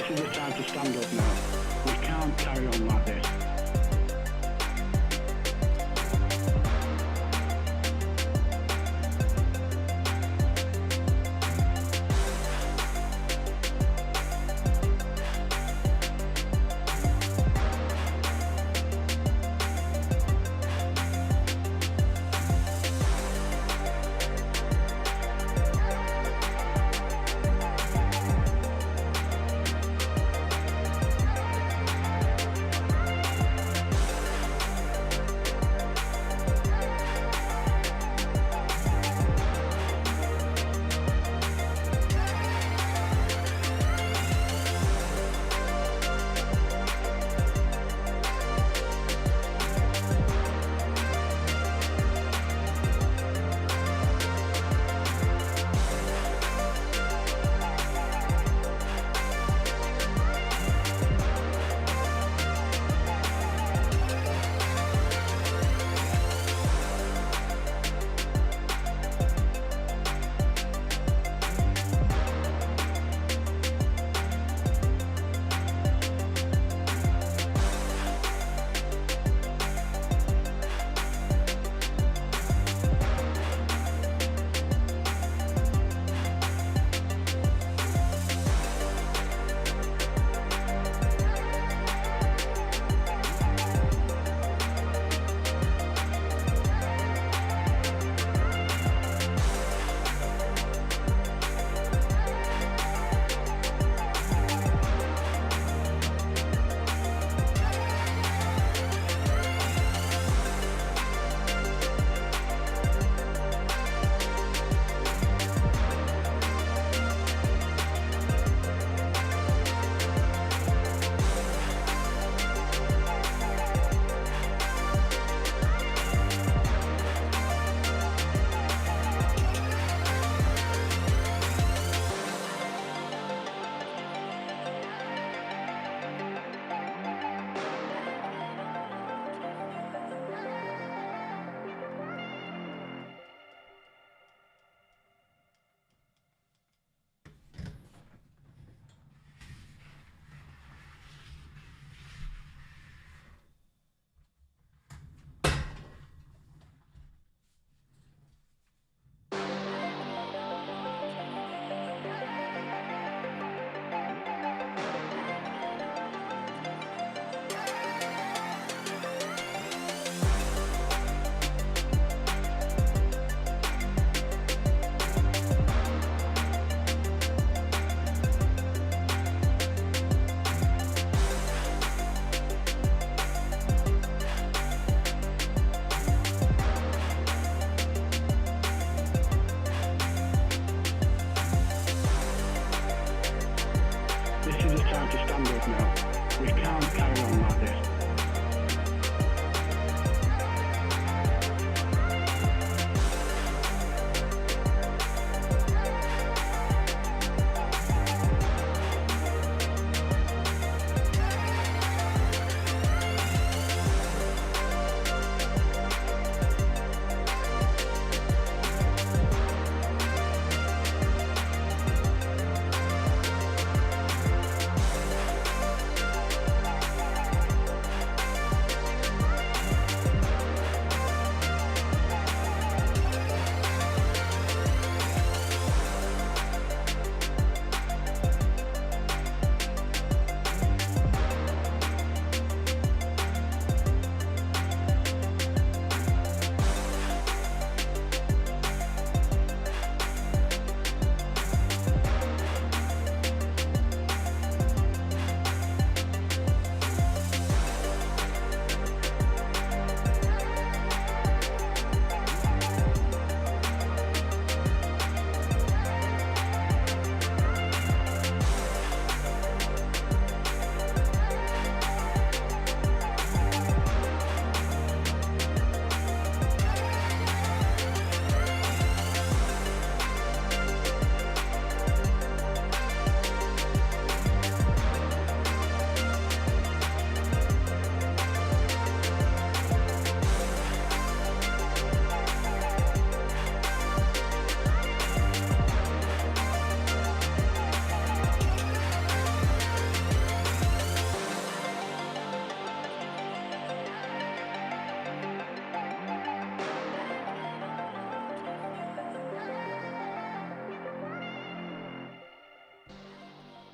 This is the time to stand up now. We can't carry on like this.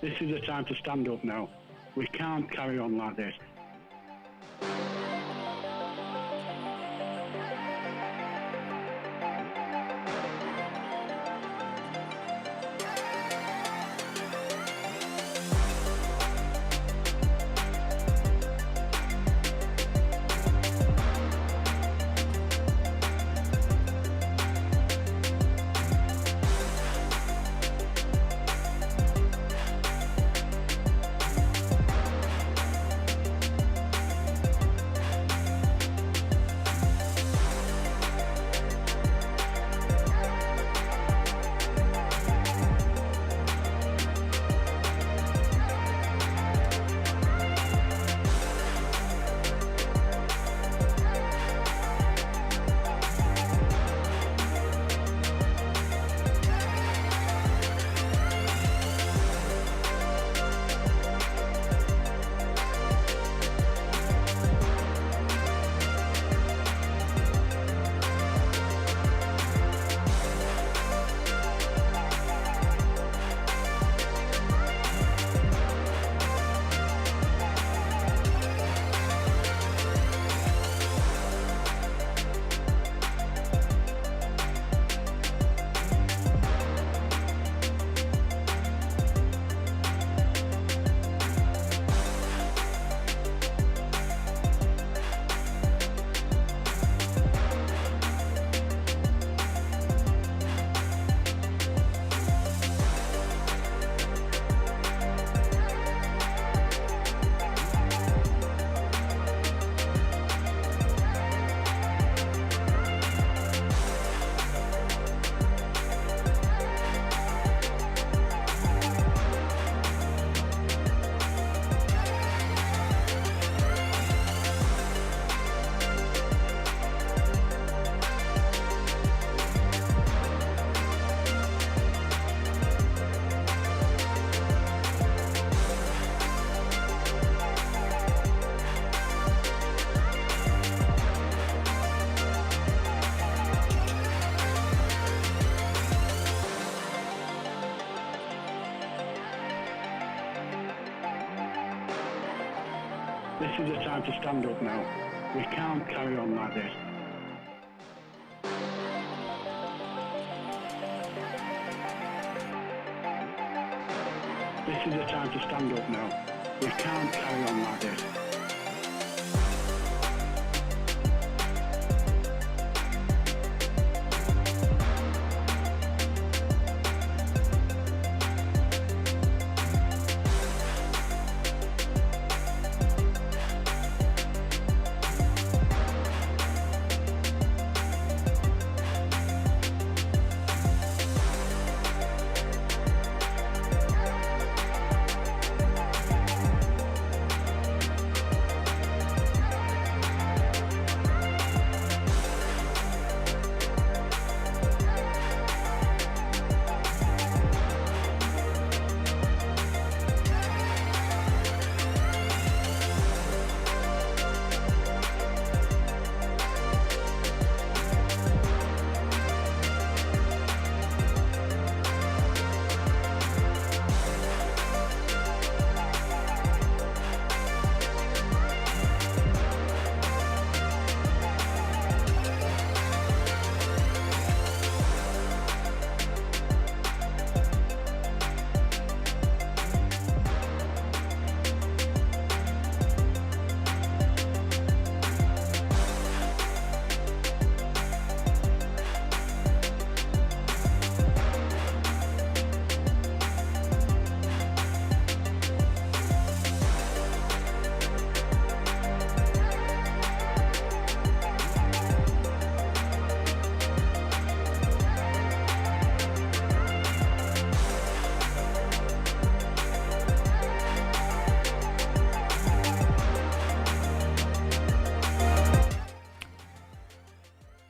This is the time to stand up now. We can't carry on like this. This is the time to stand up now. We can't carry on like this. This is the time to stand up now. We can't carry on like this.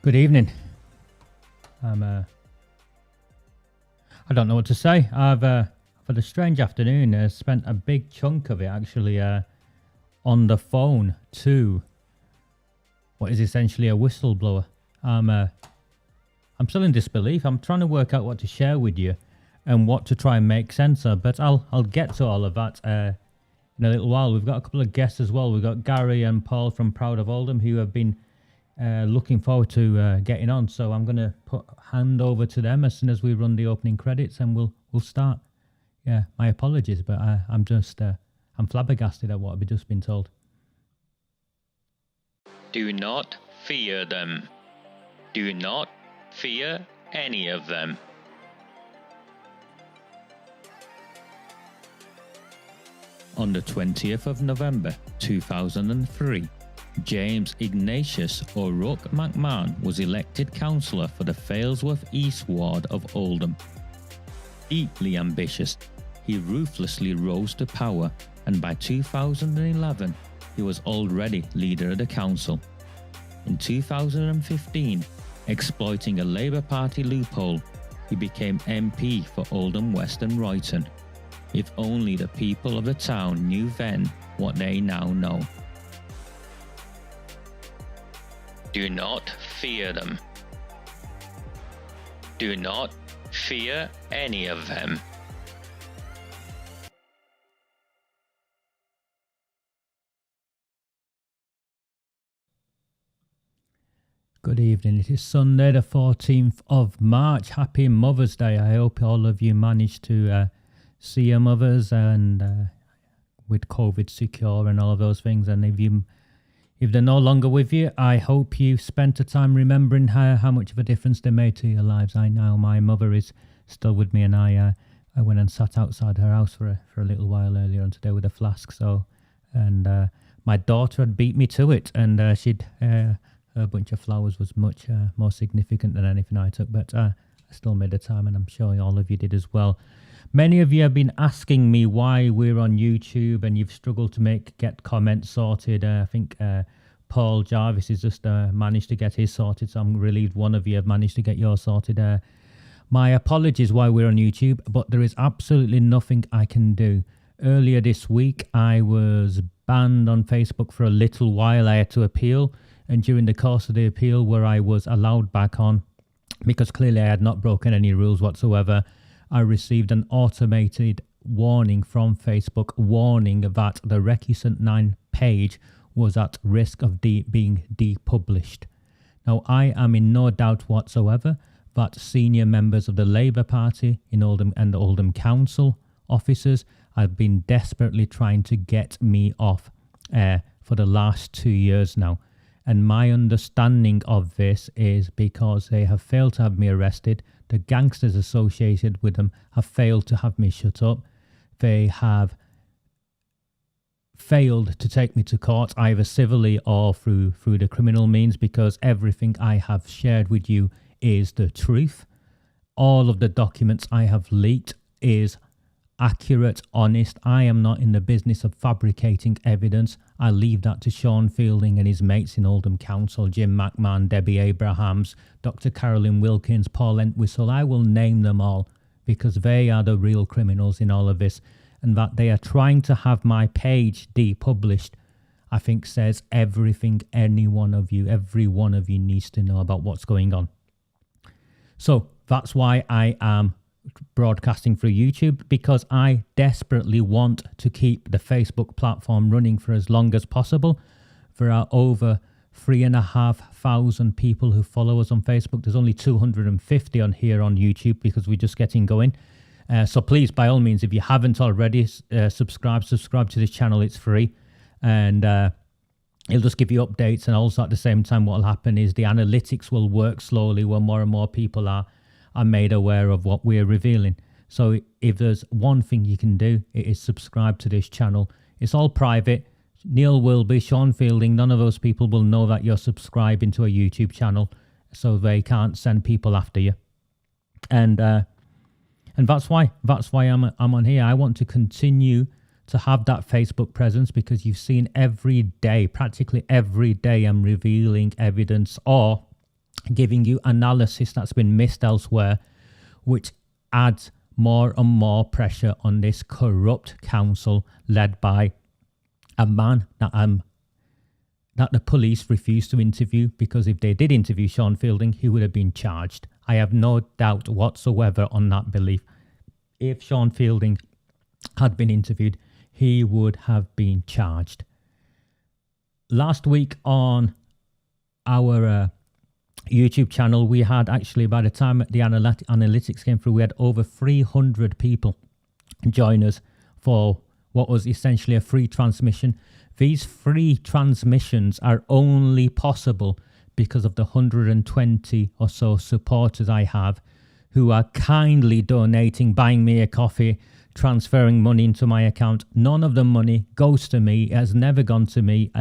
Good evening. I don't know what to say. I've had a strange afternoon. Spent a big chunk of it actually on the phone to what is essentially a whistleblower. I'm still in disbelief. I'm trying to work out what to share with you. and what to try and make sense of. But I'll get to all of that in a little while. We've got a couple of guests as well. We've got Gary and Paul from Proud of Oldham, who have been looking forward to getting on. So I'm going to hand over to them as soon as we run the opening credits, and we'll start. Yeah, my apologies, but I'm just I'm flabbergasted at what I've just been told. Do not fear them. Do not fear any of them. On the 20th of November 2003, James Ignatius O'Rourke McMahon was elected councillor for the Failsworth East Ward of Oldham. Deeply ambitious, he ruthlessly rose to power, and by 2011, he was already leader of the council. In 2015, exploiting a Labour Party loophole, he became MP for Oldham West and Royton. If only the people of the town knew then what they now know. Do not fear them. Do not fear any of them. Good evening. It is Sunday the 14th of March. Happy Mother's Day. I hope all of you managed to see your mothers, and with COVID secure and all of those things. And if they're no longer with you, I hope you spent the time remembering how much of a difference they made to your lives. I know my mother is still with me, and I went and sat outside her house for a little while earlier on today with a flask. And my daughter had beat me to it, and her bunch of flowers was much more significant than anything I took, but I still made the time, and I'm sure all of you did as well. Many of you have been asking me why we're on YouTube, and you've struggled to get comments sorted. I think Paul Jarvis has just managed to get his sorted, so I'm relieved one of you have managed to get yours sorted. My apologies why we're on YouTube, but there is absolutely nothing I can do. Earlier this week, I was banned on Facebook for a little while. I had to appeal, and during the course of the appeal, where I was allowed back on, because clearly I had not broken any rules whatsoever, I received an automated warning from Facebook warning that the Recusant 9 page was at risk of being depublished. Now, I am in no doubt whatsoever that senior members of the Labour Party in Oldham and the Oldham Council officers have been desperately trying to get me off air for the last 2 years now. And my understanding of this is because they have failed to have me arrested. The gangsters associated with them have failed to have me shut up. They have failed to take me to court, either civilly or through the criminal means, because everything I have shared with you is the truth. All of the documents I have leaked is accurate, honest. I am not in the business of fabricating evidence. I leave that to Sean Fielding and his mates in Oldham Council, Jim McMahon, Debbie Abrahams, Dr. Carolyn Wilkins, Paul Entwistle. I will name them all because they are the real criminals in all of this, and that they are trying to have my page depublished, I think says everything every one of you needs to know about what's going on. So that's why I am broadcasting through YouTube, because I desperately want to keep the Facebook platform running for as long as possible. There are over 3,500 people who follow us on Facebook. There's only 250 on here on YouTube because we're just getting going. So please, by all means, if you haven't already, subscribe to this channel. It's free, and it'll just give you updates. And also at the same time, what will happen is the analytics will work slowly when more and more people are made aware of what we're revealing. So if there's one thing you can do, it is subscribe to this channel. It's all private. Neil Wilby, Sean Fielding, none of those people will know that you're subscribing to a YouTube channel, so they can't send people after you. And that's why I'm on here. I want to continue to have that Facebook presence, because you've seen every day, practically every day, I'm revealing evidence or giving you analysis that's been missed elsewhere, which adds more and more pressure on this corrupt council led by a man that the police refused to interview, because if they did interview Sean Fielding, he would have been charged. I have no doubt whatsoever on that belief. if Sean Fielding had been interviewed, he would have been charged. Last week on our YouTube channel, we had actually, by the time the analytics came through, we had over 300 people join us for what was essentially a free transmission. These free transmissions are only possible because of the 120 or so supporters I have who are kindly donating, buying me a coffee, transferring money into my account. None of the money goes to me. It has never gone to me.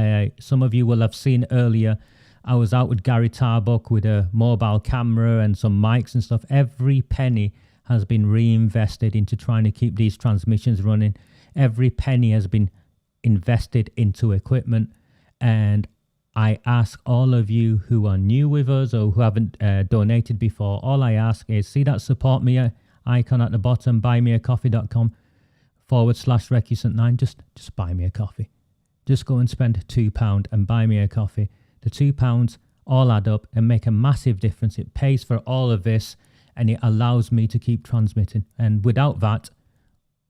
Some of you will have seen earlier, I was out with Gary Tarbuck with a mobile camera and some mics and stuff. Every penny has been reinvested into trying to keep these transmissions running. Every penny has been invested into equipment. And I ask all of you who are new with us or who haven't donated before, all I ask is, see that support me icon at the bottom, buymeacoffee.com/Recusant9. Just buy me a coffee. Just go and spend £2 and buy me a coffee. The £2 all add up and make a massive difference. It pays for all of this and it allows me to keep transmitting. And without that,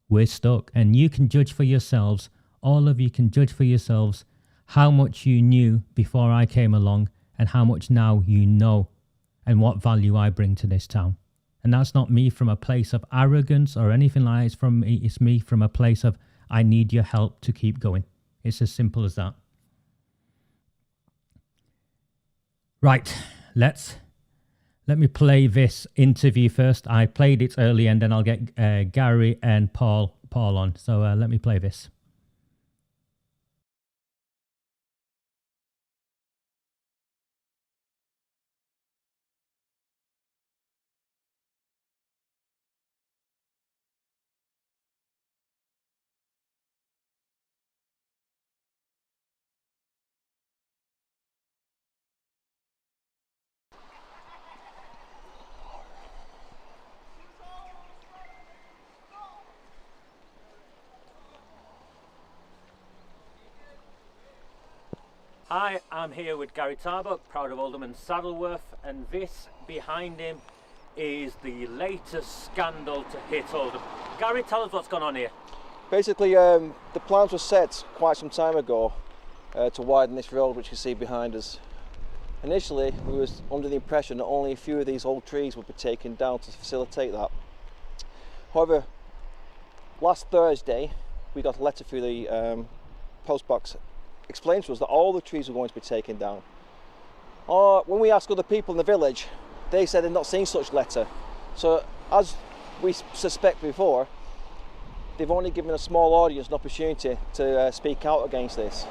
we're stuck. And you can judge for yourselves. All of you can judge for yourselves how much you knew before I came along and how much now you know and what value I bring to this town. And that's not me from a place of arrogance or anything like that. It's me from a place of, I need your help to keep going. It's as simple as that. Right, let me play this interview first. I played it early and then I'll get Gary and Paul on. So let me play this. Hi, I'm here with Gary Tarbuck, proud of Oldham and Saddleworth, and this behind him is the latest scandal to hit Oldham. Gary, tell us what's gone on here. Basically, the plans were set quite some time ago to widen this road, which you see behind us. Initially, we was under the impression that only a few of these old trees would be taken down to facilitate that. However, last Thursday, we got a letter through the post box explained to us that all the trees were going to be taken down. When we asked other people in the village, they said they'd not seen such letter. So, as we suspect before, they've only given a small audience an opportunity to speak out against this,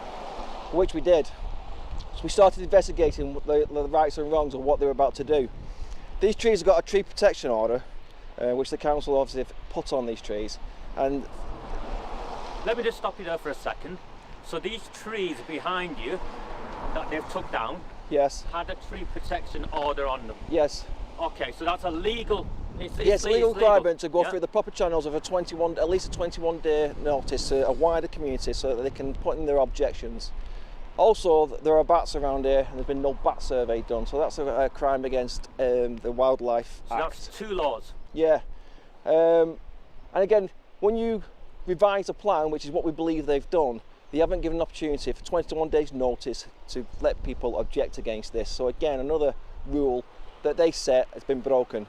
which we did. So we started investigating the rights and wrongs of what they were about to do. These trees have got a tree protection order, which the council obviously put on these trees. And let me just stop you there for a second. So these trees behind you that they've took down, yes, had a tree protection order on them. Yes. Okay, so that's a legal. It's legal requirement to go through the proper channels of at least a 21-day notice to a wider community so that they can put in their objections. Also, there are bats around here and there's been no bat survey done, so that's a crime against the Wildlife Act. That's two laws. Yeah. And again, when you revise a plan, which is what we believe they've done, they haven't given an opportunity for 21 days notice to let people object against this. So again, another rule that they set has been broken.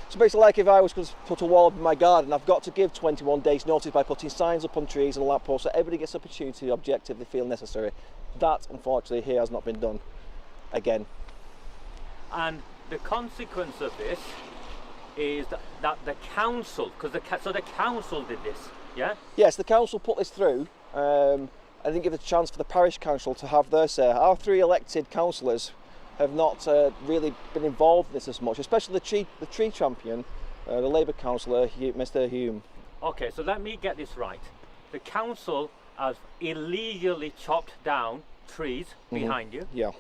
So basically, like if I was going to put a wall up in my garden, I've got to give 21 days notice by putting signs up on trees and lampposts so everybody gets the opportunity to object if they feel necessary. That, unfortunately, here has not been done again. And the consequence of this is that the council, so the council did this, yeah? Yes, the council put this through. I didn't give a chance for the parish council to have their say. Our three elected councillors have not really been involved in this as much, especially the tree champion, the Labour councillor, Mr. Hume. Okay, so let me get this right. The council has illegally chopped down trees behind you. Yeah.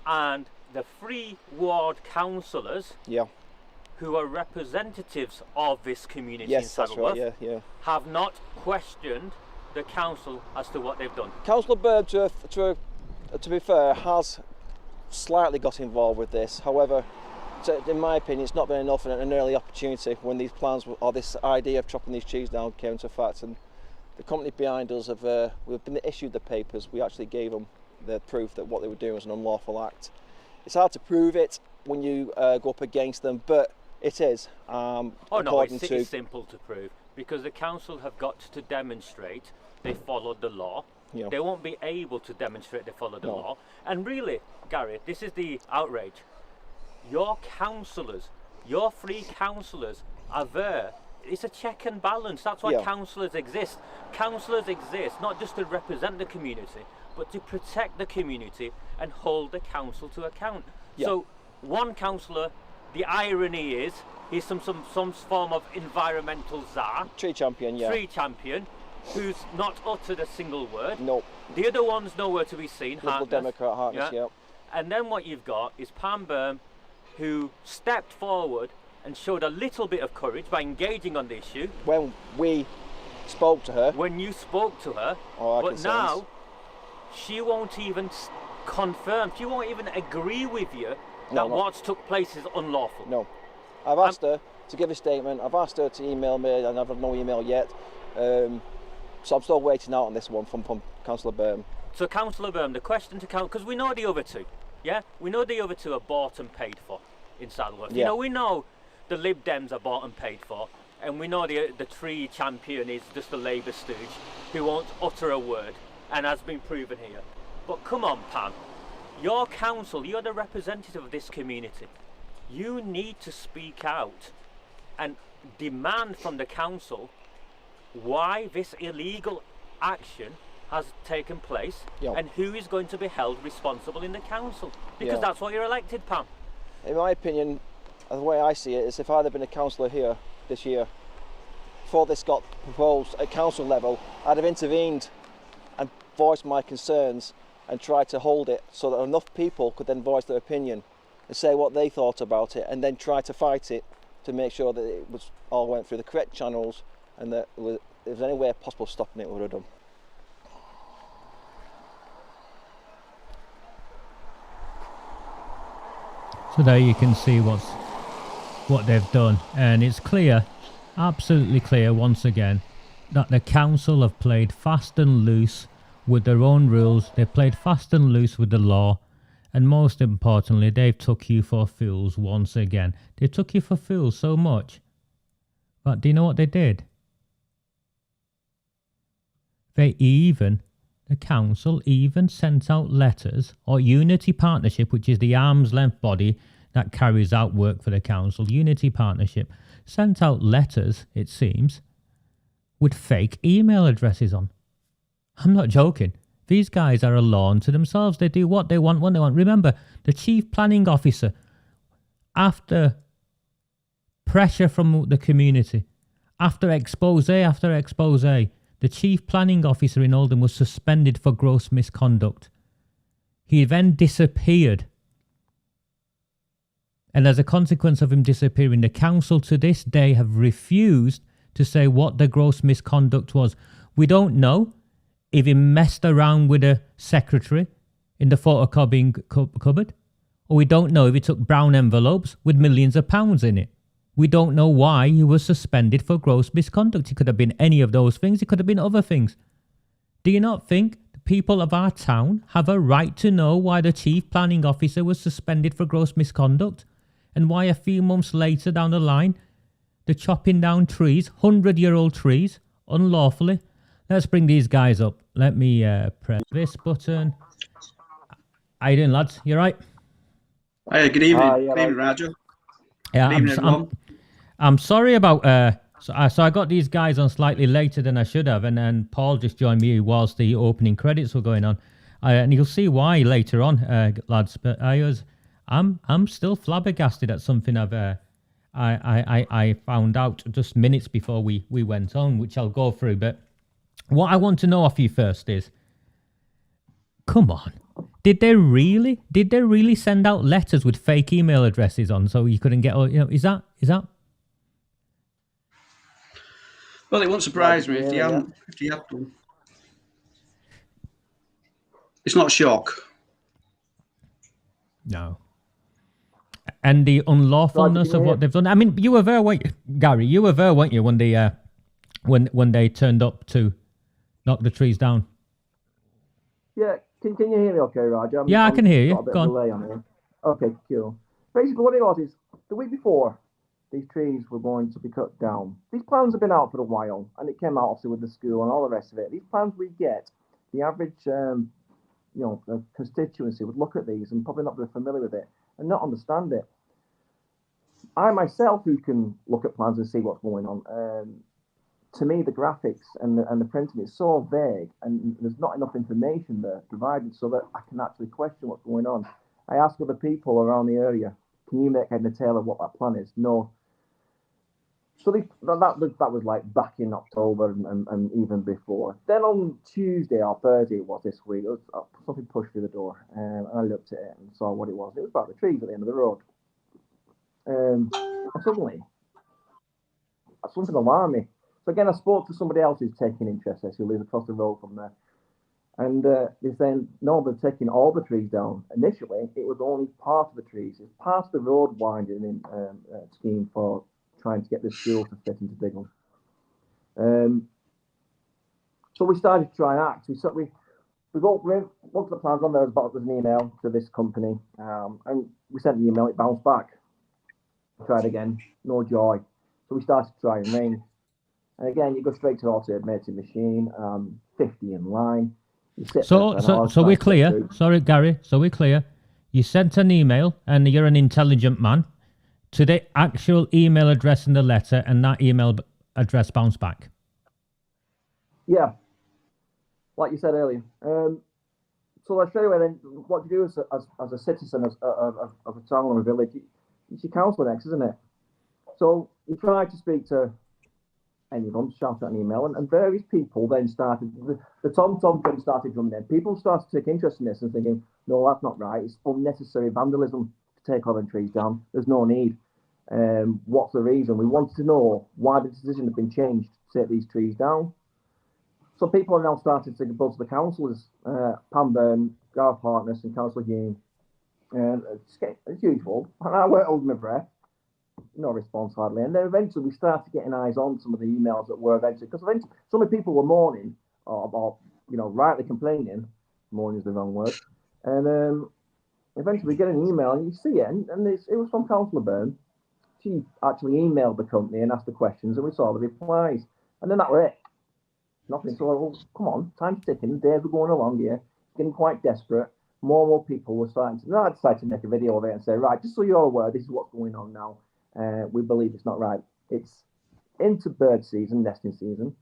And the three ward councillors, yeah, who are representatives of this community in Saddleworth, right, yeah. have not questioned the council as to what they've done. Councillor Bird, to be fair, has slightly got involved with this. However, So in my opinion, it's not been enough and an early opportunity when these plans or this idea of chopping these trees down came into effect. And the company behind us we've been issued the papers. We actually gave them the proof that what they were doing was an unlawful act. It's hard to prove it when you go up against them, but it is. Oh no, it's simple to prove, because the council have got to demonstrate they followed the law. Yeah. They won't be able to demonstrate they followed the law. And really, Gary, this is the outrage. Your councillors, your 3 councillors are there. It's a check and balance. That's why councillors exist. Councillors exist not just to represent the community, but to protect the community and hold the council to account. So one councillor, the irony is, he's some form of environmental czar. Tree champion, Tree champion, who's not uttered a single word. Nope. The other one's nowhere to be seen. Liberal Democrat Harkness, And then what you've got is Pam Brynne, who stepped forward and showed a little bit of courage by engaging on the issue. When we spoke to her. When you spoke to her. But now, she won't even confirm, she won't even agree with you that what's took place is unlawful. No. I've asked her to give a statement. I've asked her to email me, and I've had no email yet. So I'm still waiting out on this one from Councillor Brynne. So Councillor Brynne, the question to count, because we know the other 2, we know the other 2 are bought and paid for in Saddleworth. You know, we know the Lib Dems are bought and paid for, and we know the tree champion is just a Labour stooge who won't utter a word, and has been proven here. But come on, Pam, your council, you're the representative of this community. You need to speak out and demand from the council why this illegal action has taken place and who is going to be held responsible in the council, because that's why you're elected, Pam. In my opinion, the way I see it is, if I'd have been a councillor here this year, before this got proposed at council level, I'd have intervened and voiced my concerns and tried to hold it so that enough people could then voice their opinion and say what they thought about it, and then try to fight it to make sure that it was all went through the correct channels, and that if there was any way possible of stopping it, we would have done. So there you can see what they've done, and it's clear, absolutely clear once again, that the council have played fast and loose with their own rules. They played fast and loose with the law, and most importantly, they've took you for fools once again. They took you for fools so much, but do you know what they did? The council even sent out letters, or Unity Partnership, which is the arm's length body that carries out work for the council. Unity Partnership sent out letters, it seems, with fake email addresses on. I'm not joking. These guys are a law unto themselves. They do what they want when they want. Remember, the chief planning officer, after pressure from the community, after expose after expose, the chief planning officer in Oldham was suspended for gross misconduct. He then disappeared. And as a consequence of him disappearing, the council to this day have refused to say what the gross misconduct was. We don't know if he messed around with a secretary in the photocopying cupboard, or we don't know if he took brown envelopes with millions of pounds in it. We don't know why he was suspended for gross misconduct. It could have been any of those things. It could have been other things. Do you not think the people of our town have a right to know why the chief planning officer was suspended for gross misconduct? And why a few months later down the line, they're chopping down trees, 100-year-old trees, unlawfully? Let's bring these guys up. Let me press this button. How you doing, lads? You right? Hi, good evening. Good evening, Roger. Yeah, I'm sorry about... So I got these guys on slightly later than I should have, and then Paul just joined me whilst the opening credits were going on. And you'll see why later on, lads. But I'm still flabbergasted at something I found out just minutes before we went on, which I'll go through. But what I want to know off you first is, come on, did they really send out letters with fake email addresses on so you couldn't get? Is that? Well, it won't surprise me if they had done. It's not a shock. No. and the unlawfulness of what they've done. I mean, you were there, Gary. You were there, weren't you, when they when they turned up to knock the trees down? Yeah, can you hear me okay, Raj? I can hear you. Got a bit of delay on here. Okay, cool. Basically, what it was is the week before these trees were going to be cut down. These plans have been out for a while, and it came out obviously with the school and all the rest of it. These plans we get, the average, the constituency would look at these and probably not be familiar with it and not understand it. I myself, who can look at plans and see what's going on, to me, the graphics and the printing is so vague, and there's not enough information there provided so that I can actually question what's going on. I ask other people around the area, can you make head and tail of what that plan is? No. So that was like back in October and even before. Then on Tuesday or Thursday, it was this week, something pushed through the door, and I looked at it and saw what it was. It was about the trees at the end of the road. And suddenly, something alarmed me. So again, I spoke to somebody else who's taking interest, who lives across the road from there. And they're saying, no, they're taking all the trees down. Initially, it was only part of the trees. It's part of the road winding in scheme for trying to get the school to fit into Diggle. So we started to try and act. We looked at the plans on there. There's an email to this company, and we sent the email. It bounced back. We tried again, no joy. So we started to try and ring. And again, you go straight to automated machine, 50 in line. So we're clear. Sorry, Gary. So we're clear. You sent an email, and you're an intelligent man, to the actual email address in the letter, and that email address bounced back. Yeah, like you said earlier. So I straight away then, what you do as a citizen of a town or a village, it's your council next, isn't it? So you try to speak to anyone, shout out an email, and various people then started, the tom-tom then started drumming in. People started to take interest in this and thinking, no, that's not right. It's unnecessary vandalism to take all the trees down. There's no need. What's the reason? We wanted to know why the decision had been changed to take these trees down. So people are now starting to buzz the councillors, Pam Byrne, Gareth Hartness and Councillor Hume. And as usual, and I weren't holding my breath. No response hardly, and then eventually we started getting eyes on some of the emails that were eventually, because eventually some of the people were mourning or rightly complaining. Mourning is the wrong word. And eventually we get an email and you see it, and it was from Councillor Byrne. She actually emailed the company and asked the questions, and we saw the replies, and then that was it. Nothing. So well, come on, time's ticking. The days were going along here, getting quite desperate. More and more people were starting to. I decided to make a video of it and say, right, just so you're aware, this is what's going on now. We believe it's not right. It's into bird season, nesting season.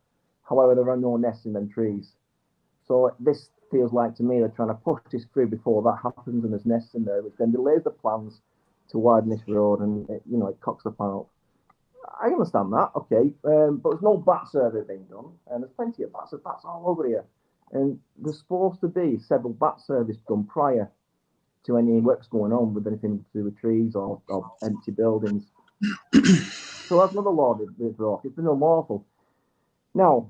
However, there are no nests in them trees. So this feels like to me they're trying to push this through before that happens, and there's nests in there, which then delays the plans to widen this road, and it cocks the plan up. I understand that, okay, but there's no bat survey being done, and there's plenty of bats all over here. And there's supposed to be several bat surveys done prior to any works going on with anything to do with trees or empty buildings. So that's another law they've brought. It's been unlawful. Now,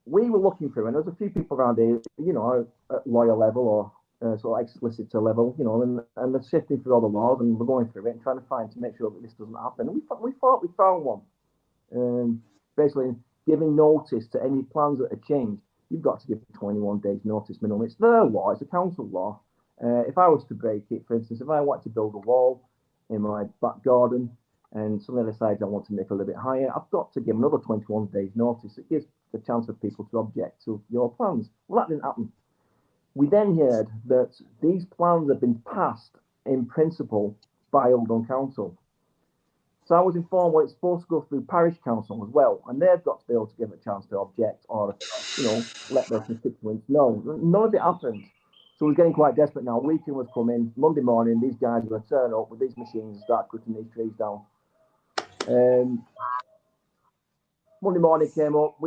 we were looking through, and there's a few people around here, at lawyer level or sort of ex-solicitor level, and they're sifting through all the laws, and we're going through it and trying to make sure that this doesn't happen. And we thought we found one. Basically, giving notice to any plans that are changed, you've got to give 21 days notice minimum. It's their law, it's a council law. If I was to break it, for instance, if I want to build a wall in my back garden and somebody decides I want to make it a little bit higher, I've got to give another 21 days notice. It gives the chance for people to object to your plans. Well, that didn't happen. We then heard that these plans have been passed in principle by Oldham Council. So I was informed, well, it's supposed to go through parish council as well, and they've got to be able to give a chance to object or, let their constituents know. None of it happened. So we're getting quite desperate now. Weekend was coming. Monday morning, these guys are going to turn up with these machines and start cutting these trees down. Monday morning came up.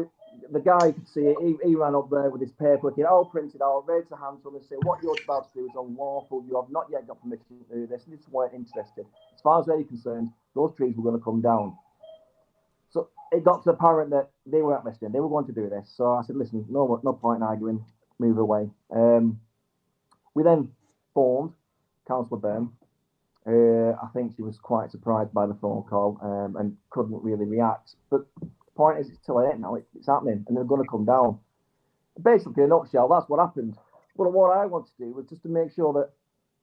The guy, you could see it, he ran up there with his paper, it all printed out, raised the hands on and said, what you're about to do is unlawful. You have not yet got permission to do this. And they just weren't interested. As far as they're concerned, those trees were going to come down. So it got to apparent that they weren't listening. They were going to do this. So I said, listen, no point in arguing. Move away. We then formed Councillor Byrne, I think she was quite surprised by the phone call and couldn't really react. But the point is, it's too late now. It's happening, and they're going to come down. Basically, in a nutshell, that's what happened. But what I want to do was just to make sure that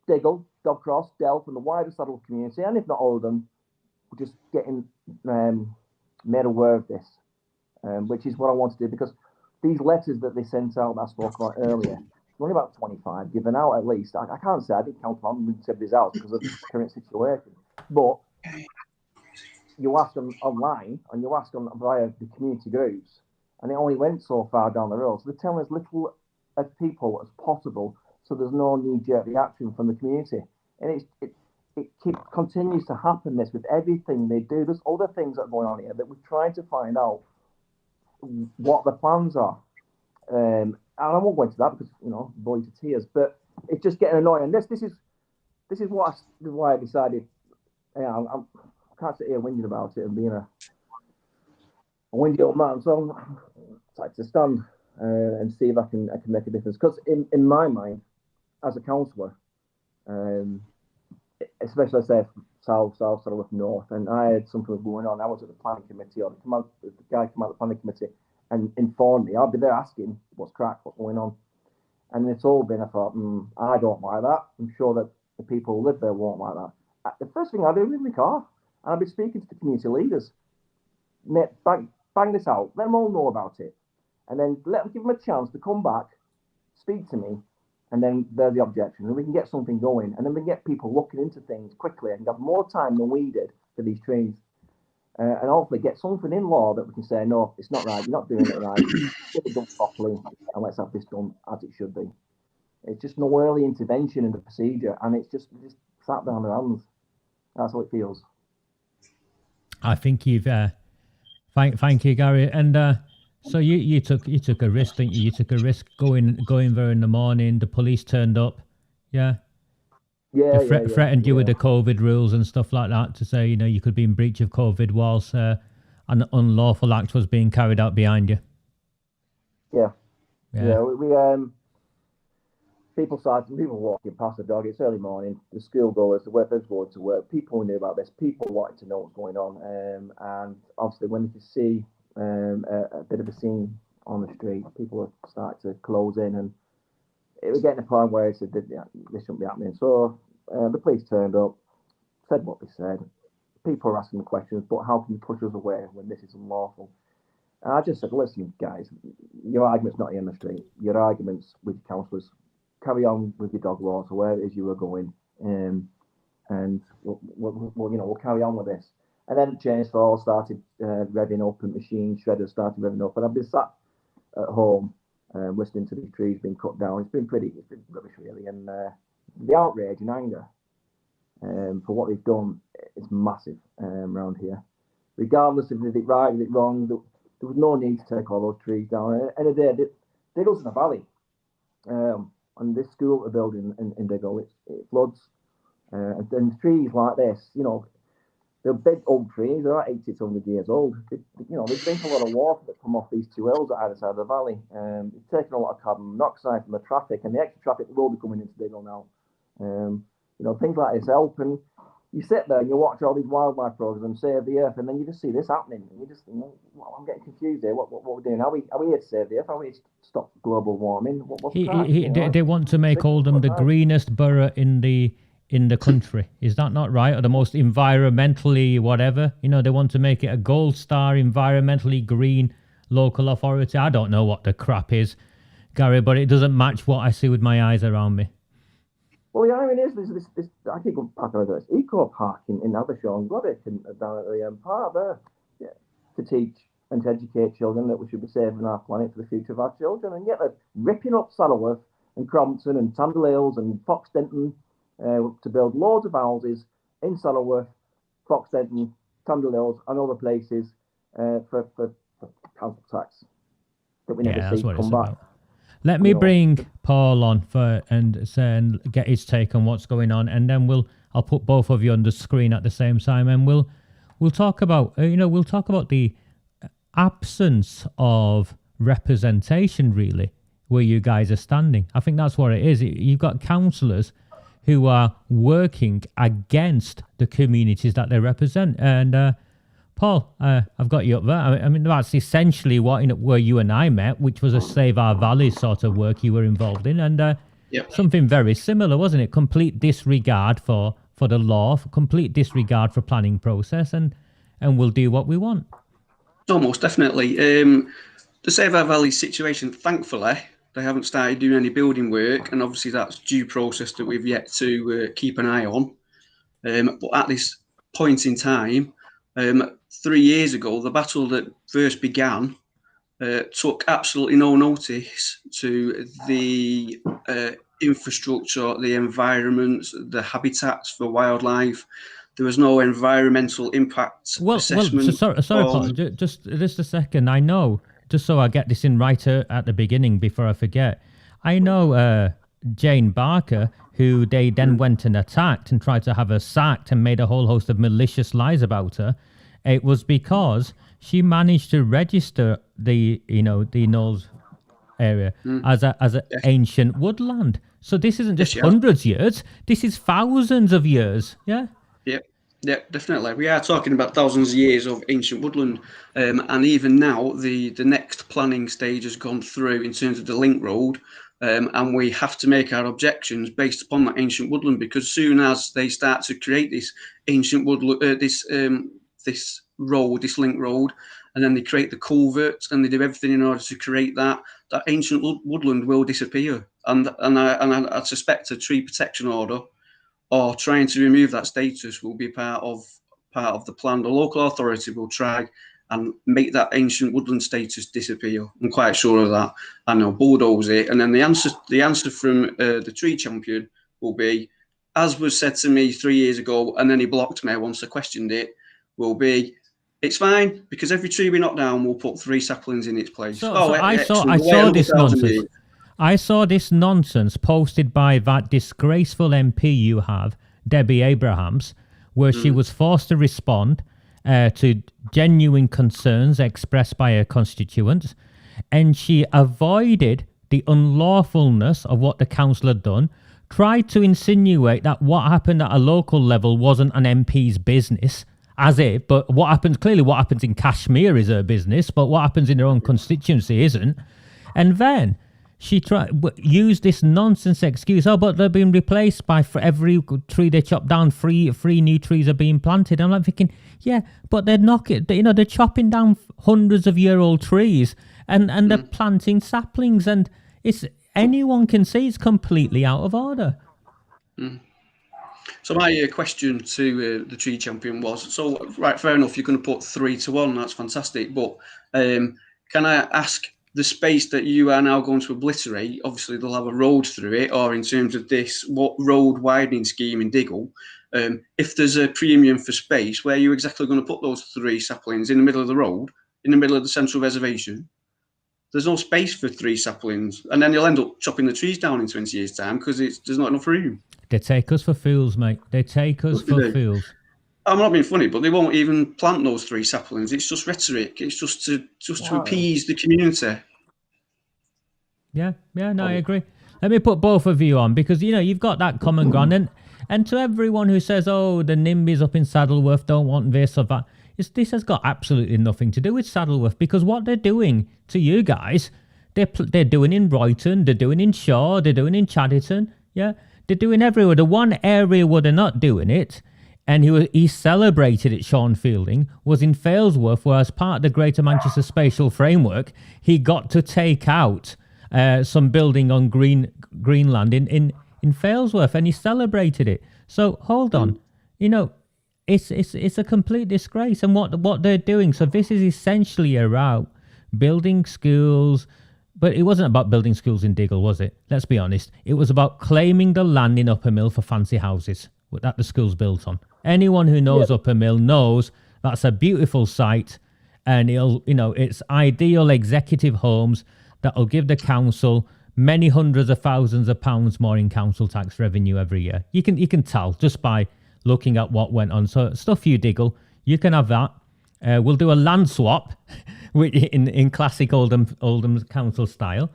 Diggle, Dobcross, Delft, and the wider Saddleworth community, and if not all of them, were just getting made aware of this, which is what I want to do, because these letters that they sent out that I spoke about earlier, only about 25 given out at least. I can't say I didn't count them on everybody's house because of the current situation. But you ask them online and you ask them via the community groups, and it only went so far down the road. So they're telling as little as people as possible, so there's no knee-jerk reaction from the community. And it continues to happen, this, with everything they do. There's other things that are going on here that we're trying to find out what the plans are. And I won't go into that because, bore you to tears, but it's just getting annoying. This is why I decided, I can't sit here whinging about it and being a windy old man. So I'm excited to stand and see if I can make a difference. Because in my mind, as a councillor, especially I say South, Saddleworth North, and I had something going on. I was at the planning committee, or the guy came out of the planning committee and informed me. I'll be there asking what's crack, what's going on. And it's all been, I thought, I don't like that. I'm sure that the people who live there won't like that. The first thing I do is in my car, and I'll be speaking to the community leaders. Bang this out, let them all know about it, and then give them a chance to come back, speak to me, and then there's the objection, and we can get something going, and then we get people looking into things quickly and have more time than we did for these trees. And hopefully get something in law that we can say, no, it's not right, you're not doing it right, get it done properly, and let's have this done as it should be. It's just no early intervention in the procedure, and it's just sat down their hands. That's how it feels. I think you've thank you, Gary. And so you took a risk, didn't you? You took a risk going there in the morning. The police turned up, yeah. They threatened you with the COVID rules and stuff like that to say, you could be in breach of COVID whilst an unlawful act was being carried out behind you. Yeah. We people walking past the dog. It's early morning. The schoolgoers, the workers going to work. People knew about this. People wanted to know what's going on. And obviously, when you see a bit of a scene on the street, people are starting to close in, and it was getting to the point where it said this shouldn't be happening. So the police turned up, said what they said. People are asking the questions, but how can you push us away when this is unlawful? And I just said, listen, guys, your argument's not here in the street. Your argument's with your councillors. Carry on with your dog laws or where it is you were going, and we'll carry on with this. And then chainsaw started revving up, and machine shredders started revving up, and I've been sat at home listening to these trees being cut down. It's been rubbish, really, and the outrage and anger for what they've done is massive around here. Regardless of is it right, is it wrong, there was no need to take all those trees down. And the day, Diggle's in a valley, and this school they're building in Diggle, it floods, and then trees like this, they're big old trees. They're about 80 to 100 years old. They drink a lot of water that come off these two hills at either side of the valley. It's taking a lot of carbon monoxide from the traffic, and the extra traffic will be coming into Diggle now. Things like this help, and you sit there and you watch all these wildlife programs, Save the Earth, and then you just see this happening, and you just think, I'm getting confused here. What we're doing? Are we here to save the Earth? Are we here to stop global warming? What's they want to make Oldham the greenest borough in the country. Is that not right? Or the most environmentally whatever? They want to make it a gold star environmentally green local authority. I don't know what the crap is, Gary, but it doesn't match what I see with my eyes around me. Well, the irony is this I keep going back over this eco park in Abershore and Glodwick and down at the park there, to teach and to educate children that we should be saving our planet for the future of our children, and yet they're ripping up Saddleworth and Crompton and Tandle Hills and Fox Denton to build loads of houses in Saddleworth, Fox Denton, Tandle Hills and other places for council tax that we never see come back. About. Let me bring Paul on and get his take on what's going on, and then I'll put both of you on the screen at the same time, and we'll talk about the absence of representation, really, where you guys are standing. I think that's what it is. You've got councillors who are working against the communities that they represent. And Paul, I've got you up there. I mean, that's essentially where you and I met, which was a Save Our Valleys sort of work you were involved in, and something very similar, wasn't it? Complete disregard for the law, complete disregard for planning process, and we'll do what we want. Almost definitely. The Save Our Valleys situation, thankfully, they haven't started doing any building work, and obviously that's due process that we've yet to keep an eye on. But at this point in time, 3 years ago, the battle that first began took absolutely no notice to the infrastructure, the environment, the habitats for wildlife. There was no environmental impact assessment. Sorry, Paul, just a second. I know, just so I get this in right at the beginning before I forget, I know Jane Barker, who they then went and attacked and tried to have her sacked and made a whole host of malicious lies about her. It was because she managed to register the Knowles area as an ancient woodland. So this isn't just hundreds of years, this is thousands of years. Yeah, definitely. We are talking about thousands of years of ancient woodland, and even now the next planning stage has gone through in terms of the link road, and we have to make our objections based upon that ancient woodland, because soon as they start to create this ancient woodland, this road, this link road, and then they create the culverts and they do everything in order to create that ancient woodland will disappear. And I suspect a tree protection order or trying to remove that status will be part of the plan. The local authority will try and make that ancient woodland status disappear. I'm quite sure of that. And they'll bulldoze it. And then the answer from the tree champion will be, as was said to me 3 years ago, and then he blocked me once I questioned it, will be, it's fine, because every tree we knock down, we'll put 3 saplings in its place. I saw this nonsense. I saw this nonsense posted by that disgraceful MP you have, Debbie Abrahams, where she was forced to respond to genuine concerns expressed by her constituents, and she avoided the unlawfulness of what the council had done, tried to insinuate that what happened at a local level wasn't an MP's business, but what happens in Kashmir is her business, but what happens in her own constituency isn't. And then she used this nonsense excuse, but they're being replaced by, for every tree they chop down, three new trees are being planted. I'm like thinking, yeah, but they're chopping down hundreds of year-old trees and they're planting saplings, and anyone can see it's completely out of order. So my question to the tree champion was, right, fair enough, you're going to put 3 to 1, that's fantastic, but can I ask, the space that you are now going to obliterate, obviously they'll have a road through it, or in terms of this, what road widening scheme in Diggle, if there's a premium for space, where are you exactly going to put those 3 saplings? In the middle of the road, in the middle of the central reservation? There's no space for 3 saplings, and then you'll end up chopping the trees down in 20 years' time because there's not enough room. They take us for fools, mate. They take us for fools. I'm not being funny, but they won't even plant those 3 saplings. It's just rhetoric. It's just to appease the community. Yeah, no, I agree. Let me put both of you on, because you've got that common ground, and to everyone who says, "Oh, the NIMBYs up in Saddleworth don't want this or that," this has got absolutely nothing to do with Saddleworth, because what they're doing to you guys, they're doing in Brighton, they're doing in SHAH, they're doing in Chadderton. Yeah, they're doing everywhere. The one area where they're not doing it, and he celebrated it, Sean Fielding, was in Failsworth, where as part of the Greater Manchester Spatial Framework, he got to take out some building on Greenland in Failsworth, and he celebrated it. So hold on, it's a complete disgrace, and what they're doing. So this is essentially about building schools, but it wasn't about building schools in Diggle, was it? Let's be honest. It was about claiming the land in Upper Mill for fancy houses that the school's built on. Anyone who knows Upper Mill knows that's a beautiful site, and it's ideal executive homes that'll give the council many hundreds of thousands of pounds more in council tax revenue every year. You can tell just by looking at what went on. So stuff you, Diggle, you can have that. We'll do a land swap in classic Oldham Council style.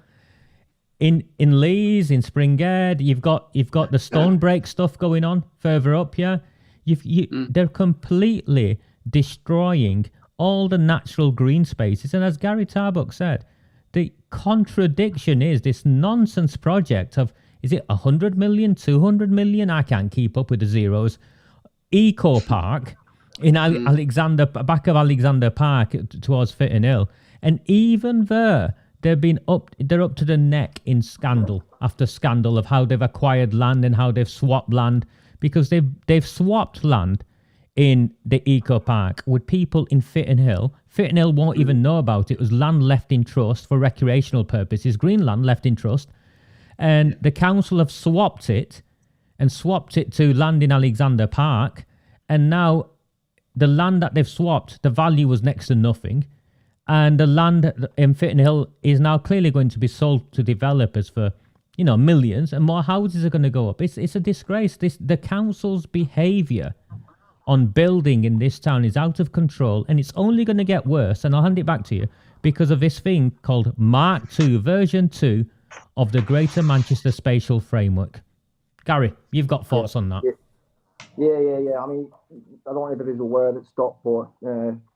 in Lees, in Springhead, you've got the Stonebreak stuff going on further up. Yeah, they're completely destroying all the natural green spaces. And as Gary Tarbuck said, the contradiction is this nonsense project of, is it 100 million, 200 million? I can't keep up with the zeros. Eco Park in Alexander, back of Alexander Park towards Fitton Hill, and even there they're up to the neck in scandal after scandal of how they've acquired land and how they've swapped land, because they've swapped land in the Eco Park with people in Fitton Hill. Fitton Hill won't even know about it. It was land left in trust for recreational purposes, green land left in trust, and the council have swapped it to land in Alexander Park, and now the land that they've swapped, the value was next to nothing, and the land in Fitton Hill is now clearly going to be sold to developers for, millions, and more houses are going to go up. It's a disgrace. The council's behaviour on building in this town is out of control, and it's only going to get worse, and I'll hand it back to you, because of this thing called Mark II, version 2 of the Greater Manchester Spatial Framework. Gary, you've got thoughts on that? Yeah. I mean, I don't know if it is aware that Stockport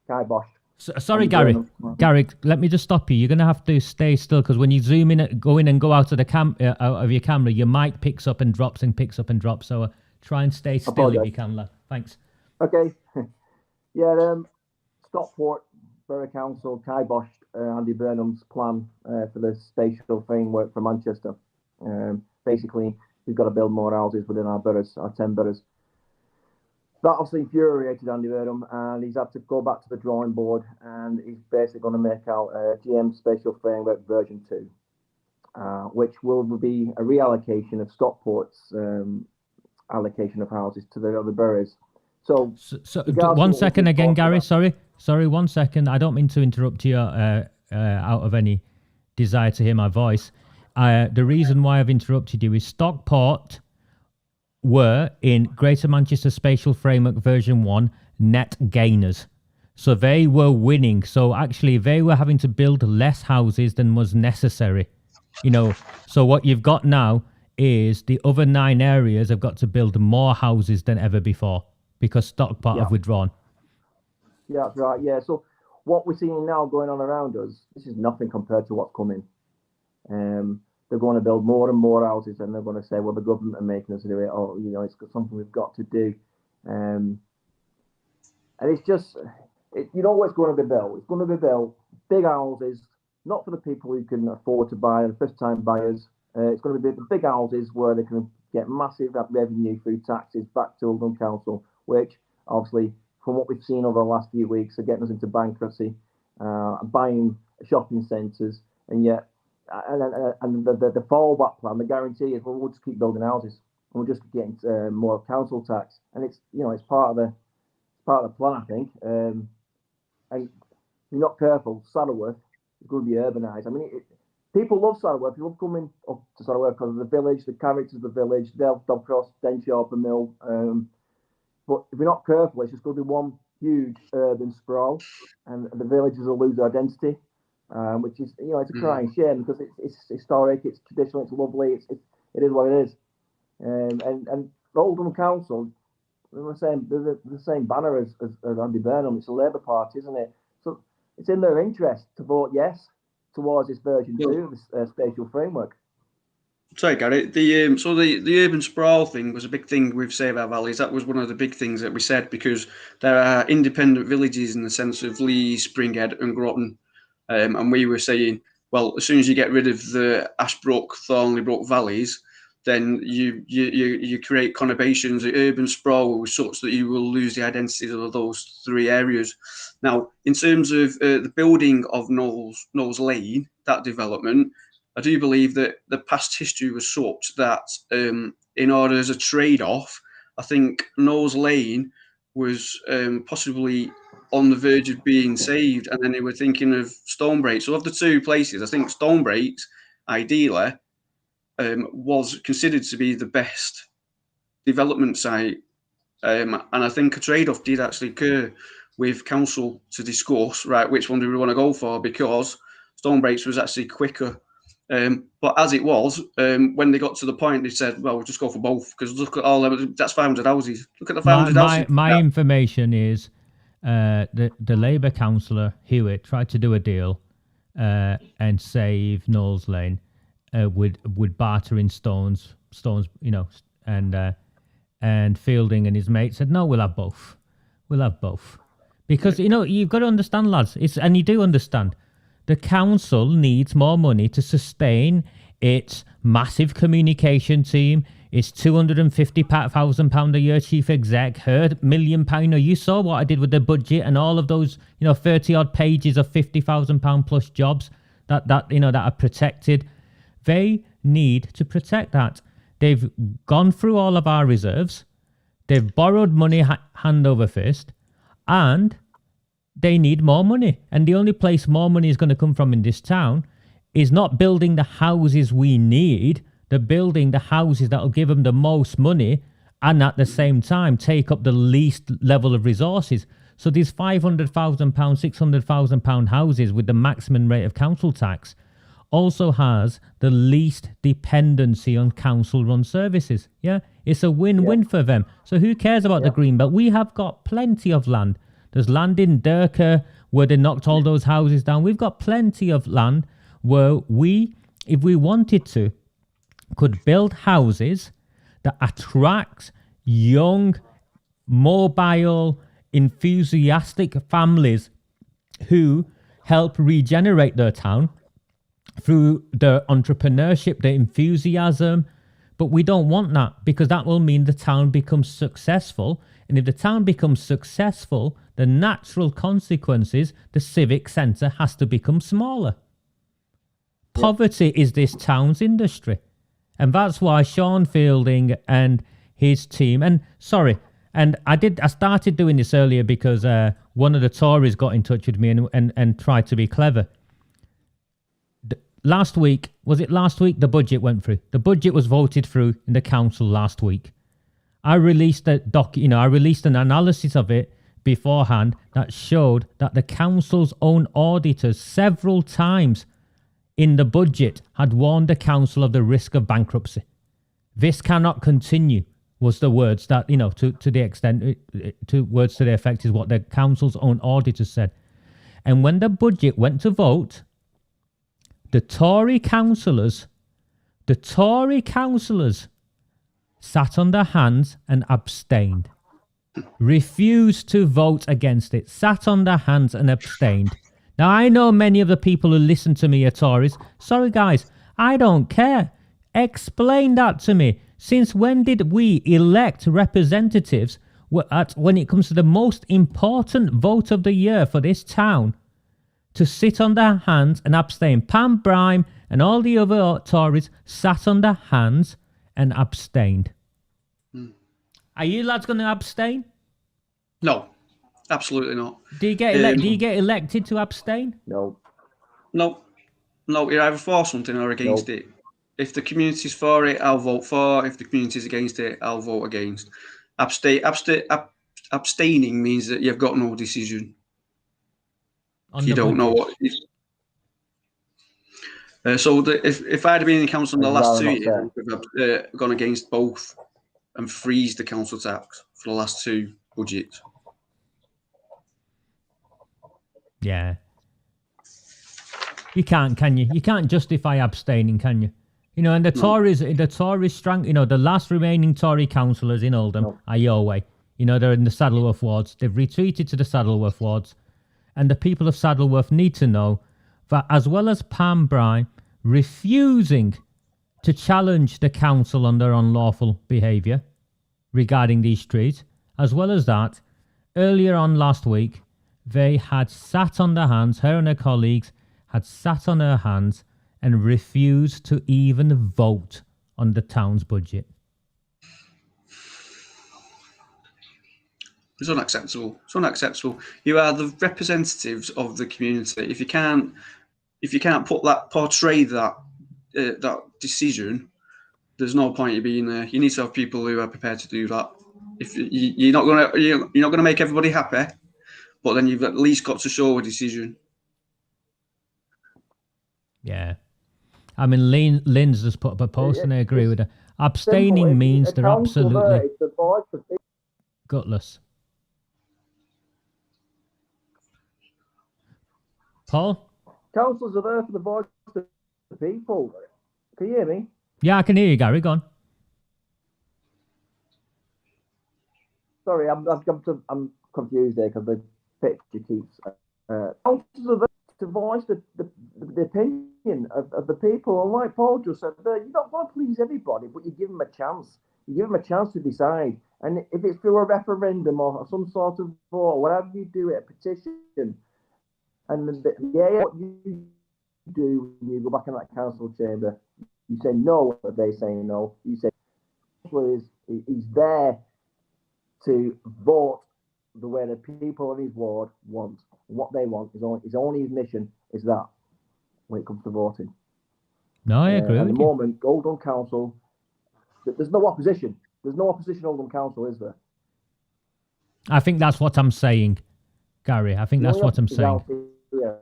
kiboshed. Sorry, Gary. Gary, let me just stop you. You're going to have to stay still, because when you zoom in, go in and go out of the out of your camera, your mic picks up and drops and picks up and drops. So try and stay still if you can, lad. Thanks. Okay. Yeah. Stockport Borough Council kiboshed Andy Burnham's plan for the spatial framework for Manchester. Basically, we've got to build more houses within our boroughs, our 10 boroughs. That obviously infuriated Andy Burnham, and he's had to go back to the drawing board, and he's basically going to make out a GM Spatial Framework version 2, which will be a reallocation of Stockport's allocation of houses to the other boroughs. So 1 second again, Gary. Sorry, 1 second. I don't mean to interrupt you out of any desire to hear my voice. The reason why I've interrupted you is Stockport were in Greater Manchester Spatial Framework version 1 net gainers. So they were winning. So actually they were having to build less houses than was necessary. So what you've got now is the other 9 areas have got to build more houses than ever before, because Stockport have withdrawn. Yeah, that's right. Yeah. So what we're seeing now going on around us, this is nothing compared to what's coming. They're going to build more and more houses, and they're going to say, well, the government are making us do it, or, it's something we've got to do. And it's just, what's going to be built. It's going to be built big houses, not for the people who can afford to buy, the first-time buyers. It's going to be the big houses where they can get massive revenue through taxes back to Oldham Council, which obviously, from what we've seen over the last few weeks, are getting us into bankruptcy, buying shopping centres, and yet, and the fallback plan, the guarantee is, well, we'll just keep building houses, and we'll just getting more council tax, and it's it's part of the plan, I think. And if you're not careful, Saddleworth is going to be urbanised. I mean, people love Saddleworth. People love coming up to Saddleworth because of the village, the characters of the village, Dobcross, Denshaw, Mill. But if we're not careful, it's just going to be one huge urban sprawl, and the villages will lose their identity, which is, it's a crying shame, because it's historic, it's traditional, it's lovely, it is what it is. And Oldham Council, they're the same banner as Andy Burnham. It's a Labour Party, isn't it? So it's in their interest to vote yes towards this version 2 of the spatial framework. Sorry, Gary. The urban sprawl thing was a big thing with Save Our Valleys. That was one of the big things that we said, because there are independent villages in the sense of Lees, Springhead, and Groton, and we were saying, well, as soon as you get rid of the Ashbrook, Thornleybrook valleys, then you create conurbations. The urban sprawl was such that you will lose the identities of those 3 areas. Now, in terms of the building of Knowles Lane, that development, I do believe that the past history was such that in order as a trade-off, I think Knowles Lane was possibly on the verge of being saved, and then they were thinking of Stonebreak. So of the 2 places, I think Stonebreak, ideally, was considered to be the best development site. And I think a trade-off did actually occur with council to discuss, right, which one do we want to go for, because Stonebreak was actually quicker But as it was, when they got to the point, they said, well, we'll just go for both, because look at all them, that's 500 houses. Look at the 500 houses. My information is the Labour councillor, Hewitt, tried to do a deal and save Knowles Lane with bartering stones, you know, and Fielding and his mate said, no, we'll have both. We'll have both. Because, you know, you've got to understand, lads, and you do understand, the council needs more money to sustain its massive communication team, its £250,000 a year chief exec, her £1 million. You know, you saw what I did with the budget and all of those, you know, 30 odd pages of £50,000 plus jobs that you know, that are protected. They need to protect that. They've gone through all of our reserves. They've borrowed money hand over fist, and they need more money. And the only place more money is going to come from in this town is not building the houses we need. They're building the houses that will give them the most money and at the same time take up the least level of resources. So these £500,000, £600,000 houses with the maximum rate of council tax also has the least dependency on council-run services. Yeah, it's a win-win for them. So who cares about the greenbelt? We have got plenty of land. There's land in Durka where they knocked all those houses down. We've got plenty of land where we, if we wanted to, could build houses that attract young, mobile, enthusiastic families who help regenerate their town through their entrepreneurship, their enthusiasm. But we don't want that, because that will mean the town becomes successful. And if the town becomes successful, the natural consequences, the civic centre has to become smaller. Poverty is this town's industry. And that's why Sean Fielding and his team, and sorry, and I started doing this earlier because one of the Tories got in touch with me and tried to be clever. Last week, the budget went through. The budget was voted through in the council last week. I released I released an analysis of it beforehand that showed that the council's own auditors several times in the budget had warned the council of the risk of bankruptcy. This cannot continue, was the words that, you know, to the extent, to words to the effect is what the council's own auditors said. And when the budget went to vote, the Tory councillors sat on their hands and abstained, refused to vote against it, sat on their hands and abstained. Now, I know many of the people who listen to me are Tories. Sorry, guys, I don't care. Explain that to me. Since when did we elect representatives when it comes to the most important vote of the year for this town to sit on their hands and abstain? Pam Brine and all the other Tories sat on their hands and abstained. Are you lads going to abstain? No, absolutely not. Do you get elected to abstain? No. You're either for something or against it. If the community's for it, I'll vote for. If the community's against it, I'll vote against. Abstaining means that you've got no decision. You don't know what it is. So if I'd have been in council in the last 2 years, we've gone against both and freeze the council tax for the last 2 budgets. Yeah. You can't, can you? You can't justify abstaining, can you? You know, and the Tories strong, you know, the last remaining Tory councillors in Oldham are your way. You know, they're in the Saddleworth wards. They've retreated to the Saddleworth wards. And the people of Saddleworth need to know that, as well as Pam Brine refusing to challenge the council on their unlawful behaviour regarding these trees, as well as that, earlier on last week, they had sat on their hands, her and her colleagues had sat on her hands and refused to even vote on the town's budget. It's unacceptable. It's unacceptable. You are the representatives of the community. If you can't portray that decision, there's no point in being there. You need to have people who are prepared to do that. If you're not gonna make everybody happy, but then you've at least got to show a decision. Yeah. I mean, Lynn's just put up a post, and I agree with her. Abstaining Simple. means A they're council there absolutely is the voice of people. gutless. Paul? Councils are there for the voice of the people. Can you hear me? Yeah, I can hear you, Gary. Go on. Sorry, I'm confused there because the picture keeps. Councils are there to voice the opinion of the people. And like Paul just said, you're not going to please everybody, but you give them a chance. You give them a chance to decide. And if it's through a referendum or some sort of vote, whatever you do it, a petition, and what you do when you go back in that council chamber, you say no, but they say no. You say he's there to vote the way the people of his ward want. What they want is only his mission is that when it comes to voting. No, I agree At with the you. moment, Oldham Council, there's no opposition. There's no opposition Oldham Council, is there? I think that's what I'm saying, Gary. I think that's what I'm saying. Yeah.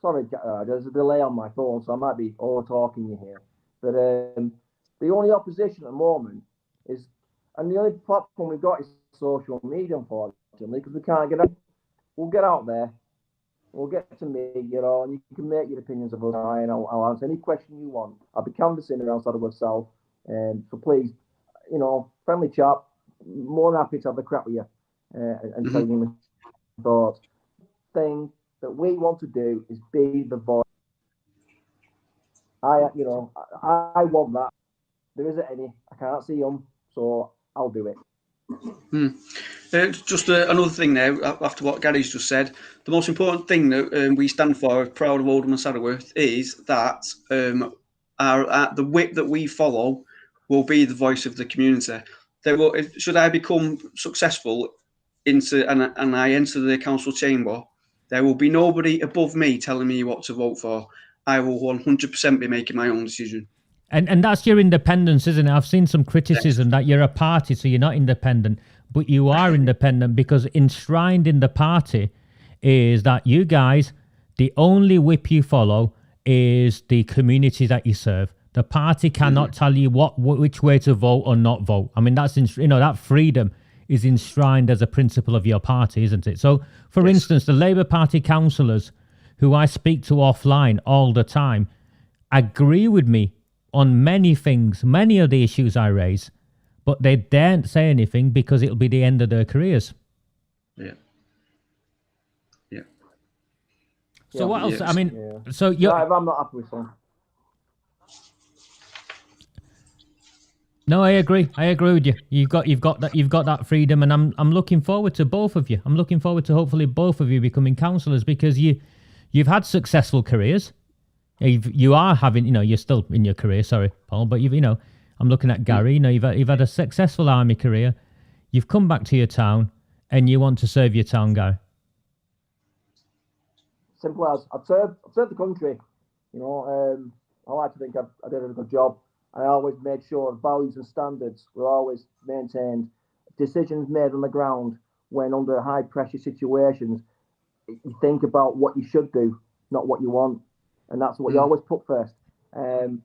Sorry, there's a delay on my phone, so I might be over-talking you here. But the only opposition at the moment is, and the only platform we've got is social media, unfortunately, because we can't get out. We'll get out there. We'll get to me, and you can make your opinions of us, and I'll answer any question you want. I'll be canvassing around Saddleworth South, so please, friendly chat, more than happy to have the crap with you and tell you my thoughts. Thing that we want to do is be the voice. I want that. There isn't any. I can't see them, so I'll do it. Just another thing now, after what Gary's just said, the most important thing that we stand for, proud of Oldham and Saddleworth, is that the whip that we follow will be the voice of the community. Should I become successful and I enter the council chamber, there will be nobody above me telling me what to vote for. I will 100% be making my own decision. And that's your independence, isn't it? I've seen some criticism that you're a party, so you're not independent, but you are independent because enshrined in the party is that you guys, the only whip you follow is the community that you serve. The party cannot tell you which way to vote or not vote. I mean, that's that freedom is enshrined as a principle of your party, isn't it? So, for instance, the Labour Party councillors who I speak to offline all the time agree with me on many things, many of the issues I raise, but they daren't say anything because it'll be the end of their careers. Yeah. So what else? I mean, so if I'm not happy with something. No, I agree. I agree with you. You've got that freedom, and I'm looking forward to both of you. I'm looking forward to hopefully both of you becoming councillors because you've had successful careers. You are having, you're still in your career. Sorry, Paul, but I'm looking at Gary. You've had a successful army career. You've come back to your town, and you want to serve your town, Gary. Simple as I've served the country. I like to think I did a good job. I always made sure values and standards were always maintained. Decisions made on the ground when under high pressure situations, you think about what you should do, not what you want. And that's what you always put first. And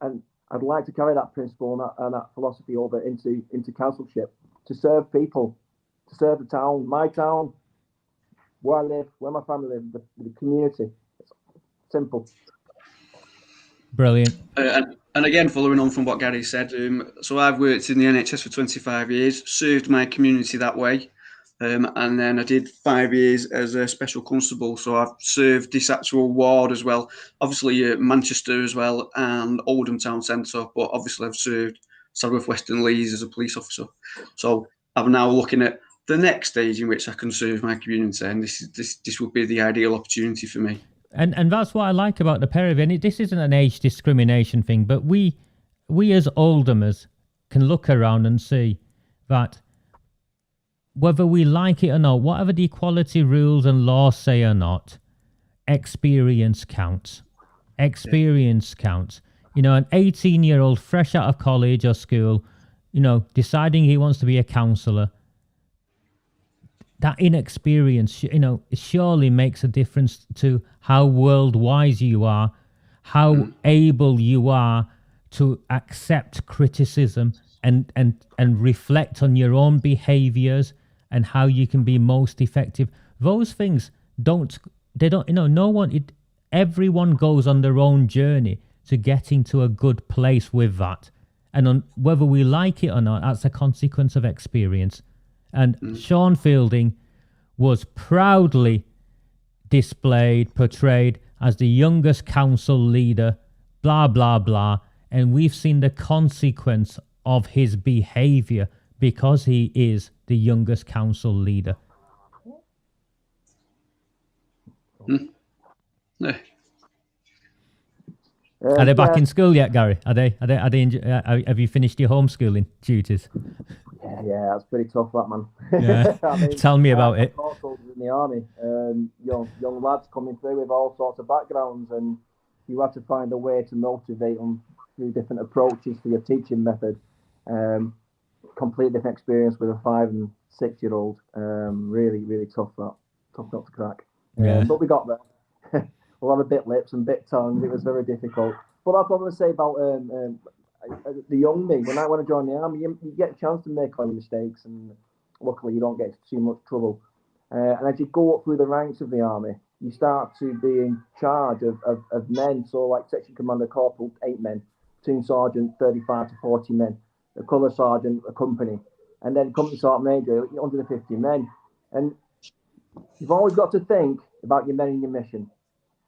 I'd like to carry that principle and that philosophy over into councilship, to serve people, to serve the town, my town, where I live, where my family live, the community. It's simple. Brilliant. And again, following on from what Gary said, so I've worked in the NHS for 25 years, served my community that way, and then I did 5 years as a special constable. So I've served this actual ward as well, obviously Manchester as well, and Oldham Town Centre, but obviously I've served Saddleworth West and Lees as a police officer. So I'm now looking at the next stage in which I can serve my community, and this would be the ideal opportunity for me. And that's what I like about the pair of you. And this isn't an age discrimination thing, but we as Oldhamers can look around and see that whether we like it or not, whatever the equality rules and laws say or not, experience counts. Experience counts. An 18-year-old fresh out of college or school, deciding he wants to be a councillor, that inexperience, surely makes a difference to how world wise you are, how able you are to accept criticism and reflect on your own behaviors and how you can be most effective. Those things everyone goes on their own journey to getting to a good place with that. And whether we like it or not, that's a consequence of experience. And Sean Fielding was proudly portrayed as the youngest council leader, blah, blah, blah. And we've seen the consequence of his behaviour because he is the youngest council leader. No. Are they back in school yet, Gary? Have you finished your homeschooling duties? Yeah, that's pretty tough, that, man. Yeah. I mean, Tell me about it. In the army, young lads coming through with all sorts of backgrounds, and you have to find a way to motivate them through different approaches to your teaching method. Complete different experience with a 5 and 6 year old. Really, really tough nut to crack. But we got there. A lot of bit lips and bit tongues. It was very difficult. But that's what I'm going to say about the young me. When I join the army, you get a chance to make all your mistakes, and luckily you don't get too much trouble. And as you go up through the ranks of the army, you start to be in charge of men. So like section commander, corporal, 8 men, platoon sergeant, 35 to 40 men, a colour sergeant, a company, and then company sergeant major, 150 men. And you've always got to think about your men and your mission.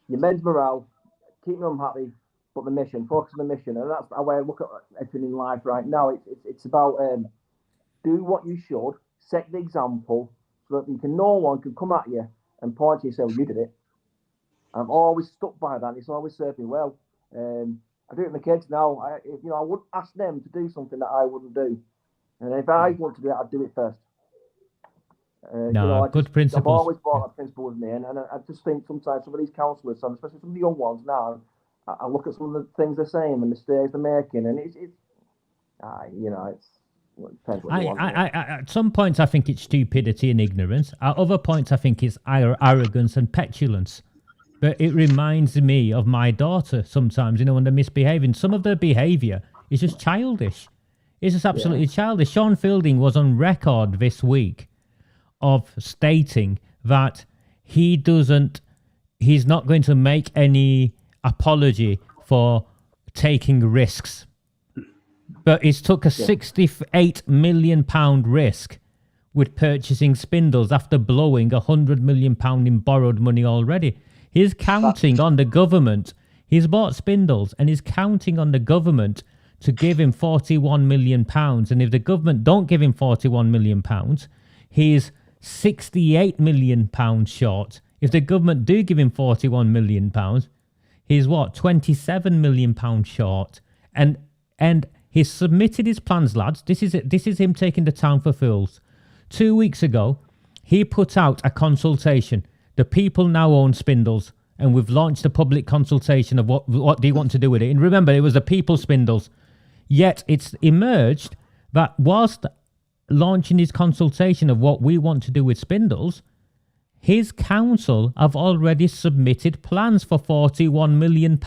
Your men's morale, keeping them happy, but the mission, focus on the mission. And that's the way I look at everything in life right now. It's about do what you should, set the example, so that no one can come at you and point to you and say, well, you did it. I'm always stuck by that. It's always served me well. I do it with my kids now. I wouldn't ask them to do something that I wouldn't do. And if I want to do it, I'd do it first. Good principles. I've always brought that principle with me, and I just think sometimes some of these counsellors, especially some of the young ones now, I look at some of the things they're saying, the mistakes they're making, and it's depends what you want. At some points, I think it's stupidity and ignorance. At other points, I think it's arrogance and petulance. But it reminds me of my daughter sometimes, when they're misbehaving. Some of their behaviour is just childish. It's just absolutely childish. Sean Fielding was on record this week of stating that he's not going to make any apology for taking risks. But he's took a £68 million risk with purchasing spindles after blowing £100 million in borrowed money already. He's counting on the government. He's bought spindles and he's counting on the government to give him £41 million. And if the government don't give him £41 million, he's £68 million short. If the government do give him £41 million, he's £27 million short. And he's submitted his plans, lads. This is him taking the town for fools. 2 weeks ago, he put out a consultation. The people now own spindles, and we've launched a public consultation of what do you want to do with it. And remember, it was the people spindles. Yet it's emerged that whilst launching his consultation of what we want to do with spindles, his council have already submitted plans for £41 million.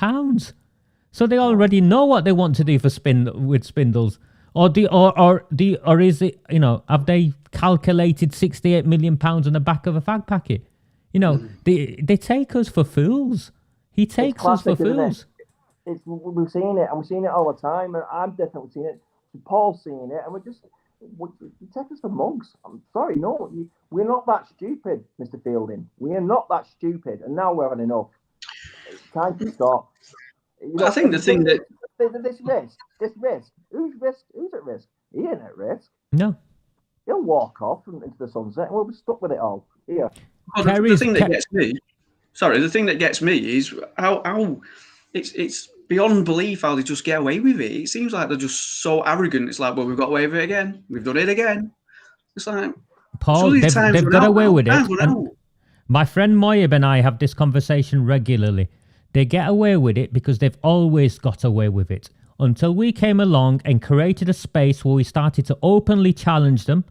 So they already know what they want to do with spindles. Or is it, have they calculated £68 million on the back of a fag packet? They take us for fools. He takes us for fools. We've seen it, and we've seen it all the time, and I'm definitely seeing it. Paul's seeing it, and you take us for mugs. I'm sorry, no, we're not that stupid, Mr. Fielding. We are not that stupid, and now we're having enough. It's time to stop. I think the thing that this risk, who's at risk? He ain't at risk. No, he'll walk off into the sunset, and we'll be stuck with it all. Here. Well, the thing that gets me is how it's beyond belief how they just get away with it. It seems like they're just so arrogant. It's like, well, we've got away with it again. We've done it again. It's like, Paul, they've got away with it. My friend Moyeb and I have this conversation regularly. They get away with it because they've always got away with it. Until we came along and created a space where we started to openly challenge them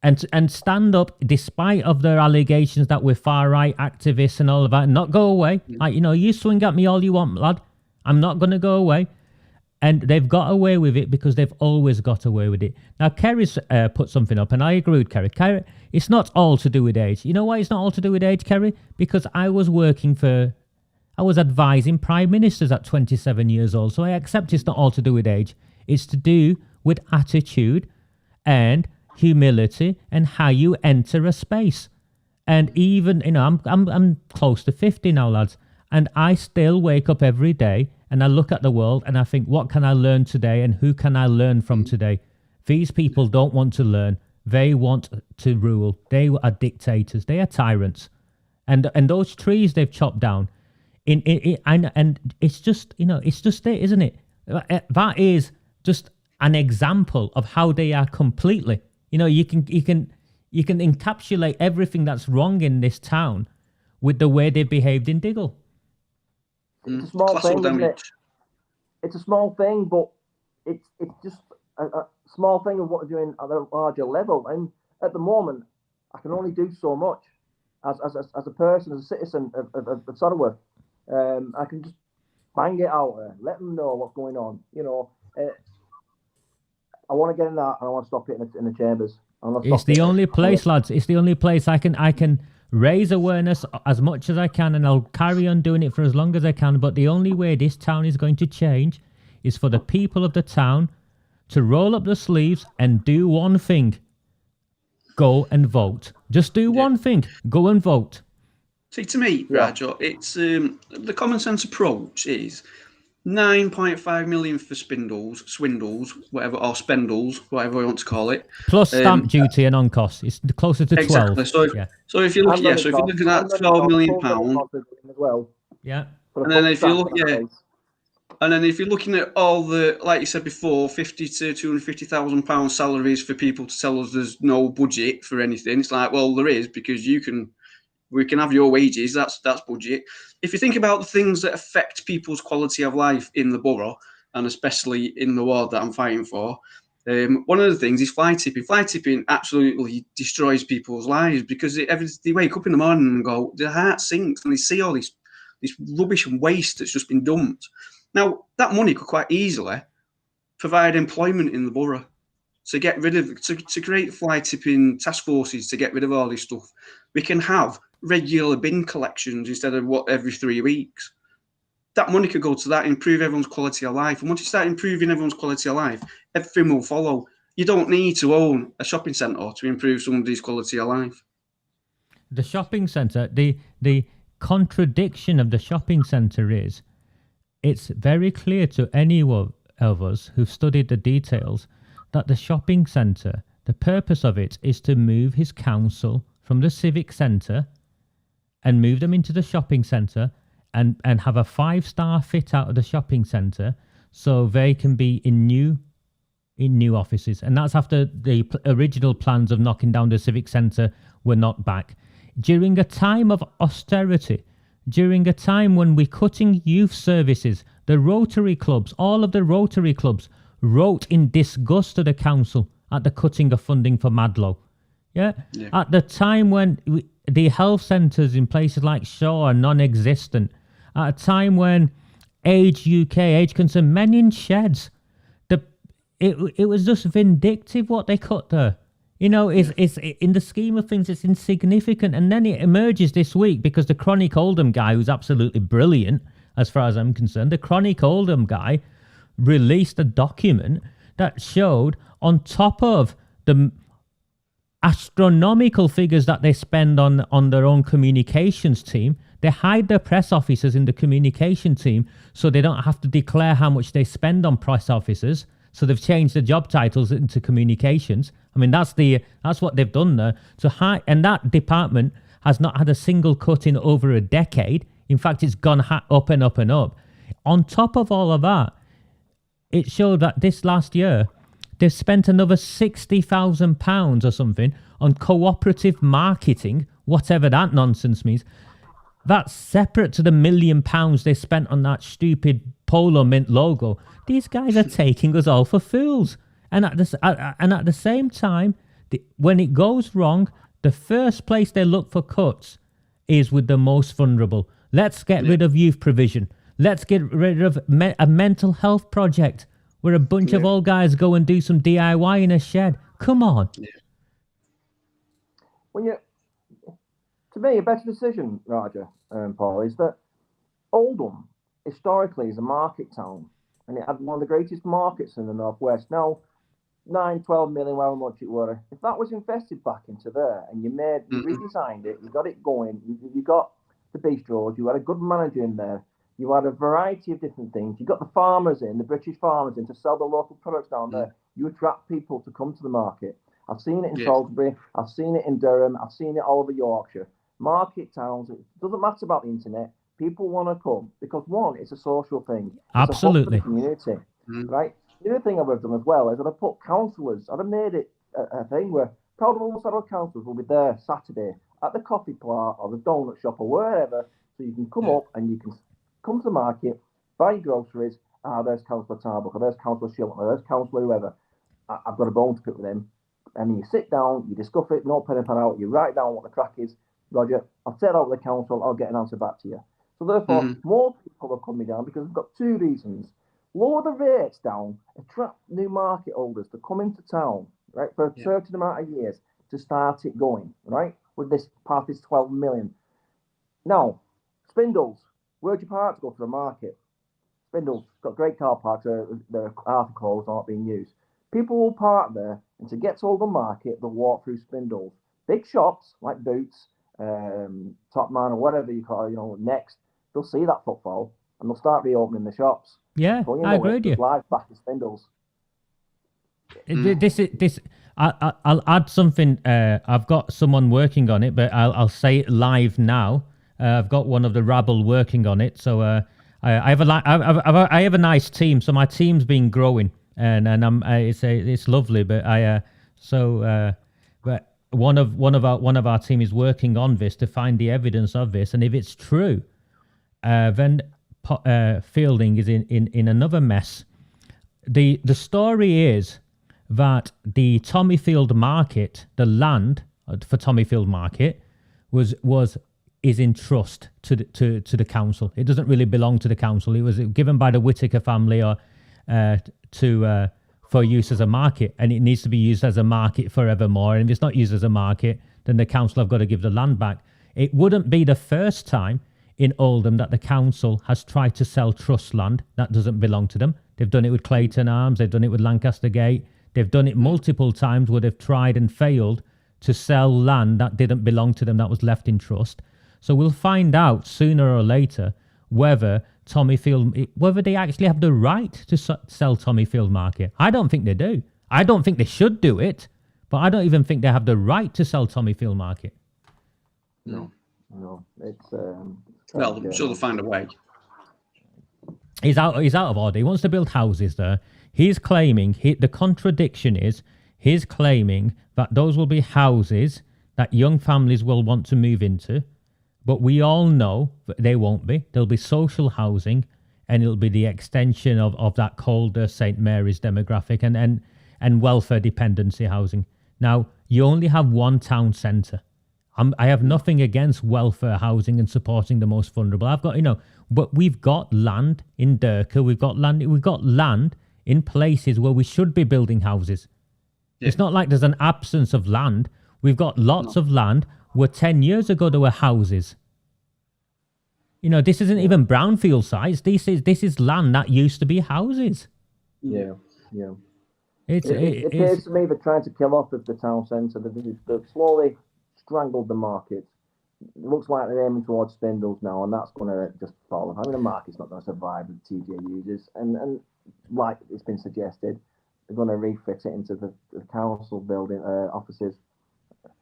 and stand up despite of their allegations that we're far right activists and all of that, and not go away. Like, you know, you swing at me all you want, lad. I'm not going to go away. And they've got away with it because they've always got away with it. Now, Kerry's put something up, and I agree with Kerry. Kerry, it's not all to do with age. You know why it's not all to do with age, Kerry? Because I was advising prime ministers at 27 years old, so I accept it's not all to do with age. It's to do with attitude and humility and how you enter a space. And even, you know, I'm close to 50 now, lads, and I still wake up every day and I look at the world and I think, what can I learn today and who can I learn from today? These people don't want to learn. They want to rule. They are dictators. They are tyrants. And those trees they've chopped down, and it's just, you know, it's just it, isn't it? That is just an example of how they are completely. You know, you can encapsulate everything that's wrong in this town with the way they behaved in Diggle. It's a small thing, isn't it? It's a small thing, but it's just a small thing of what they're doing at a larger level. And at the moment, I can only do so much as a person, as a citizen of Saddleworth. I can just bang it out there, let them know what's going on. You know, I want to get in that, and I want to stop it in the chambers. It's the only place, lads. It's the only place I can raise awareness as much as I can, and I'll carry on doing it for as long as I can. But the only way this town is going to change is for the people of the town to roll up their sleeves and do one thing: go and vote. Just do one thing: go and vote. See, to me, Rajo, it's the common sense approach is 9.5 million for swindles, whatever, or spendles, whatever you want to call it. Plus stamp duty and on costs. It's closer to 12. Exactly. So if you look, so if you're looking at £12 million, yeah. And then if you look, and then if you're looking at all the, like you said before, £50,000 to £250,000 salaries for people to tell us there's no budget for anything, it's like, well, there is, because we can have your wages. That's budget. If you think about the things that affect people's quality of life in the borough, and especially in the ward that I'm fighting for, one of the things is fly tipping. Fly tipping absolutely destroys people's lives because they wake up in the morning and go, their heart sinks, and they see all this rubbish and waste that's just been dumped. Now, that money could quite easily provide employment in the borough to get rid of, to create fly tipping task forces to get rid of all this stuff. We can have regular bin collections instead of every 3 weeks. That money could go to that, improve everyone's quality of life. And once you start improving everyone's quality of life, everything will follow. You don't need to own a shopping centre to improve somebody's quality of life. The shopping centre, the contradiction of the shopping centre is, it's very clear to any of us who've studied the details that the shopping centre, the purpose of it is to move his council from the civic centre and move them into the shopping centre and have a 5-star fit out of the shopping centre so they can be in new offices. And that's after the original plans of knocking down the civic centre were knocked back. During a time of austerity, during a time when we're cutting youth services, the Rotary clubs, all of the Rotary clubs wrote in disgust to the council at the cutting of funding for Madlow. Yeah. At the time when the health centres in places like SHAH are non-existent, at a time when Age Concern, men in sheds, it was just vindictive what they cut there. You know, it's in the scheme of things, it's insignificant. And then it emerges this week because the Chronic Oldham guy, who's absolutely brilliant as far as I'm concerned, the Chronic Oldham guy released a document that showed, on top of the astronomical figures that they spend on their own communications team, they hide their press officers in the communication team so they don't have to declare how much they spend on press officers. So they've changed the job titles into communications. I mean, that's what they've done there. And that department has not had a single cut in over a decade. In fact, it's gone up and up and up. On top of all of that, it showed that this last year, they've spent another £60,000 or something on cooperative marketing, whatever that nonsense means. That's separate to the £1 million they spent on that stupid Polo Mint logo. These guys are taking us all for fools. And at the same time, When it goes wrong, the first place they look for cuts is with the most vulnerable. Let's get rid of youth provision. Let's get rid of a mental health project where a bunch of old guys go and do some DIY in a shed. Come on. To me, a better decision, Roger and Paul, is that Oldham historically is a market town, and it had one of the greatest markets in the northwest. Now, 9-12 million, however much it were, if that was invested back into there, and you redesigned it, you got it going, you got the bistros, you had a good manager in there, you had a variety of different things, you got the farmers in, the British farmers in to sell the local products down there, you attract people to come to the market. I've seen it in Salisbury, I've seen it in Durham, I've seen it all over Yorkshire. Market towns, it doesn't matter about the internet, people want to come because, one, it's a social thing. It's Absolutely. a hub for the community, right? The other thing I've done as well is that I put councillors, I've made it a thing where probably all several councillors will be there Saturday at the coffee plant or the donut shop or wherever, so you can come up and you can come to the market, buy your groceries. There's Cllr Tarbuck, or there's Cllr Shilton, or there's Cllr whoever. I've got a bone to pick with them. And you sit down, you discuss it, no pen and pen out, you write down what the crack is. Roger, I'll take it out with the council, I'll get an answer back to you. So therefore, more people are coming down because we've got two reasons. Lower the rates down, attract new market holders to come into town, right, for a certain amount of years to start it going, right, with this part, this 12 million. Now, Spindles, where'd you park to go to the market? Spindles, got great car parks, they're half closed, not being used. People will park there, and to get to Oldham Market, they'll walk through Spindles. Big shops like Boots, Top Man, or whatever you call it, Next, they'll see that footfall and they'll start reopening the shops. Yeah, I agree with you. Live back in Spindles. I'll add something. I've got someone working on it, but I'll say it live now. I've got one of the rabble working on it, so I have a nice team. So my team's been growing, and it's lovely. But but one of our team is working on this to find the evidence of this, and if it's true, then Fielding is in another mess. The story is that the Tommyfield Market, the land for Tommyfield Market, is in trust to the council. It doesn't really belong to the council. It was given by the Whittaker family for use as a market, and it needs to be used as a market forevermore. And if it's not used as a market, then the council have got to give the land back. It wouldn't be the first time in Oldham that the council has tried to sell trust land that doesn't belong to them. They've done it with Clayton Arms, they've done it with Lancaster Gate, they've done it multiple times where they've tried and failed to sell land that didn't belong to them, that was left in trust. So we'll find out sooner or later whether they actually have the right to sell Tommyfield Market. I don't think they do. I don't think they should do it, but I don't even think they have the right to sell Tommyfield Market. No, it's well, I'm sure they'll find a way. He's out of order. He wants to build houses there. He's claiming, the contradiction is, he's claiming that those will be houses that young families will want to move into, but we all know that they won't be. There'll be social housing, and it'll be the extension of that colder St. Mary's demographic and welfare dependency housing. Now, you only have one town centre. I have nothing against welfare housing and supporting the most vulnerable. I've got, but we've got land in Durka. We've got land in places where we should be building houses. Yeah. It's not like there's an absence of land. We've got lots of land where 10 years ago there were houses. This isn't even brownfield sites. This is land that used to be houses. Yeah. It appears to me they're trying to kill off the town centre. They've slowly strangled the market. It looks like they're aiming towards Spindles now, and that's going to just fall off. The market's not going to survive with TJ users, and like it's been suggested, they're going to refit it into the council building offices.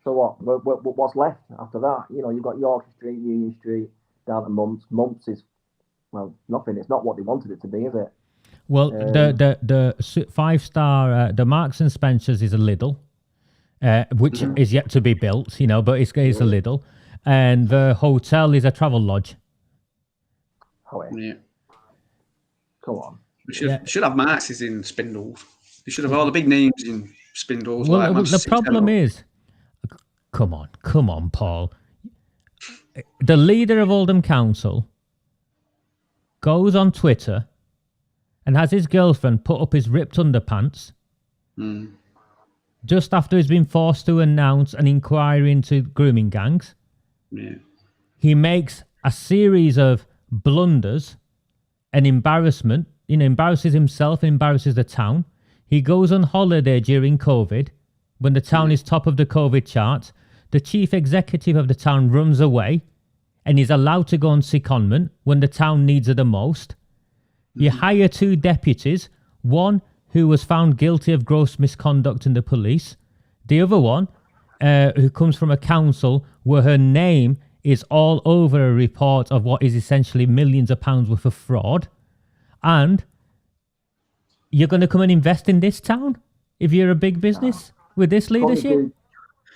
So what's left after that? You've got Yorkshire Street, Union Street, down to Mumps. Mumps is, well, nothing. It's not what they wanted it to be, is it? Well, the 5-star, the Marks and Spencers is a Lidl, which is yet to be built, but it's a Lidl. And the hotel is a travel lodge. Oh, yeah. Come on. We should have Marx's in Spindles. We should have all the big names in spindles. Well, like the problem is, come on, Paul. The leader of Oldham Council goes on Twitter and has his girlfriend put up his ripped underpants just after he's been forced to announce an inquiry into grooming gangs. Yeah. He makes a series of blunders and embarrassment, embarrasses himself, embarrasses the town. He goes on holiday during COVID when the town is top of the COVID chart. The chief executive of the town runs away and is allowed to go on secondment when the town needs it the most. You hire 2 deputies, one who was found guilty of gross misconduct in the police, the other one who comes from a council where her name is all over a report of what is essentially millions of pounds worth of fraud. And you're going to come and invest in this town if you're a big business with this leadership?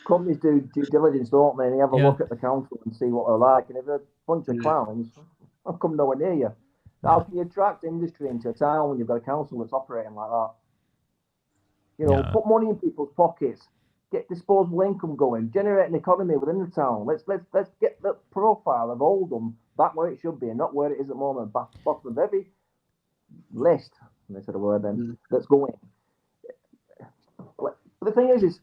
Companies do due diligence, don't they? And they have a look at the council and see what they're like. And if they're a bunch of clowns, I'll come nowhere near you. How can you attract industry into a town when you've got a council that's operating like that? Put money in people's pockets, get disposable income going, generate an economy within the town. Let's get the profile of Oldham back where it should be and not where it is at the moment. Bottom of every list, and they said a word then, that's going. But the thing is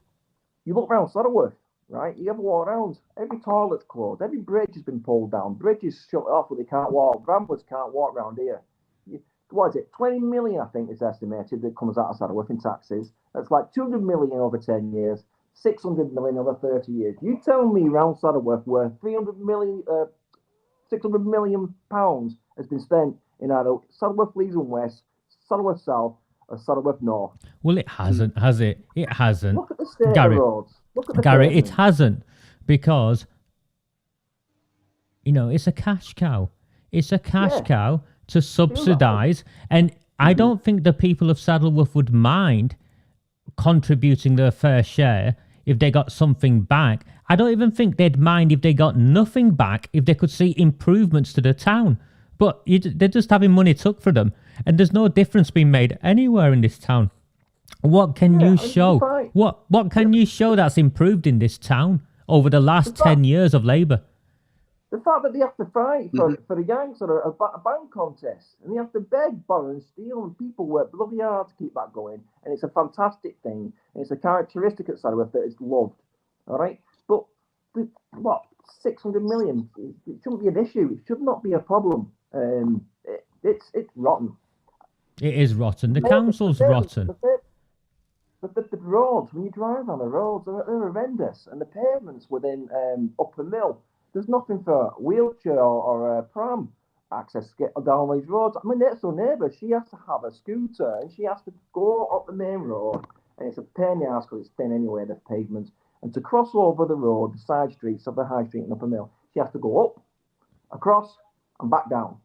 you look around Saddleworth, right? You ever walk around, every toilet's closed, every bridge has been pulled down, bridges shut off where they can't walk, ramblers can't walk around here. What is it, 20 million, I think is estimated, that comes out of Saddleworth in taxes. That's like 200 million over 10 years, 600 million over 30 years. You tell me round Saddleworth where 600 million pounds has been spent in either Saddleworth Lees and West, Saddleworth South, or Saddleworth North. Well, it hasn't, has it? It hasn't. Look at the state Gary, of roads. Look at the Gary, pavement. it hasn't, because, it's a cash cow. It's a cash cow to subsidise. And I don't think the people of Saddleworth would mind contributing their fair share if they got something back. I don't even think they'd mind if they got nothing back, if they could see improvements to the town. But they're just having money took for them, and there's no difference being made anywhere in this town. What can you show? What can you show that's improved in this town over the last 10 years of Labour? The fact that they have to fight for the gangs or a bank contest, and they have to beg, borrow, and steal, and people work bloody hard to keep that going, and it's a fantastic thing, and it's a characteristic at Saddleworth that is loved. All right, but 600 million? It shouldn't be an issue. It should not be a problem. It's rotten. It is rotten. The council's rotten. The roads, when you drive on the roads, they're horrendous, and the pavements within Upper Mill. There's nothing for wheelchair or pram access to get down these roads. I mean, next door neighbour, she has to have a scooter and she has to go up the main road, and it's a pain in the ass because it's thin anyway, the pavement. And to cross over the road, the side streets of the High Street in Upper Mill, she has to go up, across, and back down.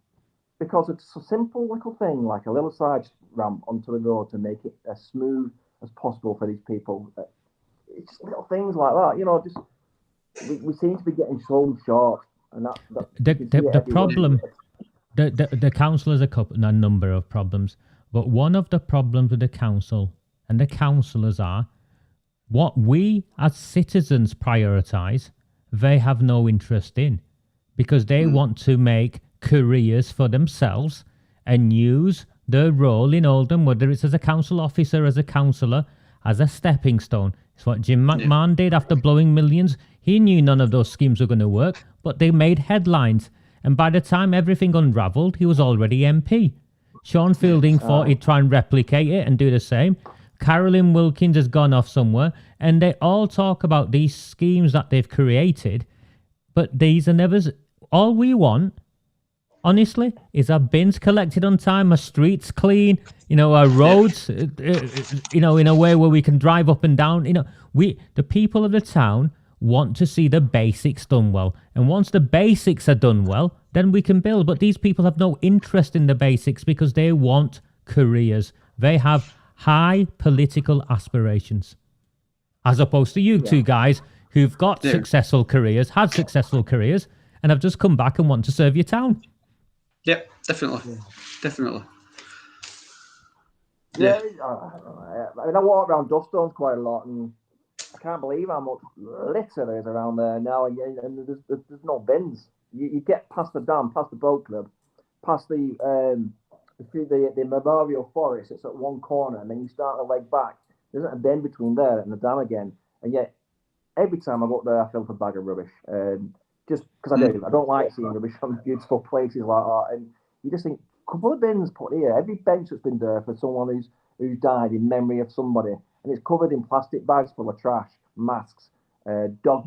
Because it's a simple little thing, like a little side ramp onto the road to make it as smooth as possible for these people. It's just little things like that, just. We seem to be getting sold short, and the problem. The council has a number of problems, but one of the problems with the council and the councillors are what we as citizens prioritise. They have no interest in, because they want to make careers for themselves and use their role in Oldham, whether it's as a council officer, as a councillor, as a stepping stone. It's what Jim McMahon did after blowing millions. He knew none of those schemes were going to work, but they made headlines. And by the time everything unravelled, he was already MP. Sean Fielding thought he'd try and replicate it and do the same. Carolyn Wilkins has gone off somewhere, and they all talk about these schemes that they've created, but these are never... All we want, honestly, is our bins collected on time, our streets clean, our roads, in a way where we can drive up and down. The people of the town want to see the basics done well. And once the basics are done well, then we can build. But these people have no interest in the basics because they want careers. They have high political aspirations. As opposed to you two guys who've got successful careers, had successful careers, and have just come back and want to serve your town. Yep, definitely. Definitely. Yeah, I mean, I walk around Duststones quite a lot, and I can't believe how much litter there is around there now, and there's no bins. You get past the dam, past the boat club, past the memorial forest. It's at one corner, and then you start the leg back. There isn't a bin between there and the dam again, and yet every time I go up there, I fill up a bag of rubbish. Just because I don't like seeing rubbish on beautiful places like that, and you just think, a couple of bins put here, every bench that's been there for someone who's died in memory of somebody, and it's covered in plastic bags full of trash, masks, dog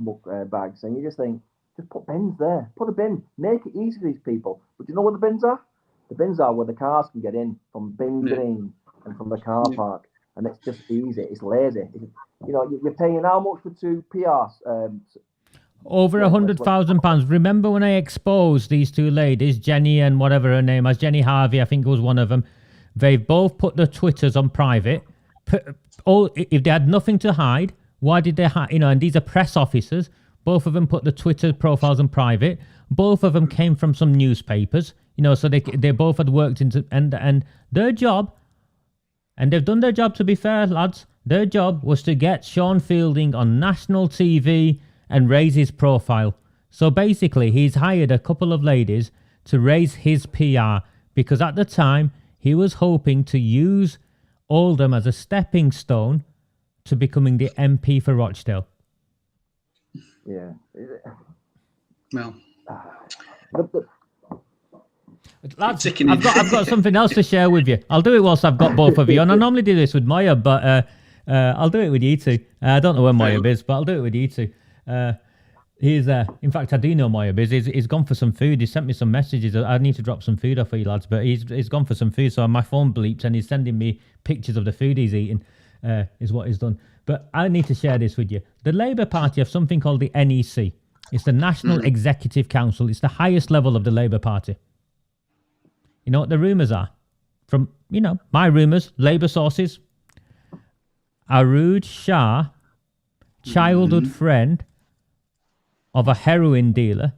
bags, and you just think, just put bins there, put a bin, make it easy for these people. But do you know where the bins are? The bins are where the cars can get in from Bin Green and from the car park, and it's just easy, it's lazy. You're paying how much for 2 PRs? Over £100,000. Remember when I exposed these 2 ladies, Jenny and whatever her name was, Jenny Harvey, I think it was one of them. They've both put their Twitters on private. If they had nothing to hide, why did they hide? And these are press officers. Both of them put the Twitter profiles on private. Both of them came from some newspapers, so they both had worked into, and their job, and they've done their job, to be fair, lads. Their job was to get Sean Fielding on national TV and raise his profile. So basically, he's hired a couple of ladies to raise his PR, because at the time, he was hoping to use Oldham as a stepping stone to becoming the MP for Rochdale. Yeah. Well, lads, I've got something else to share with you. I'll do it whilst I've got both of you. And I normally do this with Moya, but I'll do it with you two. I don't know where Moya is, but I'll do it with you two. He's in fact, I do know Moya is. He's gone for some food. He sent me some messages. I need to drop some food off for you lads, but he's gone for some food. So my phone bleeps and he's sending me pictures of the food he's eating. Is what he's done. But I need to share this with you. The Labour Party have something called the NEC. It's the National Executive Council. It's the highest level of the Labour Party. You know what the rumours are? From, my rumours, Labour sources. AROOJ SHAH, childhood friend of a heroin dealer,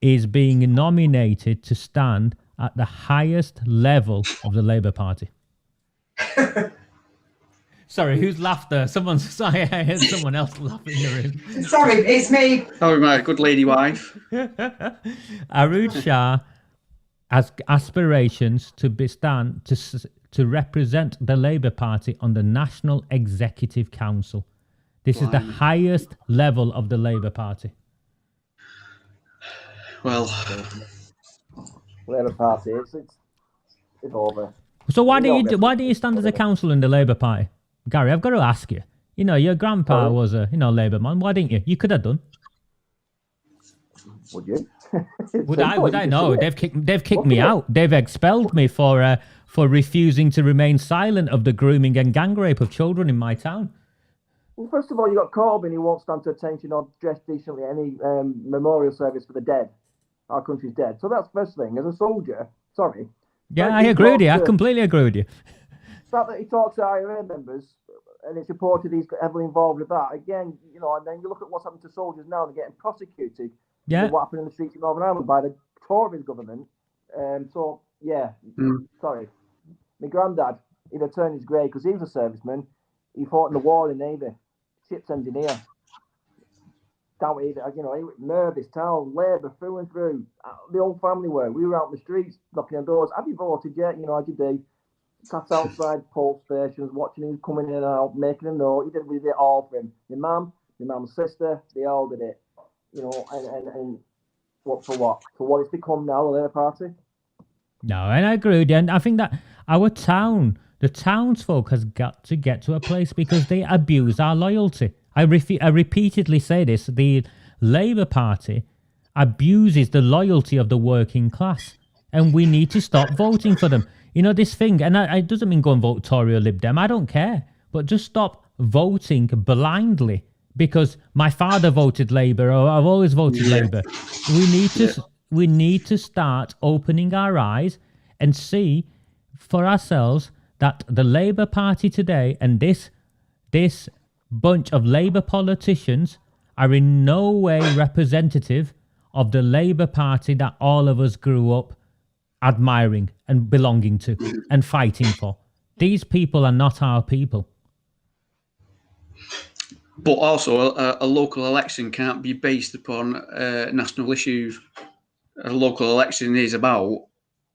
is being nominated to stand at the highest level of the Labour Party. Sorry, who's laughed there? Sorry, I heard someone else laughing in the room. Sorry, it's me. Oh, my good lady wife. AROOJ SHAH has aspirations to to represent the Labour Party on the National Executive Council. This is the highest level of the Labour Party. Well, Labour Party, it's over. So why do you stand as a councillor in the Labour Party? Gary, I've got to ask you. Your grandpa was a Labour man. Why didn't you? You could have done. Would you? Would I? No, they've kicked me out. They've expelled me for refusing to remain silent of the grooming and gang rape of children in my town. Well, first of all, you got Corbyn, who won't stand to attention or dress decently at any memorial service for the dead. Our country's dead. So that's the first thing. As a soldier, sorry. Yeah, I agree with you. I completely agree with you. The fact that he talks to IRA members, and it's reported he's heavily involved with that. Again, and then you look at what's happened to soldiers now, they're getting prosecuted. Yeah. For what happened in the streets of Northern Ireland by the Tory government. Sorry. My granddad, he'd have turned his grey because he was a serviceman. He fought in the war in the Navy, ship's engineer. Down he nervous town, Labour through and through. The old family were. We were out in the streets knocking on doors. Have you voted yet? As you do. Sat outside poll stations, watching him coming in and out, making a note. He did it all for him. My mum's sister, they all did it. And what for what? For what it's become now, the Labour Party? No, and I agree with you. And I think that our town, the townsfolk, has got to get to a place because they abuse our loyalty. I repeatedly say this. The Labour Party abuses the loyalty of the working class. And we need to stop voting for them. This thing, and it doesn't mean go and vote Tory or Lib Dem. I don't care. But just stop voting blindly because my father voted Labour or I've always voted Labour. We need to start opening our eyes and see for ourselves that the Labour Party today and this bunch of Labour politicians are in no way representative of the Labour Party that all of us grew up admiring and belonging to and fighting for. These people are not our people. But also, a local election can't be based upon national issues. A local election is about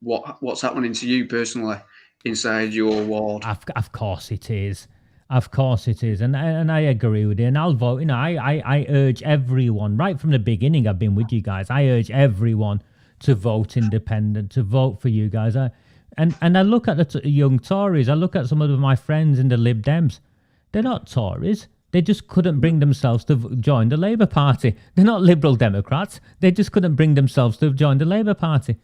what's happening to you personally inside your ward. Of course it is. Of course it is. And I agree with you. And I'll vote. You know, I urge everyone, right from the beginning, I've been with you guys. I urge everyone to vote independent, to vote for you guys. And I look at the young Tories. I look at some of my friends in the Lib Dems. They're not Tories. They just couldn't bring themselves to join the Labour Party. They're not Liberal Democrats. They just couldn't bring themselves to join the Labour Party.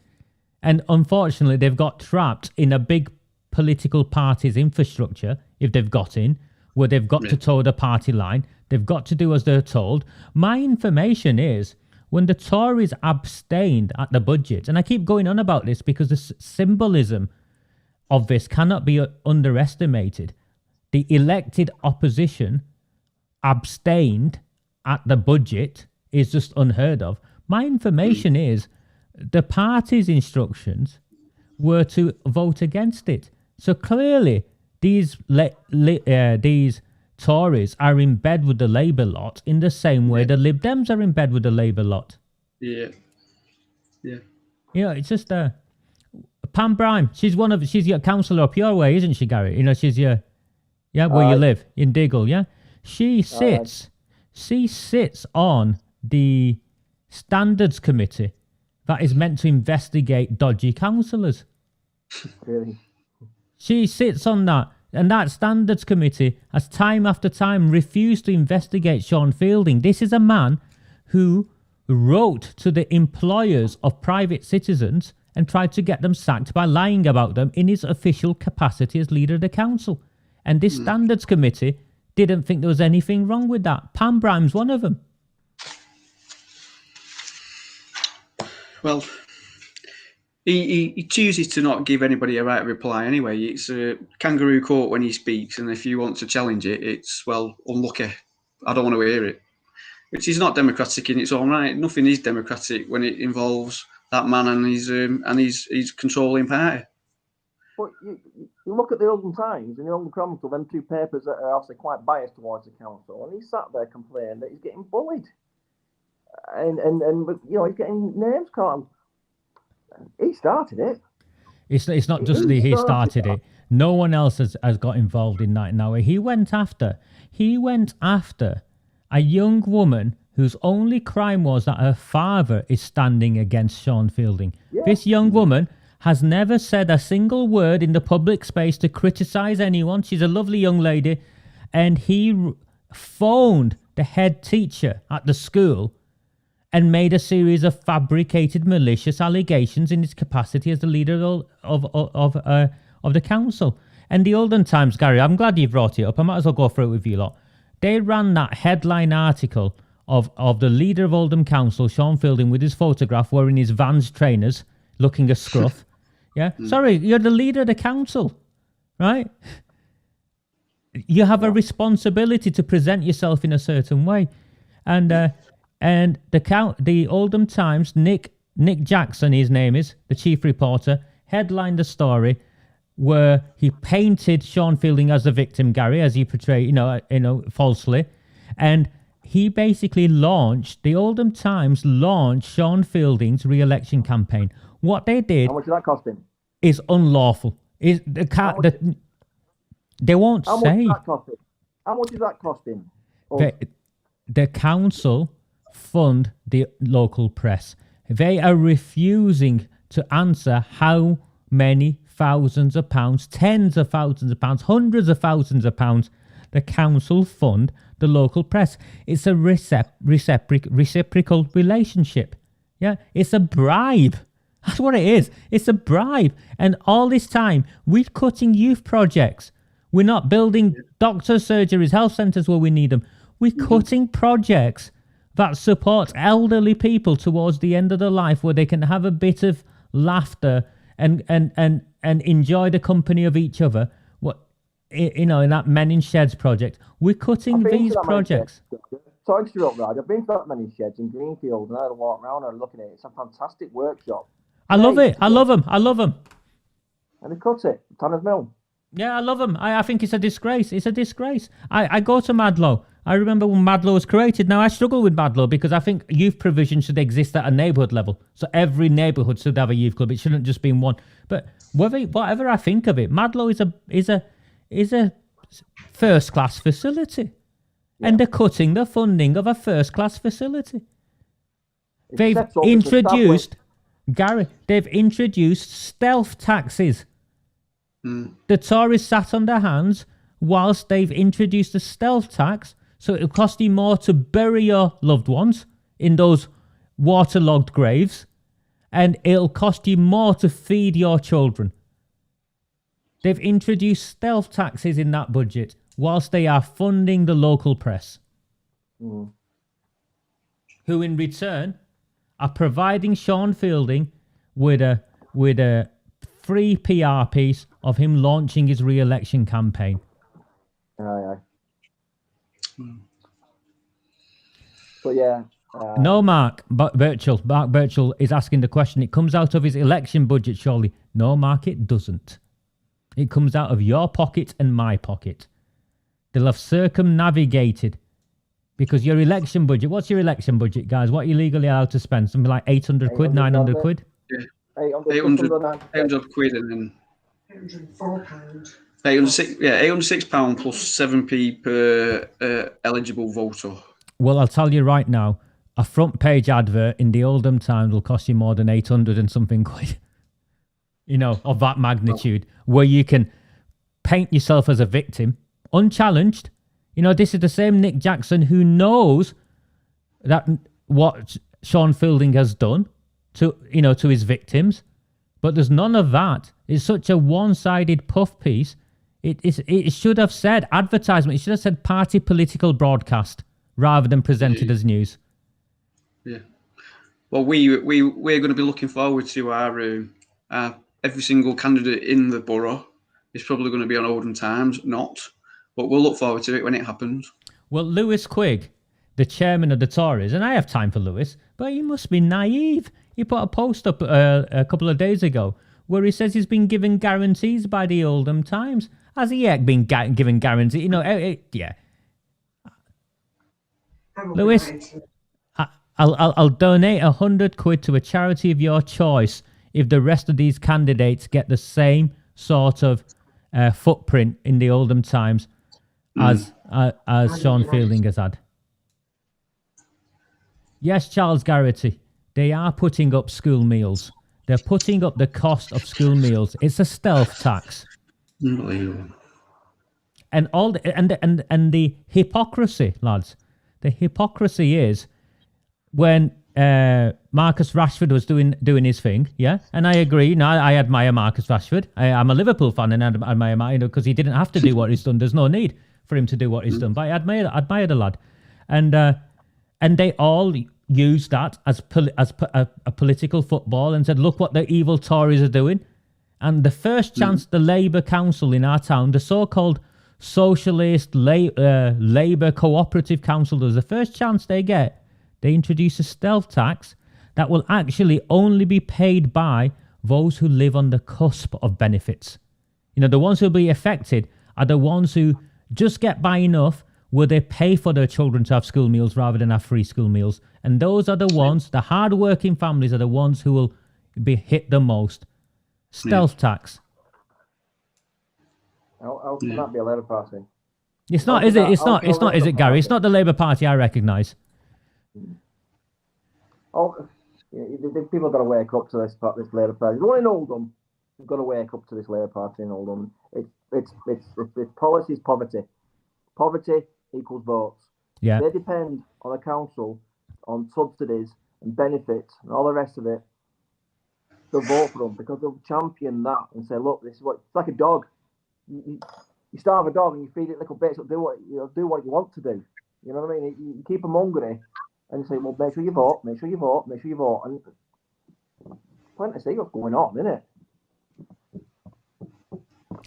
And unfortunately, they've got trapped in a big political party's infrastructure, if they've got in, where they've got to toe the party line. They've got to do as they're told. My information is, when the Tories abstained at the budget, and I keep going on about this because the symbolism of this cannot be underestimated. The elected opposition abstained at the budget is just unheard of. My information is the party's instructions were to vote against it. So clearly these Tories are in bed with the Labour lot in the same way the Lib Dems are in bed with the Labour lot. Yeah. You know, it's just Pam Brine. She's your councillor up your way, isn't she, Gary? You know, she's where you live in Diggle. Yeah. She sits on the standards committee that is meant to investigate dodgy councillors. Really? She sits on that, and that standards committee has time after time refused to investigate Sean Fielding. This is a man who wrote to the employers of private citizens and tried to get them sacked by lying about them in his official capacity as leader of the council. And this standards committee didn't think there was anything wrong with that. Pam Bryne's one of them. Well, he chooses to not give anybody a right reply anyway. It's a kangaroo court when he speaks, and if you want to challenge it, it's, well, unlucky. I don't want to hear it. Which is not democratic in its own right. Nothing is democratic when it involves that man and his controlling party. But you look at the Oldham Times and the Oldham Chronicle, them two papers that are obviously quite biased towards the council, and he sat there complaining that he's getting bullied. And you know, he's getting names called. He started it. It's not just that he started it. No one else has got involved in that now. He went after a young woman whose only crime was that her father is standing against Sean Fielding. Yeah. This young woman has never said a single word in the public space to criticise anyone. She's a lovely young lady. And he phoned the head teacher at the school and made a series of fabricated malicious allegations in his capacity as the leader of the council. And the Oldham Times, Gary, I'm glad you brought it up. I might as well go through it with you lot. They ran that headline article of the leader of Oldham Council, Sean Fielding, with his photograph wearing his Vans trainers, looking a scruff. Yeah? Sorry, you're the leader of the council, right? You have a responsibility to present yourself in a certain way. And the Oldham Times, Nick Jackson, his name is, the chief reporter, headlined the story where he painted Sean Fielding as the victim, Gary, as he portrayed, you know, falsely. And he basically the Oldham Times launched Sean Fielding's re-election campaign. What they did... How much did that cost him? ...is unlawful. They won't say... How much does that cost him? The council fund the local press. They are refusing to answer how many thousands of pounds, tens of thousands of pounds, hundreds of thousands of pounds the council fund the local press. It's a reciprocal relationship. Yeah, it's a bribe. That's what it is. It's a bribe. And all this time, we're cutting youth projects. We're not building doctor surgeries, health centres where we need them. We're cutting projects that support elderly people towards the end of their life, where they can have a bit of laughter and enjoy the company of each other. In that Men in Sheds project, we're cutting these projects. Sorry to interrupt, Raj. I've been to that Men in Sheds in Greenfield, and I had a walk around and looking at it. It's a fantastic workshop. I love it. I love them. And they cut it, Tanner's Mill. Yeah, I love them. I think it's a disgrace. It's a disgrace. I go to Madlow. I remember when Madlow was created. Now, I struggle with Madlow because I think youth provision should exist at a neighbourhood level. So every neighbourhood should have a youth club. It shouldn't just be in one. But whatever I think of it, Madlow is a first-class facility. Yeah. And they're cutting the funding of a first-class facility. They've introduced, Gary, they've introduced stealth taxes. The Tories sat on their hands whilst they've introduced a stealth tax, so it'll cost you more to bury your loved ones in those waterlogged graves, and it'll cost you more to feed your children. They've introduced stealth taxes in that budget whilst they are funding the local press, who in return are providing Sean Fielding with a free PR piece of him launching his re-election campaign. Aye. But yeah. No, Mark Birchall is asking the question. It comes out of his election budget, surely. No, Mark, it doesn't. It comes out of your pocket and my pocket. They'll have circumnavigated, because your election budget, what's your election budget, guys? What are you legally allowed to spend? Something like 800 quid, 900 quid? Yeah. 800 quid and then £804. £806 plus 7p per eligible voter. Well, I'll tell you right now, a front page advert in the Oldham Times will cost you more than 800 and something quid. You know, of that magnitude, where you can paint yourself as a victim, unchallenged. You know, this is the same Nick Jackson who knows that what Sean Fielding has done to his victims, but there's none of that. It's such a one-sided puff piece. It should have said advertisement. It should have said party political broadcast rather than presented as news. Yeah. Well, we're going to be looking forward to our every single candidate in the borough is probably going to be on Oldham Times, but we'll look forward to it when it happens. Well, Lewis Quigg, the chairman of the Tories, and I have time for Lewis, but he must be naive. He put a post up a couple of days ago where he says he's been given guarantees by the Oldham Times. Has he yet been given guarantees? You know, yeah. Lewis, I'll donate 100 quid to a charity of your choice if the rest of these candidates get the same sort of footprint in the Oldham Times as Sean Fielding has had. Yes, Charles Garrity, they are putting up school meals. They're putting up the cost of school meals. It's a stealth tax. Unbelievable. And the hypocrisy, lads. The hypocrisy is when Marcus Rashford was doing his thing, yeah? And I agree. No, I admire Marcus Rashford. I'm a Liverpool fan and I admire him, because he didn't have to do what he's done. There's no need for him to do what he's done. But I admire the lad. And they all used that as a political football and said, look what the evil Tories are doing. And the first chance the Labour Council in our town, the so-called Socialist Labour Cooperative Council, the first chance they get, they introduce a stealth tax that will actually only be paid by those who live on the cusp of benefits. You know, the ones who will be affected are the ones who just get by enough where they pay for their children to have school meals rather than have free school meals. And those are the ones, the hard-working families are the ones who will be hit the most. Stealth tax. How can that be a Labour Party? It's not, is it? It's not, is it, Gary? It's not the Labour Party I recognise. The people have got to wake up to this Labour Party. The one in Oldham, they've got to wake up to this Labour Party in Oldham. Its policy is poverty. Poverty equals votes. Yeah. They depend on the council, on subsidies and benefits and all the rest of it. They'll vote for them because they'll champion that and say, look, this is what it's like a dog. You starve a dog and you feed it little bits. It'll do what you want to do. You know what I mean? You keep them hungry and you say, well, make sure you vote, make sure you vote, make sure you vote. And plenty to see what's going on, isn't it?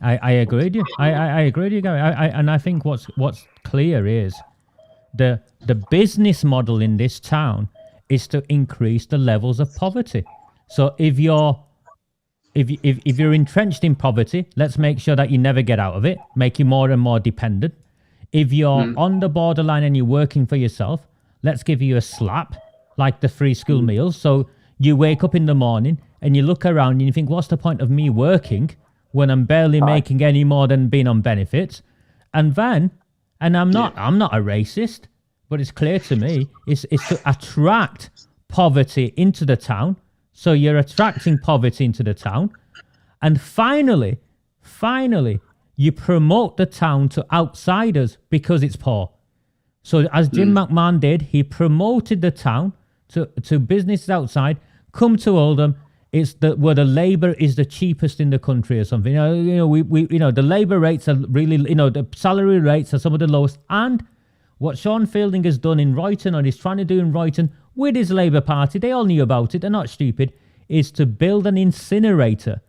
I agree with you. I agree with you, Gary. And I think what's clear is the business model in this town is to increase the levels of poverty. So if you're if you're entrenched in poverty, let's make sure that you never get out of it, make you more and more dependent. If you're on the borderline and you're working for yourself, let's give you a slap, like the free school meals. So you wake up in the morning and you look around and you think, what's the point of me working when I'm barely making any more than being on benefits? And then, and I'm not a racist, but it's clear to me, it's to attract poverty into the town. So you're attracting poverty into the town. And finally, you promote the town to outsiders because it's poor. So as Jim McMahon did, he promoted the town to businesses outside. Come to Oldham. It's where the labour is the cheapest in the country or something. We the labour rates are really, the salary rates are some of the lowest. And what Sean Fielding has done in Royton, or he's trying to do in Royton with his Labour Party, they all knew about it, they're not stupid, is to build an incinerator,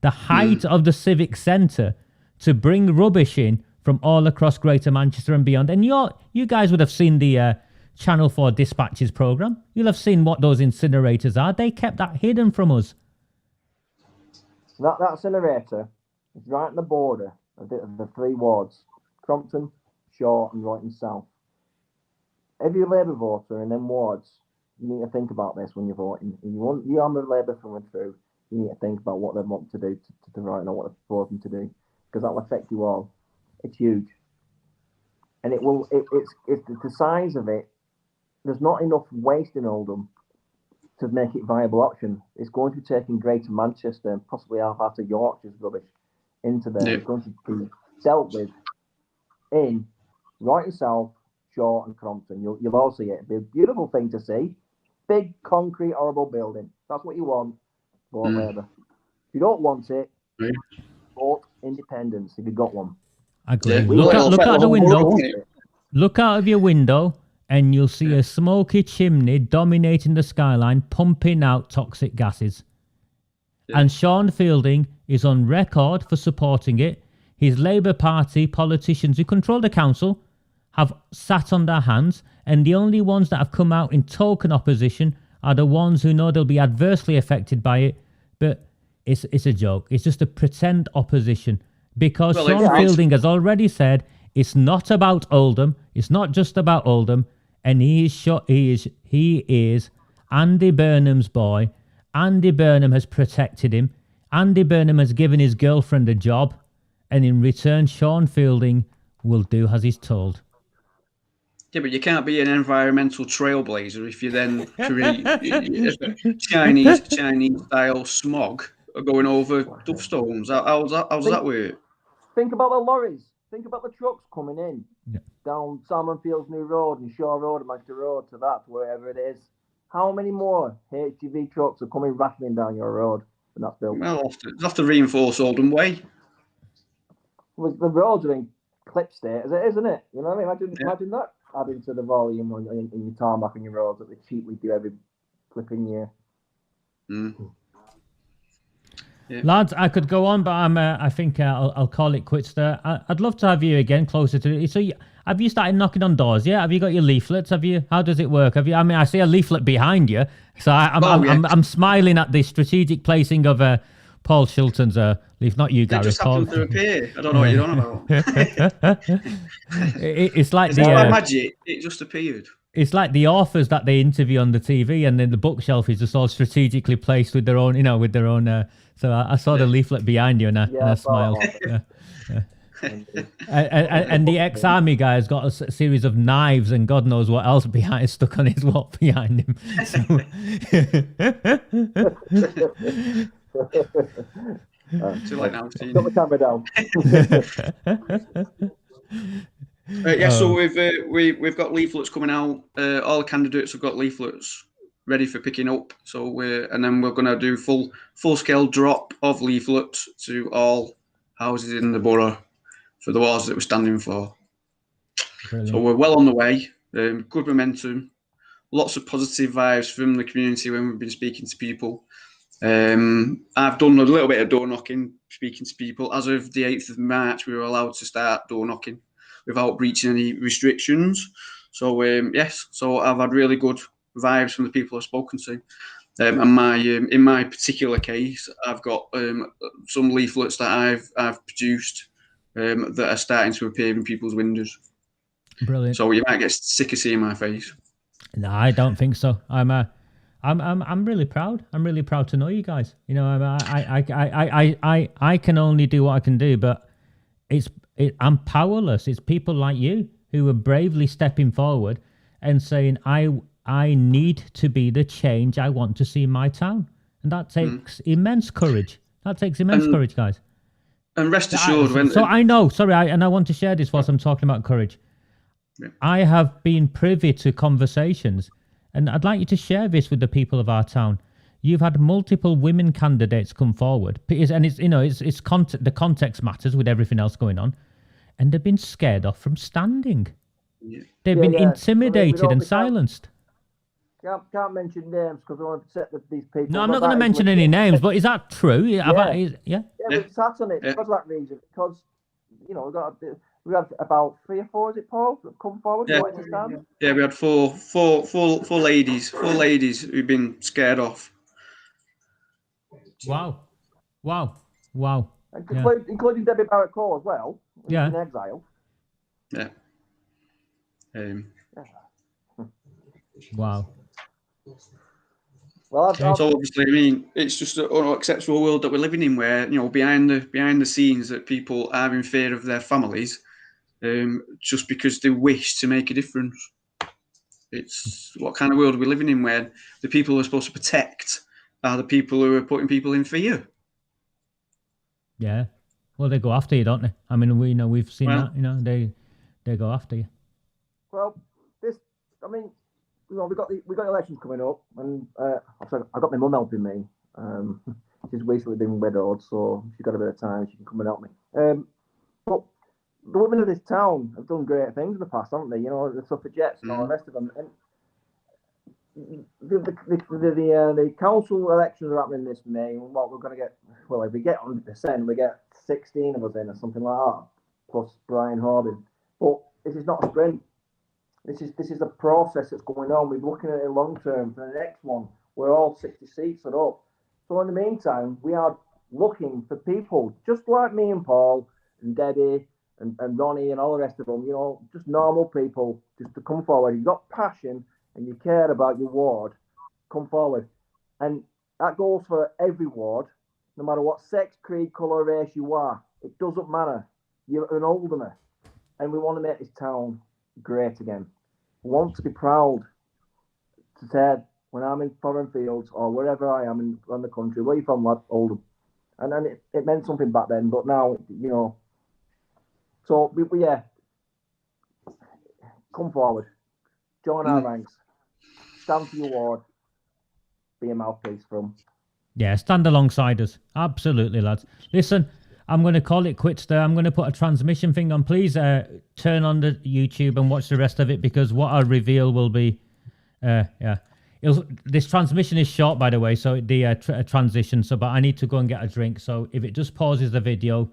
the height of the civic centre, to bring rubbish in from all across Greater Manchester and beyond. And you guys would have seen the Channel 4 Dispatches programme. You'll have seen what those incinerators are. They kept that hidden from us. That incinerator is right on the border of the three wards, Crompton, SHAH and Royton South. If you're a Labour voter in them wards, you need to think about this when you're voting. If you are a Labour coming through, you need to think about what they want to do to Royton, or what they're proposing to do, because that will affect you all. It's huge. And it's the size of it. There's not enough waste in Oldham to make it a viable option. It's going to be taking Greater Manchester and possibly half out of Yorkshire's rubbish into there. It's going to be dealt with in Royton South, SHAH and Crompton. You'll all see it. It'll be a beautiful thing to see. Big, concrete, horrible building. That's what you want. Vote Labour. If you don't want it, vote independence if you've got one. I agree. Look out the window. Look out of your window and you'll see a smoky chimney dominating the skyline, pumping out toxic gases. And Sean Fielding is on record for supporting it. His Labour Party politicians who control the council have sat on their hands, and the only ones that have come out in token opposition are the ones who know they'll be adversely affected by it. But it's a joke. It's just a pretend opposition. Because Sean Fielding has already said it's not about Oldham. It's not just about Oldham. And he is Andy Burnham's boy. Andy Burnham has protected him. Andy Burnham has given his girlfriend a job. And in return, Sean Fielding will do as he's told. Yeah, but you can't be an environmental trailblazer if you then create Chinese-style smog going over Duffstones. How does that work? Think about the lorries. Think about the trucks coming in down Salmon Fields New Road and Shaw Road and Manchester Road to that, wherever it is. How many more HGV trucks are coming rattling down your road when that's built? Well, they'll have to reinforce Oldham Way. Well, the roads are in clip state as it is, isn't it? You know what I mean? Imagine that adding to the volume in your tarmac and your roads that they cheaply do every flipping year. Yeah. Lads, I could go on, but I think I'll call it quits there. I'd love to have you again closer to it. So have you started knocking on doors? Yeah, have you got your leaflets? Have you? How does it work? Have you? I mean, I see a leaflet behind you, so I'm smiling at the strategic placing of Paul Shilton's leaf. Not you, Gary. It just happened to appear. I don't know what you're on about. It's like it's like magic. It just appeared. It's like the authors that they interview on the TV, and then the bookshelf is just all strategically placed with their own, with their own. So I saw the leaflet behind you, and I smiled. And the ex-army guy has got a series of knives and God knows what else stuck on his wall behind him. So. Too late now. Got the camera down. So we've got leaflets coming out. All the candidates have got leaflets ready for picking up. So and then we're going to do full scale drop of leaflets to all houses in the borough for the wards that we're standing for. Brilliant. So we're well on the way. Good momentum. Lots of positive vibes from the community when we've been speaking to people. I've done a little bit of door knocking, speaking to people. As of the 8th of March, we were allowed to start door knocking without breaching any restrictions. So, yes, so I've had really good vibes from the people I've spoken to. And in my particular case, I've got some leaflets that I've produced that are starting to appear in people's windows. Brilliant. So you might get sick of seeing my face. No, I don't think so. I'm really proud. I'm really proud to know you guys. You know, I can only do what I can do, but I'm powerless. It's people like you who are bravely stepping forward and saying, I need to be the change I want to see in my town. And that takes immense courage. That takes immense courage, guys. And rest assured, I know, sorry, and I want to share this whilst I'm talking about courage. Yeah. I have been privy to conversations, and I'd like you to share this with the people of our town. You've had multiple women candidates come forward, and it's the context matters with everything else going on, and they've been scared off from standing. Yeah. They've been intimidated and silenced. Can't mention names because I want to set these people. No, I'm not going to mention any names, but is that true? Yeah, Yeah. we sat on it because of that reason. Because we had about 3 or 4, is it, Paul, that come forward? Yeah. To stand? Yeah, we had four ladies who've been scared off. Wow. And including Debbie Barrett Cole as well. Yeah. In exile. Yeah. Wow. Well, so obviously, I mean, it's just an unacceptable world that we're living in, where behind the scenes, that people are in fear of their families, just because they wish to make a difference. It's what kind of world are we living in, where the people who are supposed to protect are the people who are putting people in fear. Yeah. Well, they go after you, don't they? I mean, we've seen that. They go after you. Well, we got elections coming up, and I got my mum helping me. She's recently been widowed, so she's got a bit of time. She can come and help me. But the women of this town have done great things in the past, haven't they? You know, the suffragettes and all the rest of them. And the council elections are happening this May, and what we're going to get, well, if we get 100%, we get 16 of us in or something like that, plus Brian Harding. But this is not a sprint. This is a process that's going on. We're looking at it long term for the next one. We're all 60 seats are up. So in the meantime, we are looking for people just like me and Paul and Debbie and Ronnie and all the rest of them, just normal people, just to come forward. You've got passion and you care about your ward, come forward. And that goes for every ward, no matter what sex, creed, colour, race you are. It doesn't matter. You're an Oldhamer. And we want to make this town great again. We want to be proud to say when I'm in foreign fields or wherever I am around the country, where you from, lad? Oldham. And then it meant something back then, but now, so we come forward, join our ranks, stand for your ward, be a mouthpiece for them. Yeah, stand alongside us. Absolutely, lads. Listen, I'm going to call it quits there. I'm going to put a transmission thing on. Please turn on the YouTube and watch the rest of it, because what I reveal will be, this transmission is short, by the way, so the transition. So, but I need to go and get a drink. So if it just pauses the video,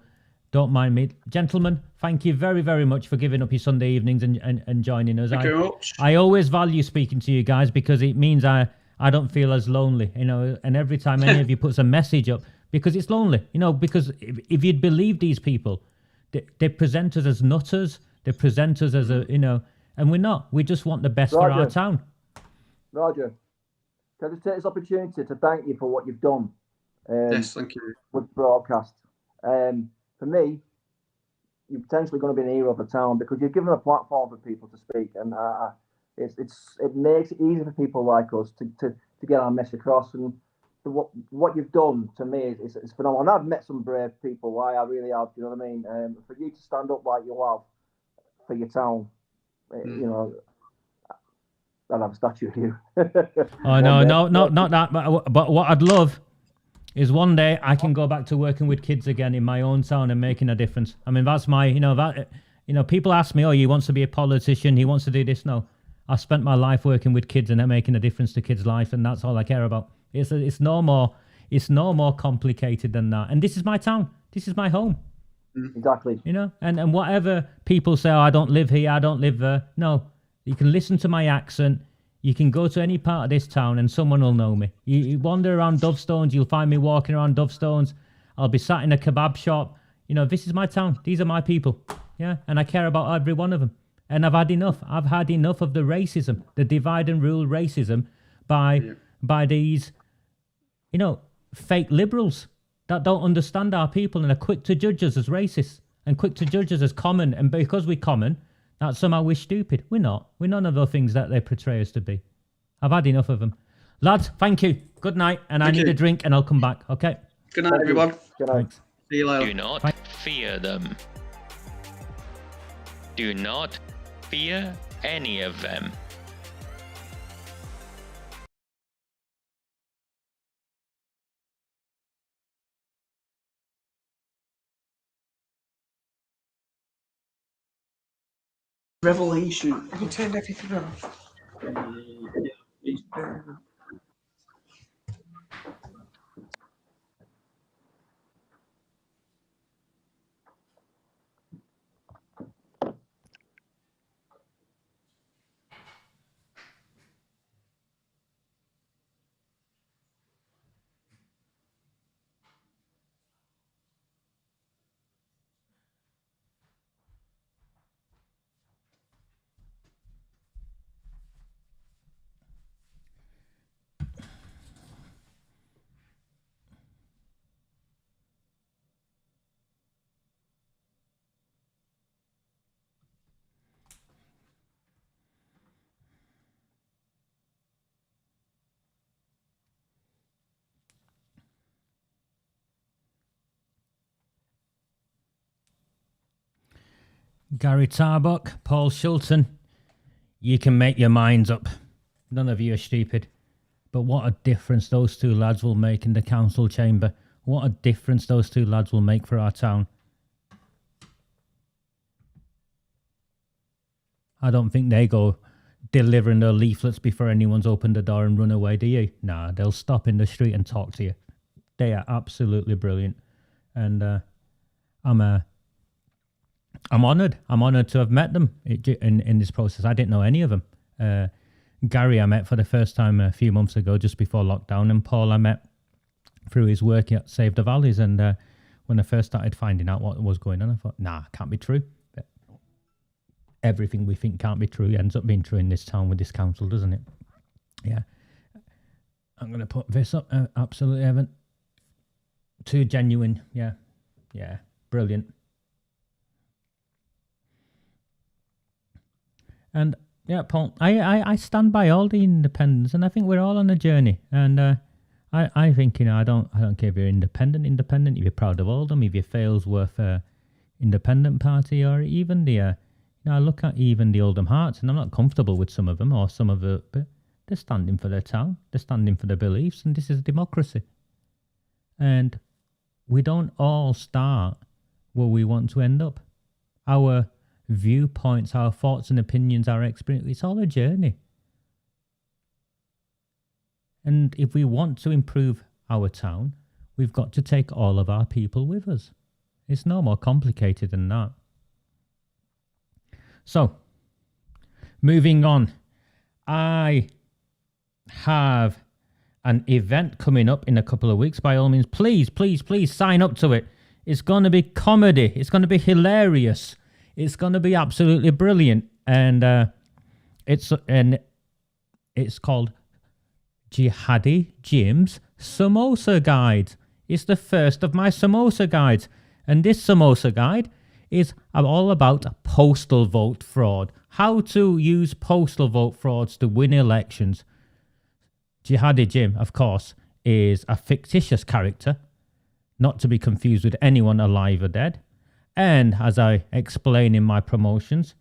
don't mind me. Gentlemen, thank you very, very much for giving up your Sunday evenings and joining us. Thank you very much. I always value speaking to you guys, because it means I don't feel as lonely, and every time any of you puts a message up, because it's lonely, because if you'd believe these people, they present us as nutters, they present us as and we're not. We just want the best for our town. Roger, can I just take this opportunity to thank you for what you've done? Yes, thank you. With broadcast. For me, you're potentially going to be an hero of the town, because you've given a platform for people to speak, and it makes it easy for people like us to get our message across. And what you've done to me is phenomenal. And I've met some brave people. I really have. You know what I mean? For you to stand up like you have for your town, I'd have a statue of you. Oh no, not that. But what I'd love is one day I can go back to working with kids again in my own town and making a difference. I mean, that's my, people ask me, oh, he wants to be a politician, he wants to do this. No, I spent my life working with kids and making a difference to kids' life, and that's all I care about. It's no more complicated than that. And this is my town. This is my home. Exactly. And whatever people say, oh, I don't live here, I don't live there. No, you can listen to my accent. You can go to any part of this town and someone will know me. You wander around Dovestones, you'll find me walking around Dovestones. I'll be sat in a kebab shop. You know, this is my town. These are my people. Yeah, and I care about every one of them. And I've had enough. I've had enough of the racism, the divide and rule racism by these, you know, fake liberals that don't understand our people and are quick to judge us as racist and quick to judge us as common. And because we're common, that somehow we're stupid. We're not. We're none of the things that they portray us to be. I've had enough of them. Lads, thank you. Good night. And I need a drink and I'll come back. Okay. Good night, everyone. Good night. Thanks. See you later. Do not fear them. Do not fear any of them. Revelation. Have you turned everything off? Gary Tarbuck, Paul Shilton, you can make your minds up. None of you are stupid. But what a difference those two lads will make in the council chamber. What a difference those two lads will make for our town. I don't think they go delivering their leaflets before anyone's opened the door and run away, do you? Nah, they'll stop in the street and talk to you. They are absolutely brilliant. And I'm honoured. I'm honoured to have met them in this process. I didn't know any of them. Gary I met for the first time a few months ago, just before lockdown, and Paul I met through his work at Save the Valleys. And when I first started finding out what was going on, I thought, nah, can't be true. But everything we think can't be true ends up being true in this town with this council, doesn't it? Yeah. I'm going to put this up. Absolutely, Evan. Too genuine. Yeah. Yeah. Brilliant. And yeah, Paul, I stand by all the independents, and I think we're all on a journey. And I think, you know, I don't care if you're independent, if you're proud of Oldham, if you're Failsworth independent party, or even the, you know, I look at even the Oldham Hearts, and I'm not comfortable with some of them or some of the, but they're standing for their town, they're standing for their beliefs, and this is democracy. And we don't all start where we want to end up. Our viewpoints, our thoughts and opinions, our experience, it's all a journey. And if we want to improve our town, we've got to take all of our people with us. It's no more complicated than that. So, moving on, I have an event coming up in a couple of weeks. By all means, please sign up to it. It's going to be comedy. It's going to be hilarious. It's going to be absolutely brilliant. And it's called Jihadi Jim's Samosa Guide. It's the first of my samosa guides. And this samosa guide is all about postal vote fraud. How to use postal vote frauds to win elections. Jihadi Jim, of course, is a fictitious character, not to be confused with anyone alive or dead. And as I explain in my promotions,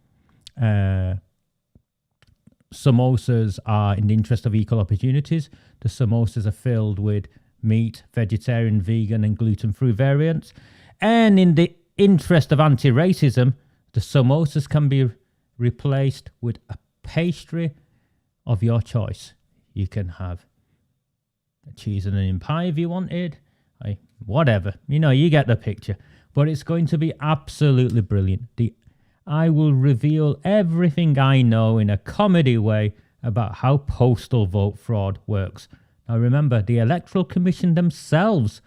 samosas are in the interest of equal opportunities. The samosas are filled with meat, vegetarian, vegan and gluten-free variants. And in the interest of anti-racism, the samosas can be replaced with a pastry of your choice. You can have a cheese and onion pie if you wanted. Whatever. You know, you get the picture. But it's going to be absolutely brilliant. I will reveal everything I know in a comedy way about how postal vote fraud works. Now remember, the Electoral Commission themselves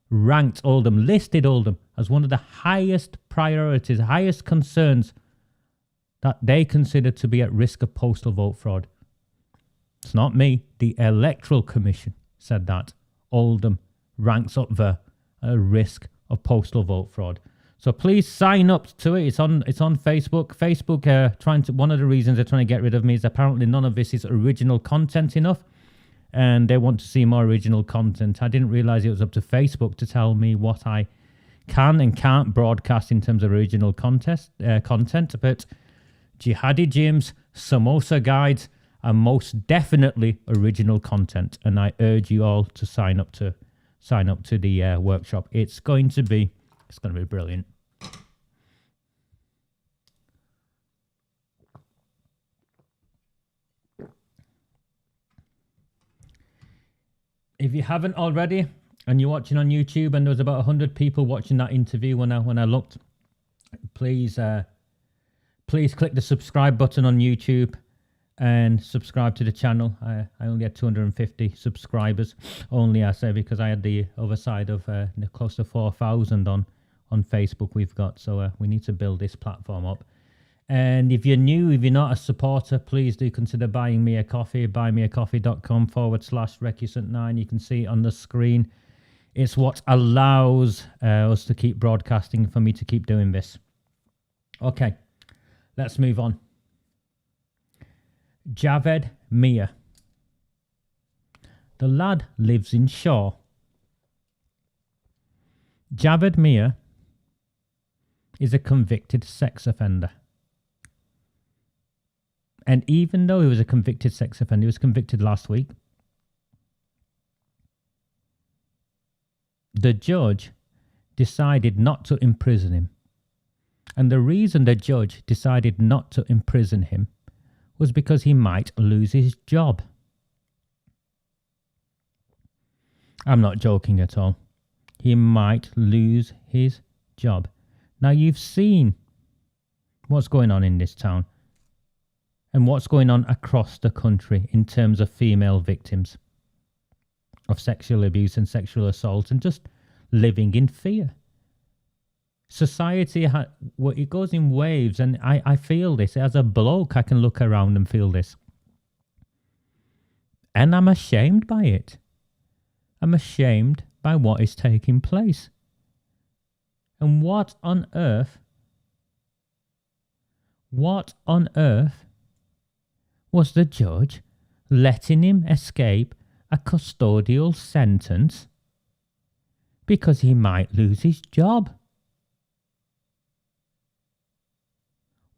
ranked Oldham, listed Oldham as one of the highest priorities, highest concerns that they consider to be at risk of postal vote fraud. It's not me. The Electoral Commission said that Oldham ranks up there at risk of postal vote fraud. So please sign up to it. It's on Facebook. Facebook one of the reasons they're trying to get rid of me is apparently none of this is original content enough, and they want to see more original content. I didn't realize it was up to Facebook to tell me what I can and can't broadcast in terms of original content, but Jihadi Gyms, Samosa Guides are most definitely original content, and I urge you all to sign up to the workshop. It's going to be brilliant. If you haven't already and you're watching on YouTube, and there was about 100 people watching that interview when I looked, please click the subscribe button on YouTube and subscribe to the channel. I only had 250 subscribers, only I say, because I had the other side of close to 4,000 on Facebook we've got. So we need to build this platform up. And if you're new, if you're not a supporter, please do consider buying me a coffee. buymeacoffee.com/Recusant9. You can see it on the screen. It's what allows us to keep broadcasting, for me to keep doing this. Okay, let's move on. Javed Mia. The lad lives in SHAH. Javed Mia is a convicted sex offender. And even though he was a convicted sex offender, he was convicted last week, the judge decided not to imprison him. And the reason the judge decided not to imprison him was because he might lose his job. I'm not joking at all. He might lose his job. Now, you've seen what's going on in this town and what's going on across the country in terms of female victims of sexual abuse and sexual assault, and just living in fear. Society, it goes in waves, and I feel this. As a bloke, I can look around and feel this. And I'm ashamed by it. I'm ashamed by what is taking place. And what on earth was the judge letting him escape a custodial sentence because he might lose his job?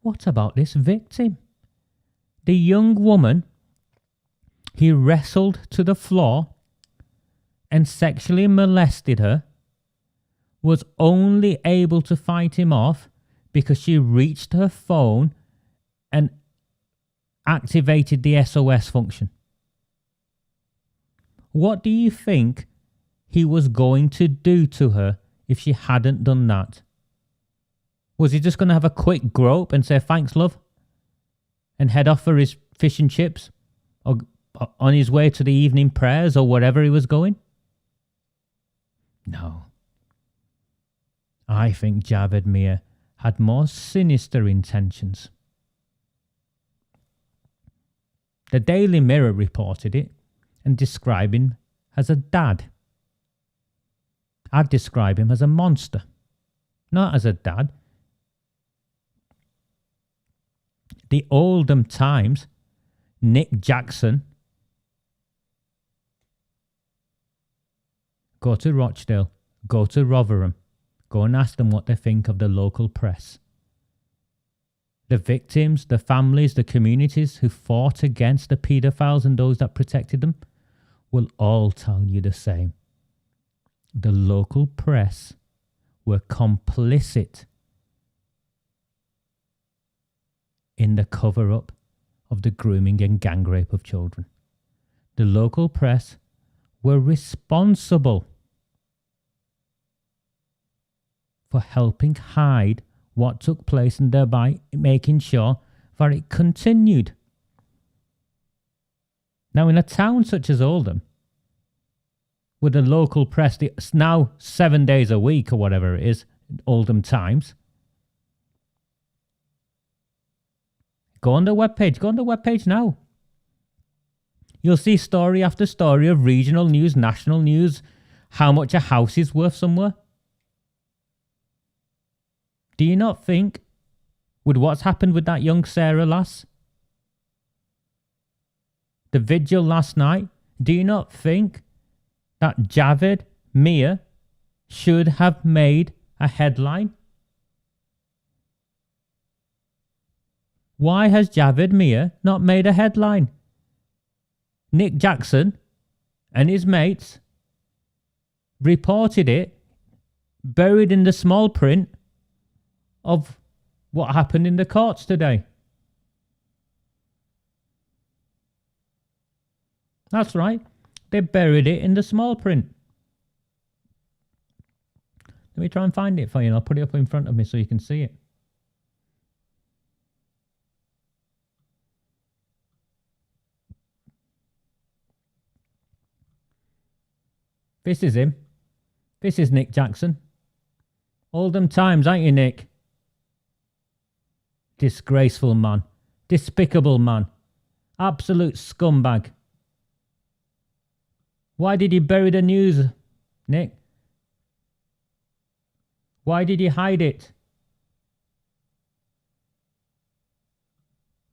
What about this victim? The young woman he wrestled to the floor and sexually molested her was only able to fight him off because she reached her phone and activated the SOS function. What do you think he was going to do to her if she hadn't done that? Was he just going to have a quick grope and say, "Thanks, love," and head off for his fish and chips, or on his way to the evening prayers, or wherever he was going? No. I think Javed Mia had more sinister intentions. The Daily Mirror reported it and described him as a dad. I'd describe him as a monster, not as a dad. The Oldham Times, Nick Jackson, go to Rochdale, go to Rotherham, go and ask them what they think of the local press. The victims, the families, the communities who fought against the paedophiles and those that protected them will all tell you the same. The local press were complicit in the cover-up of the grooming and gang rape of children. The local press were responsible for helping hide what took place and thereby making sure that it continued. Now, in a town such as Oldham, with the local press, it's now 7 days a week or whatever it is, Oldham Times. Go on the webpage now. You'll see story after story of regional news, national news, how much a house is worth somewhere. Do you not think, with what's happened with that young Sarah lass, the vigil last night, do you not think that Javed Mia should have made a headline? Why has Javed Mia not made a headline? Nick Jackson and his mates reported it, buried in the small print of what happened in the courts today. That's right. They buried it in the small print. Let me try and find it for you and I'll put it up in front of me so you can see it. This is him. This is Nick Jackson. Oldham Times, ain't you, Nick? Disgraceful man. Despicable man. Absolute scumbag. Why did you bury the news, Nick? Why did you hide it?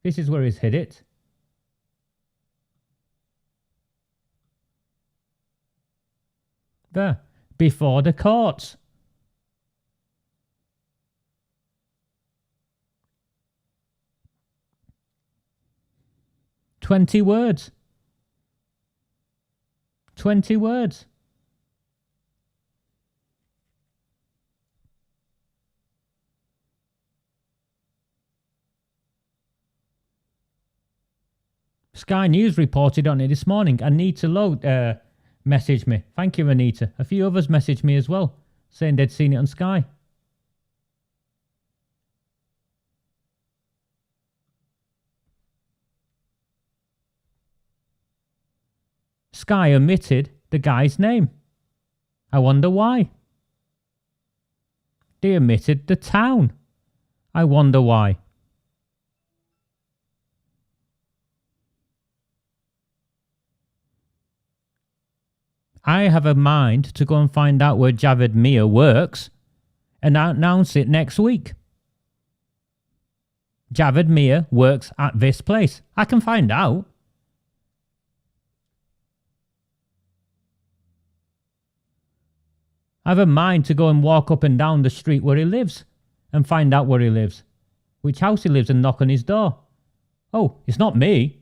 This is where he's hid it. There. Before the courts. "20 words. 20 words. Sky News reported on it this morning. Anita Lowe messaged me. Thank you, Anita. A few others messaged me as well, saying they'd seen it on Sky. Sky omitted the guy's name. I wonder why. They omitted the town. I wonder why. I have a mind to go and find out where Javed Mia works and announce it next week. Javed Mia works at this place. I can find out. I have a mind to go and walk up and down the street where he lives and find out where he lives, which house he lives, and knock on his door. Oh, it's not me.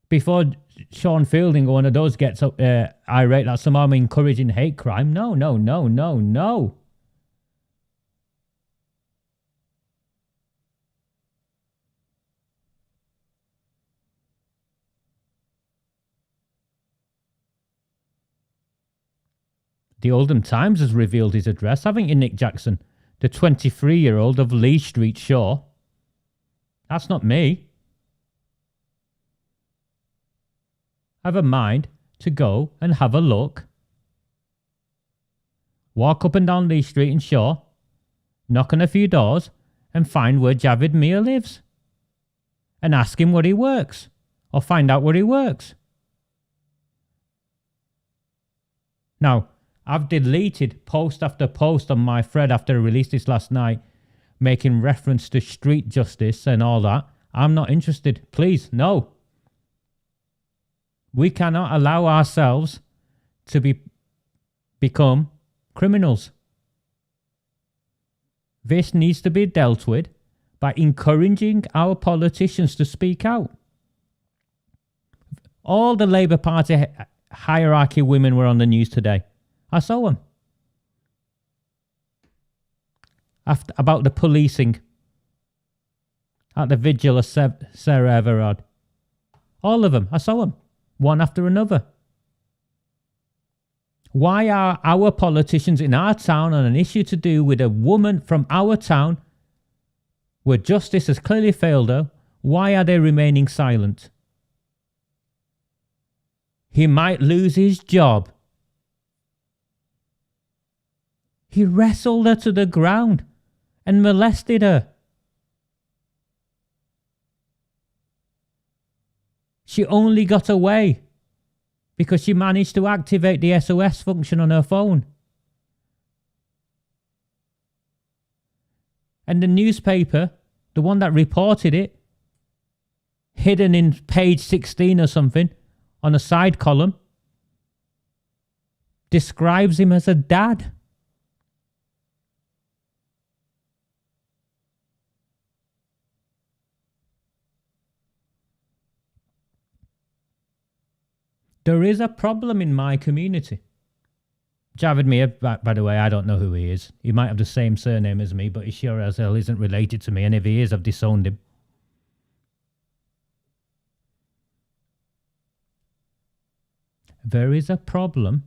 Before Sean Fielding or one of those gets up irate that somehow I'm encouraging hate crime. No, no, no, no, no. The Oldham Times has revealed his address, haven't you, Nick Jackson? The 23-year-old of Lee Street, Shaw. That's not me. I have a mind to go and have a look. Walk up and down Lee Street in Shaw, knock on a few doors, and find where Javed Mia lives. And ask him where he works. Or find out where he works. Now, I've deleted post after post on my thread after I released this last night, making reference to street justice and all that. I'm not interested. Please, no. We cannot allow ourselves to become criminals. This needs to be dealt with by encouraging our politicians to speak out. All the Labour Party hierarchy women were on the news today. I saw them. About the policing at the vigil of Sarah Everard. All of them. I saw them. One after another. Why are our politicians in our town on an issue to do with a woman from our town where justice has clearly failed her, why are they remaining silent? he might lose his job. He wrestled her to the ground and molested her. She only got away because she managed to activate the SOS function on her phone. And the newspaper, the one that reported it, hidden in page 16 or something, on a side column, describes him as a dad. There is a problem in my community. Javed Mir, by the way, I don't know who he is. He might have the same surname as me, but he sure as hell isn't related to me, and if he is, I've disowned him. There is a problem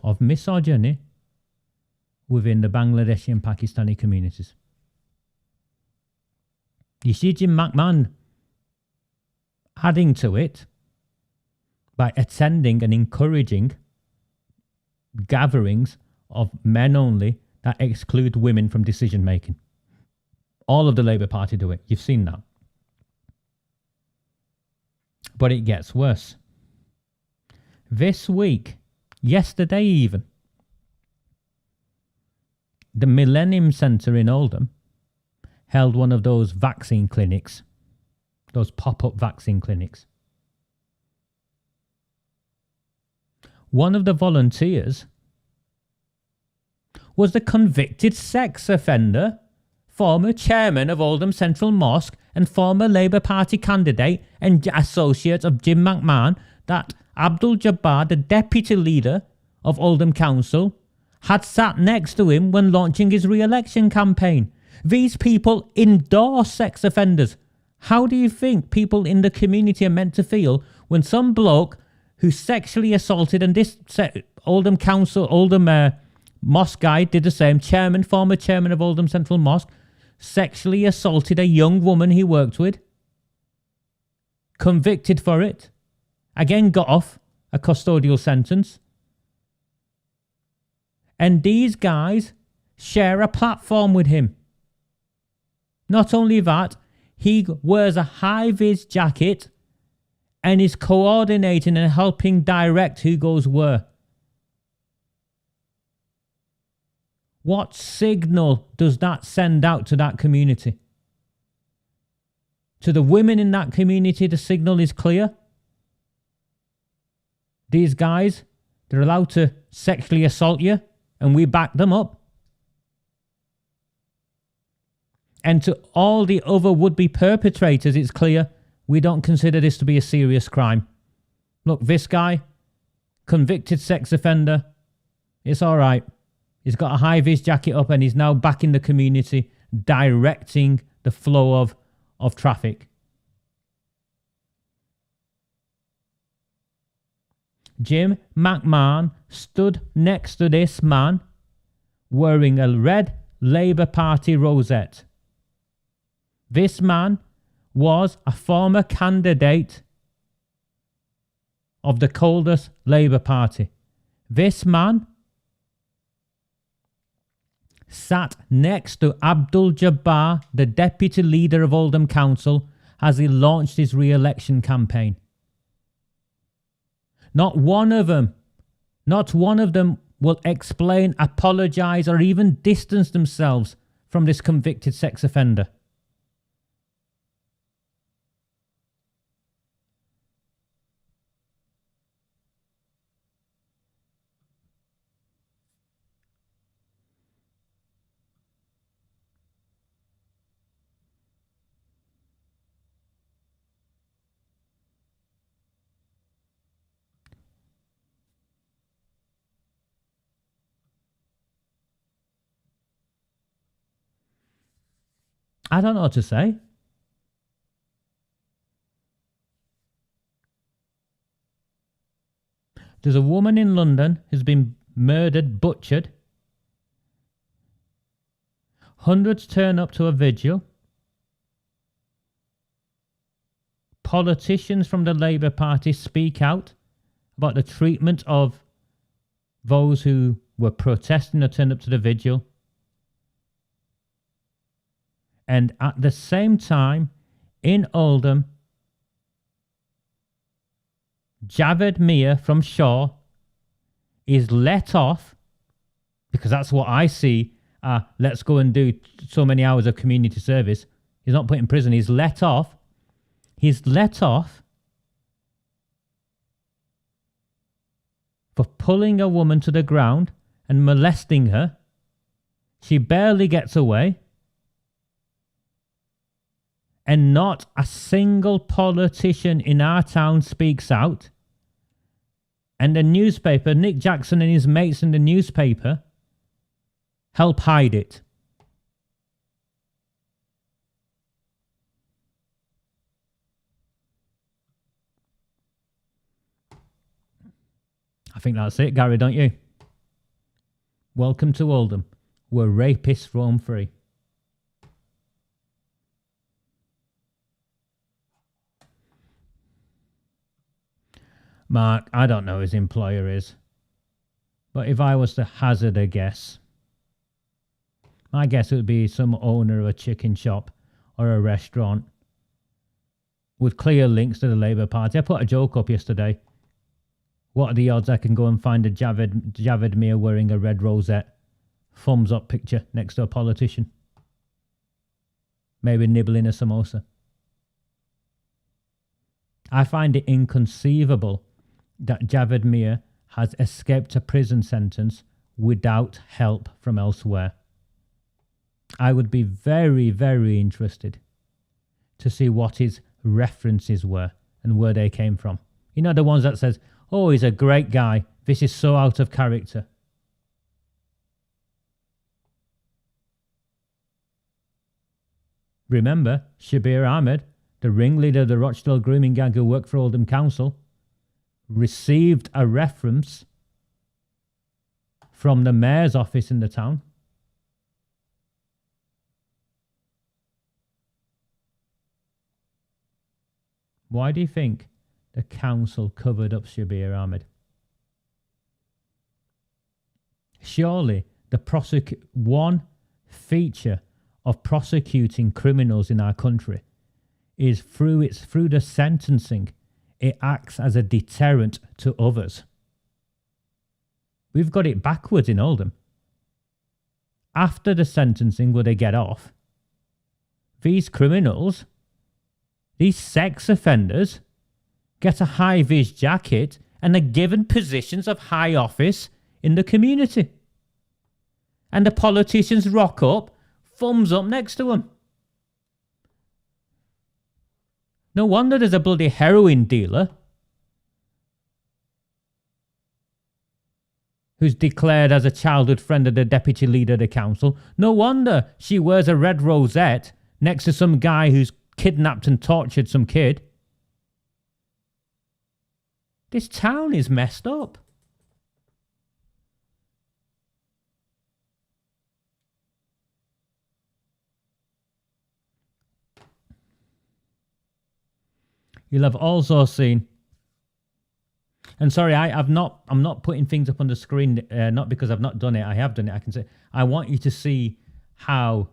of misogyny within the Bangladeshi and Pakistani communities. You see Jim McMahon adding to it by attending and encouraging gatherings of men only that exclude women from decision making. All of the Labour Party do it. You've seen that. But it gets worse. This week, yesterday even, the Millennium Centre in Oldham held one of those vaccine clinics, those pop-up vaccine clinics. One of the volunteers was the convicted sex offender, former chairman of Oldham Central Mosque and former Labour Party candidate and associate of Jim McMahon, that Abdul Jabbar, the deputy leader of Oldham Council, had sat next to him when launching his re-election campaign. These people endorse sex offenders. How do you think people in the community are meant to feel when some bloke who sexually assaulted, and this Oldham Council, Oldham Mosque guy did the same, former chairman of Oldham Central Mosque, sexually assaulted a young woman he worked with, convicted for it, again got off a custodial sentence. And these guys share a platform with him. Not only that, he wears a high-vis jacket and is coordinating and helping direct who goes where. What signal does that send out to that community? To the women in that community, the signal is clear. These guys, they're allowed to sexually assault you, and we back them up. And to all the other would-be perpetrators, it's clear we don't consider this to be a serious crime. Look, this guy, convicted sex offender, it's all right. He's got a high-vis jacket up and he's now back in the community directing the flow of traffic. Jim McMahon stood next to this man wearing a red Labour Party rosette. This man was a former candidate of the coldest Labour Party. This man sat next to Abdul Jabbar, the deputy leader of Oldham Council, as he launched his re-election campaign. Not one of them will explain, apologise, or even distance themselves from this convicted sex offender. I don't know what to say. There's a woman in London who's been murdered, butchered. Hundreds turn up to a vigil. politicians from the Labour Party speak out about the treatment of those who were protesting or turned up to the vigil. And at the same time, in Oldham, Javed Mir from SHAH is let off, because that's what I see. Let's go and do so many hours of community service. He's not put in prison. He's let off. He's let off for pulling a woman to the ground and molesting her. She barely gets away. And not a single politician in our town speaks out. And the newspaper, Nick Jackson and his mates in the newspaper, help hide it. I think that's it, Gary, don't you? Welcome to Oldham, where rapists roam free. Mark, I don't know who his employer is, but if I was to hazard a guess, my guess would be some owner of a chicken shop or a restaurant with clear links to the Labour Party. I put a joke up yesterday. What are the odds I can go and find a Javed Mir wearing a red rosette, thumbs up picture next to a politician? Maybe nibbling a samosa. I find it inconceivable that Javed Mir has escaped a prison sentence without help from elsewhere. I would be very, very interested to see what his references were and where they came from. You know, the ones that says, oh, he's a great guy. This is so out of character. Remember, Shabir Ahmed, the ringleader of the Rochdale grooming gang who worked for Oldham Council, received a reference from the mayor's office in the town. Why do you think the council covered up Shabir Ahmed? Surely the one feature of prosecuting criminals in our country is through the sentencing, it acts as a deterrent to others. We've got it backwards in Oldham. After the sentencing, where they get off, these criminals, these sex offenders, get a high-vis jacket and are given positions of high office in the community. And the politicians rock up, thumbs up next to them. No wonder there's a bloody heroin dealer who's declared as a childhood friend of the deputy leader of the council. No wonder she wears a red rosette next to some guy who's kidnapped and tortured some kid. This town is messed up. You'll have also seen, and sorry, I'm not putting things up on the screen, not because I've not done it. I have done it. I can say, I want you to see how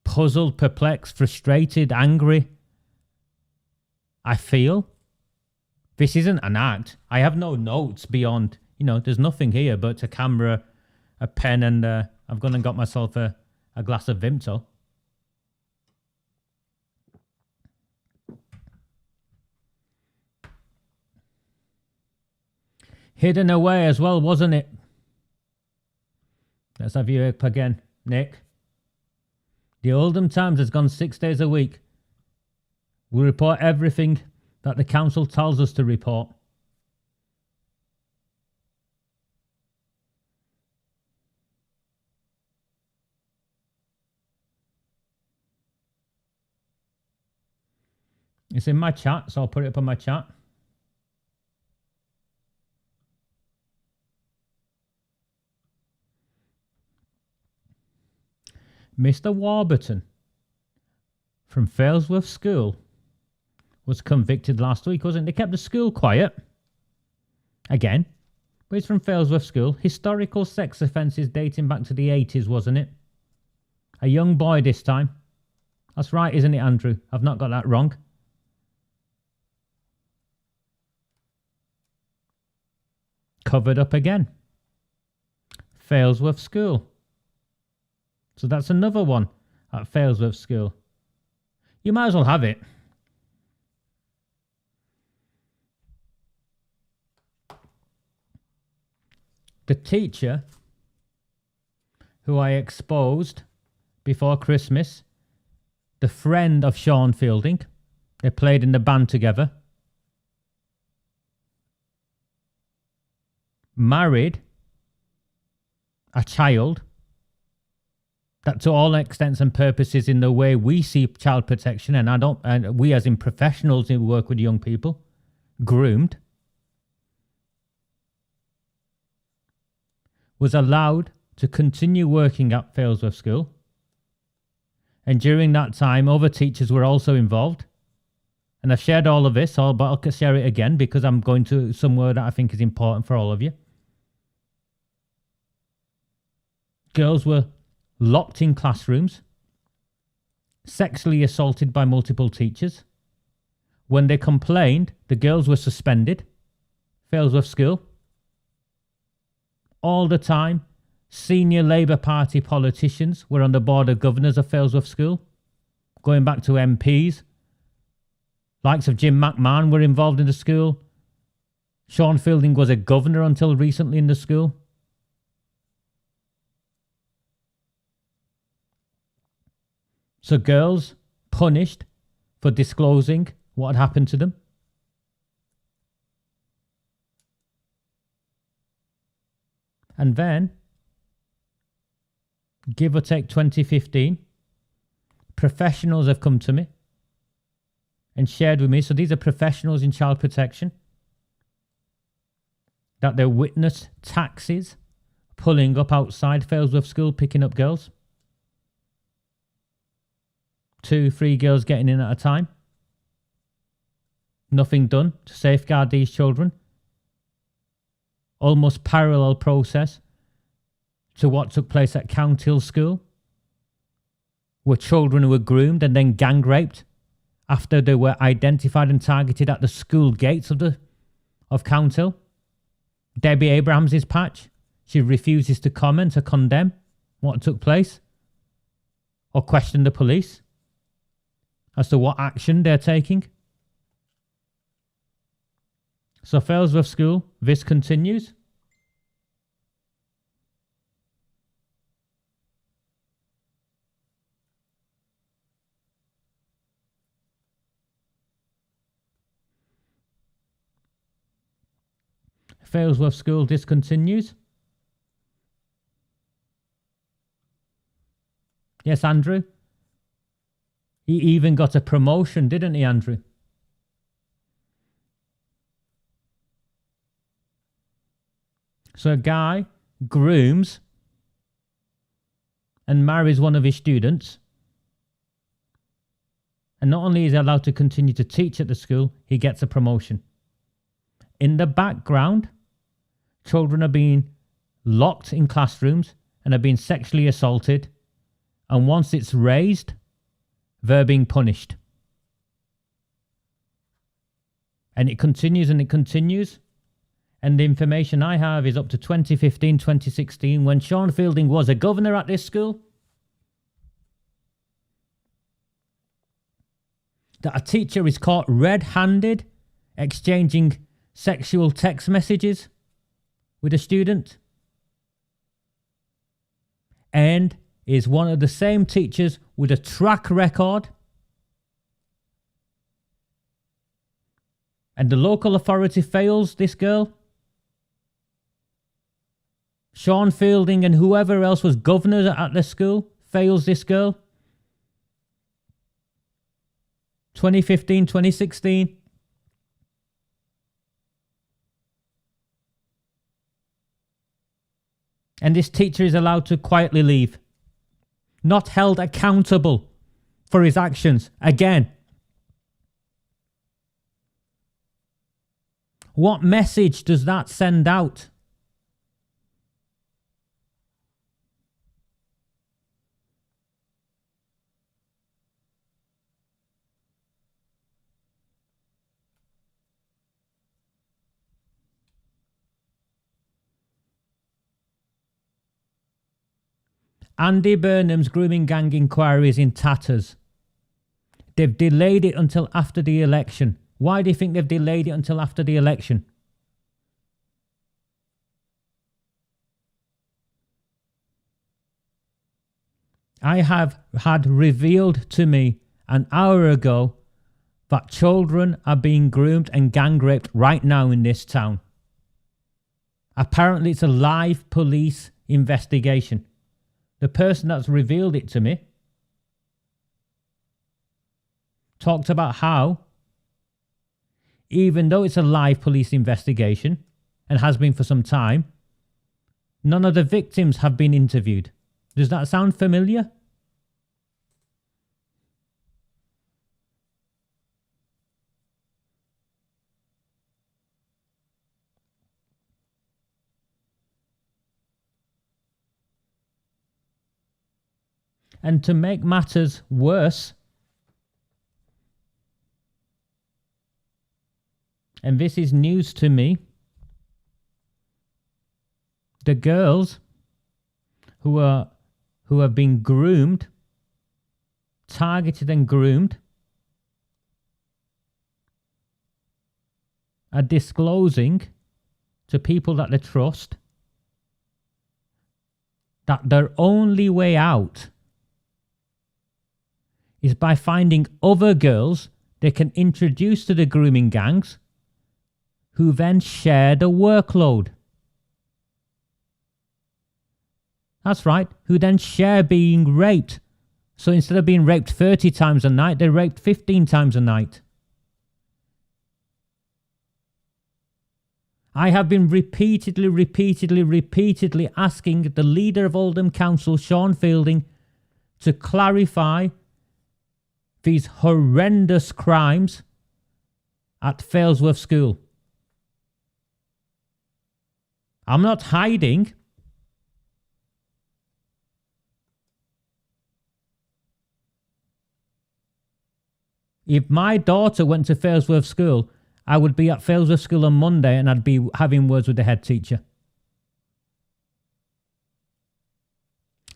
puzzled, perplexed, frustrated, angry I feel. This isn't an act. I have no notes beyond, there's nothing here but a camera, a pen, and I've gone and got myself a glass of Vimto. Hidden away as well, wasn't it? Let's have you up again, Nick. The Oldham Times has gone 6 days a week. We report everything that the council tells us to report. It's in my chat, so I'll put it up on my chat. Mr. Warburton from Failsworth School was convicted last week, wasn't it? They kept the school quiet. Again. But it's from Failsworth School. Historical sex offences dating back to the 80s, wasn't it? A young boy this time. That's right, isn't it, Andrew? I've not got that wrong. Covered up again. Failsworth School. So that's another one at Failsworth School. You might as well have it. The teacher who I exposed before Christmas, the friend of Sean Fielding, they played in the band together, married a child that, to all extents and purposes, in the way we see child protection, and we as in professionals who work with young people, groomed, was allowed to continue working at Failsworth School. And during that time, other teachers were also involved. And I've shared all of this, but I'll share it again because I'm going to somewhere that I think is important for all of you. Girls were locked in classrooms, sexually assaulted by multiple teachers. When they complained, the girls were suspended. Failsworth School. All the time, senior Labour Party politicians were on the board of governors of Failsworth School, going back to MPs. Likes of Jim McMahon were involved in the school. Sean Fielding was a governor until recently in the school. So girls punished for disclosing what had happened to them. And then, give or take 2015, professionals have come to me and shared with me. So these are professionals in child protection, that they witnessed taxis pulling up outside Failsworth School, picking up girls. 2, 3 girls getting in at a time. Nothing done to safeguard these children. Almost parallel process to what took place at Cllr School, where children were groomed and then gang raped after they were identified and targeted at the school gates of Cllr. Debbie Abrahams' patch. She refuses to comment or condemn what took place or question the police as to what action they're taking. So Failsworth School, this continues. Failsworth School discontinues. Yes, Andrew. He even got a promotion, didn't he, Andrew? So a guy grooms and marries one of his students. And not only is he allowed to continue to teach at the school, he gets a promotion. In the background, children are being locked in classrooms and are being sexually assaulted. And once it's raised, they're being punished. And it continues and it continues. And the information I have is up to 2015, 2016, when Sean Fielding was a governor at this school, that a teacher is caught red-handed exchanging sexual text messages with a student, and is one of the same teachers with a track record, and the local authority fails this girl. Sean Fielding and whoever else was governor at the school fails this girl. 2015, 2016. And this teacher is allowed to quietly leave. Not held accountable for his actions. Again. What message does that send out? Andy Burnham's grooming gang inquiry is in tatters. They've delayed it until after the election. Why do you think they've delayed it until after the election? I have had revealed to me an hour ago that children are being groomed and gang raped right now in this town. Apparently it's a live police investigation. The person that's revealed it to me talked about how, even though it's a live police investigation and has been for some time, none of the victims have been interviewed. Does that sound familiar? And to make matters worse, and this is news to me, the girls who have been groomed, targeted and groomed, are disclosing to people that they trust that their only way out is by finding other girls they can introduce to the grooming gangs, who then share the workload. That's right, who then share being raped. So instead of being raped 30 times a night, they're raped 15 times a night. I have been repeatedly asking the leader of Oldham Council, Sean Fielding, to clarify these horrendous crimes at Failsworth School. I'm not hiding. If my daughter went to Failsworth School, I would be at Failsworth School on Monday and I'd be having words with the head teacher.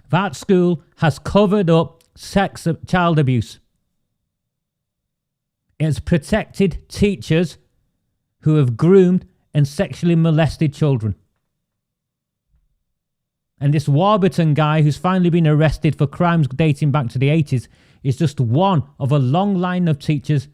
That school has covered up child abuse. It's protected teachers who have groomed and sexually molested children. And this Warburton guy who's finally been arrested for crimes dating back to the 80s is just one of a long line of teachers.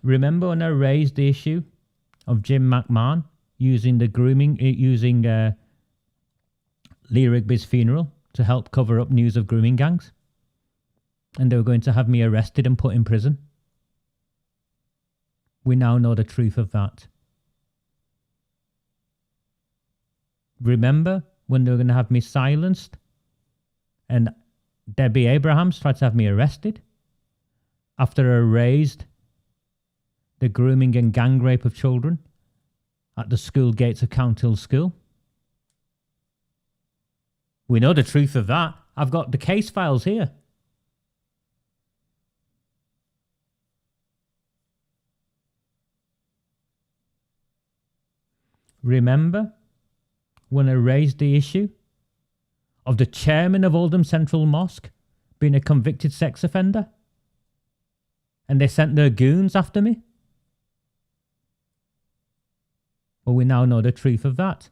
Remember when I raised the issue of Jim McMahon using the grooming, using Lee Rigby's funeral to help cover up news of grooming gangs? And they were going to have me arrested and put in prison. We now know the truth of that. Remember when they were going to have me silenced and Debbie Abrahams tried to have me arrested after I raised the grooming and gang rape of children at the school gates of Counthill School? We know the truth of that. I've got the case files here. Remember when I raised the issue of the chairman of Oldham Central Mosque being a convicted sex offender? And they sent their goons after me? Well, we now know the truth of that.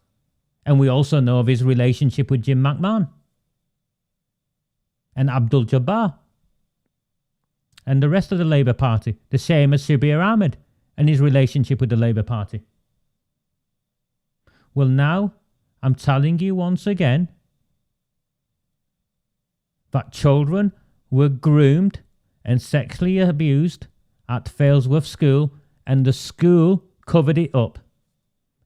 And we also know of his relationship with Jim McMahon and Abdul Jabbar and the rest of the Labour Party, the same as Shabir Ahmed and his relationship with the Labour Party. Well, now I'm telling you once again that children were groomed and sexually abused at Failsworth School, and the school covered it up.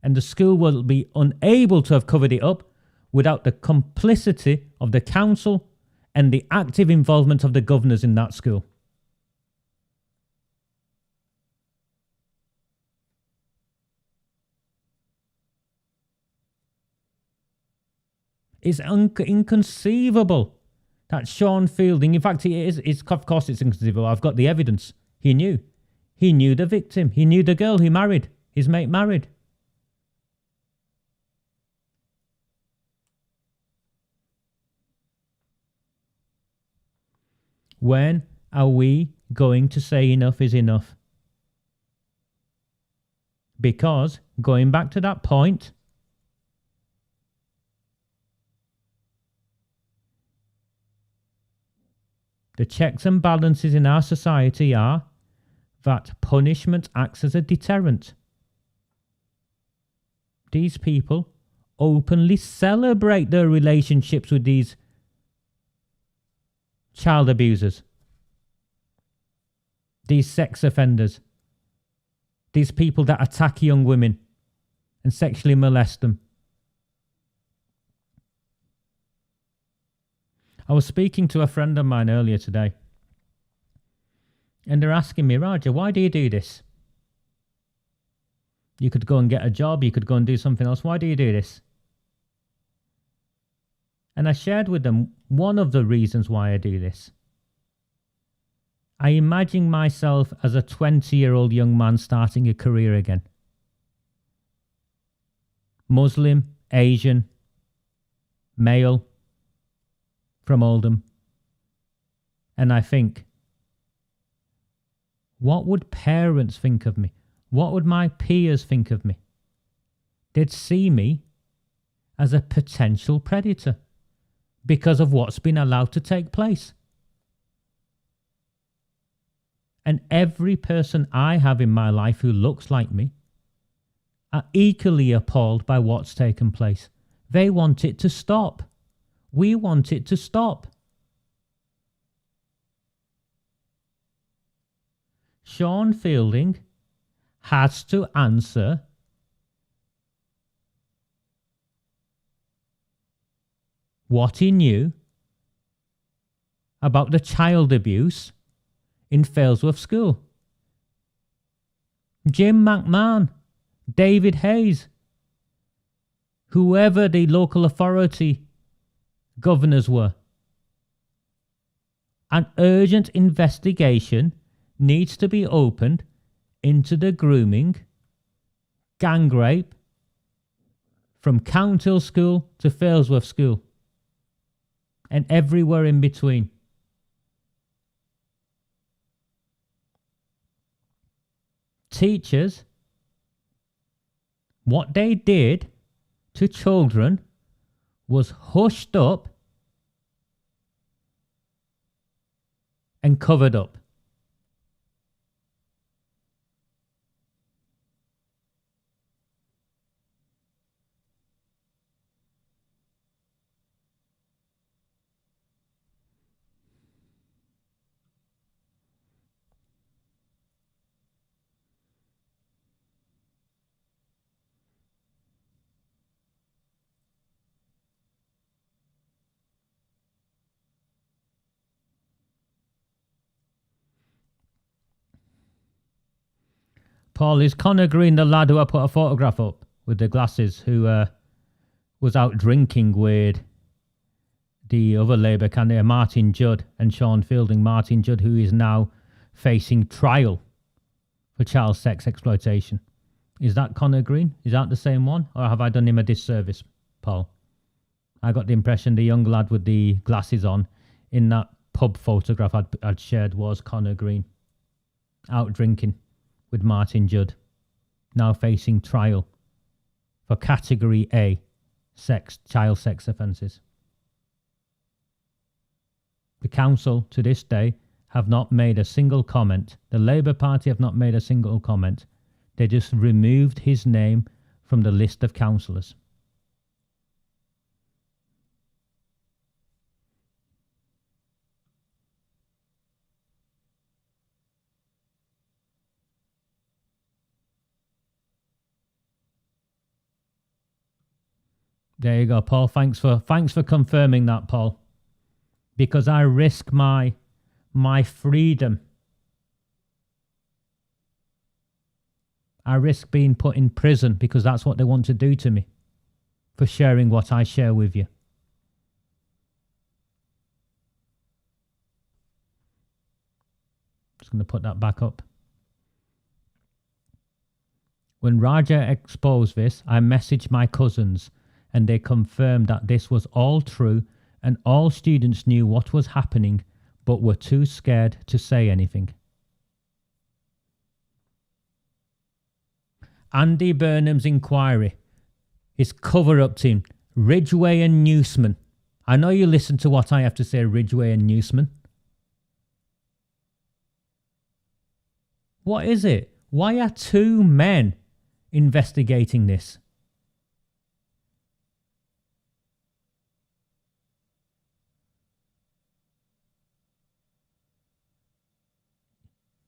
And the school will be unable to have covered it up without the complicity of the council and the active involvement of the governors in that school. It's inconceivable that Sean Fielding, in fact, of course it's inconceivable. I've got the evidence. He knew. He knew the victim. He knew the girl he married. His mate married. When are we going to say enough is enough? Because, going back to that point, the checks and balances in our society are that punishment acts as a deterrent. These people openly celebrate their relationships with these child abusers, these sex offenders, these people that attack young women and sexually molest them. I was speaking to a friend of mine earlier today, and they're asking me, Roger, why do you do this? You could go and get a job, you could go and do something else. Why do you do this? And I shared with them one of the reasons why I do this. I imagine myself as a 20-year-old young man starting a career again. Muslim, Asian, male, from Oldham. And I think, what would parents think of me? What would my peers think of me? They'd see me as a potential predator because of what's been allowed to take place. And every person I have in my life who looks like me are equally appalled by what's taken place. They want it to stop. We want it to stop. Sean Fielding has to answer what he knew about the child abuse in Failsworth School. Jim McMahon, David Hayes, whoever the local authority governors were. An urgent investigation needs to be opened into the grooming, gang rape from County School to Failsworth School and everywhere in between. Teachers, what they did to children was hushed up and covered up. Paul, is Connor Green the lad who I put a photograph up with the glasses, who was out drinking with the other Labour candidate, Martin Judd, and Sean Fielding? Martin Judd, who is now facing trial for child sex exploitation. Is that Connor Green? Is that the same one? Or have I done him a disservice, Paul? I got the impression the young lad with the glasses on in that pub photograph I'd shared was Connor Green, out drinking with Martin Judd, now facing trial for Category A child sex offences. The council, to this day, have not made a single comment. The Labour Party have not made a single comment. They just removed his name from the list of councillors. There you go, Paul. Thanks for confirming that, Paul. Because I risk my freedom. I risk being put in prison because that's what they want to do to me for sharing what I share with you. Just going to put that back up. When Raja exposed this, I messaged my cousins and they confirmed that this was all true and all students knew what was happening but were too scared to say anything. Andy Burnham's inquiry, his cover-up team, Ridgway and Newsman. I know you listen to what I have to say, Ridgway and Newsman. What is it? Why are two men investigating this?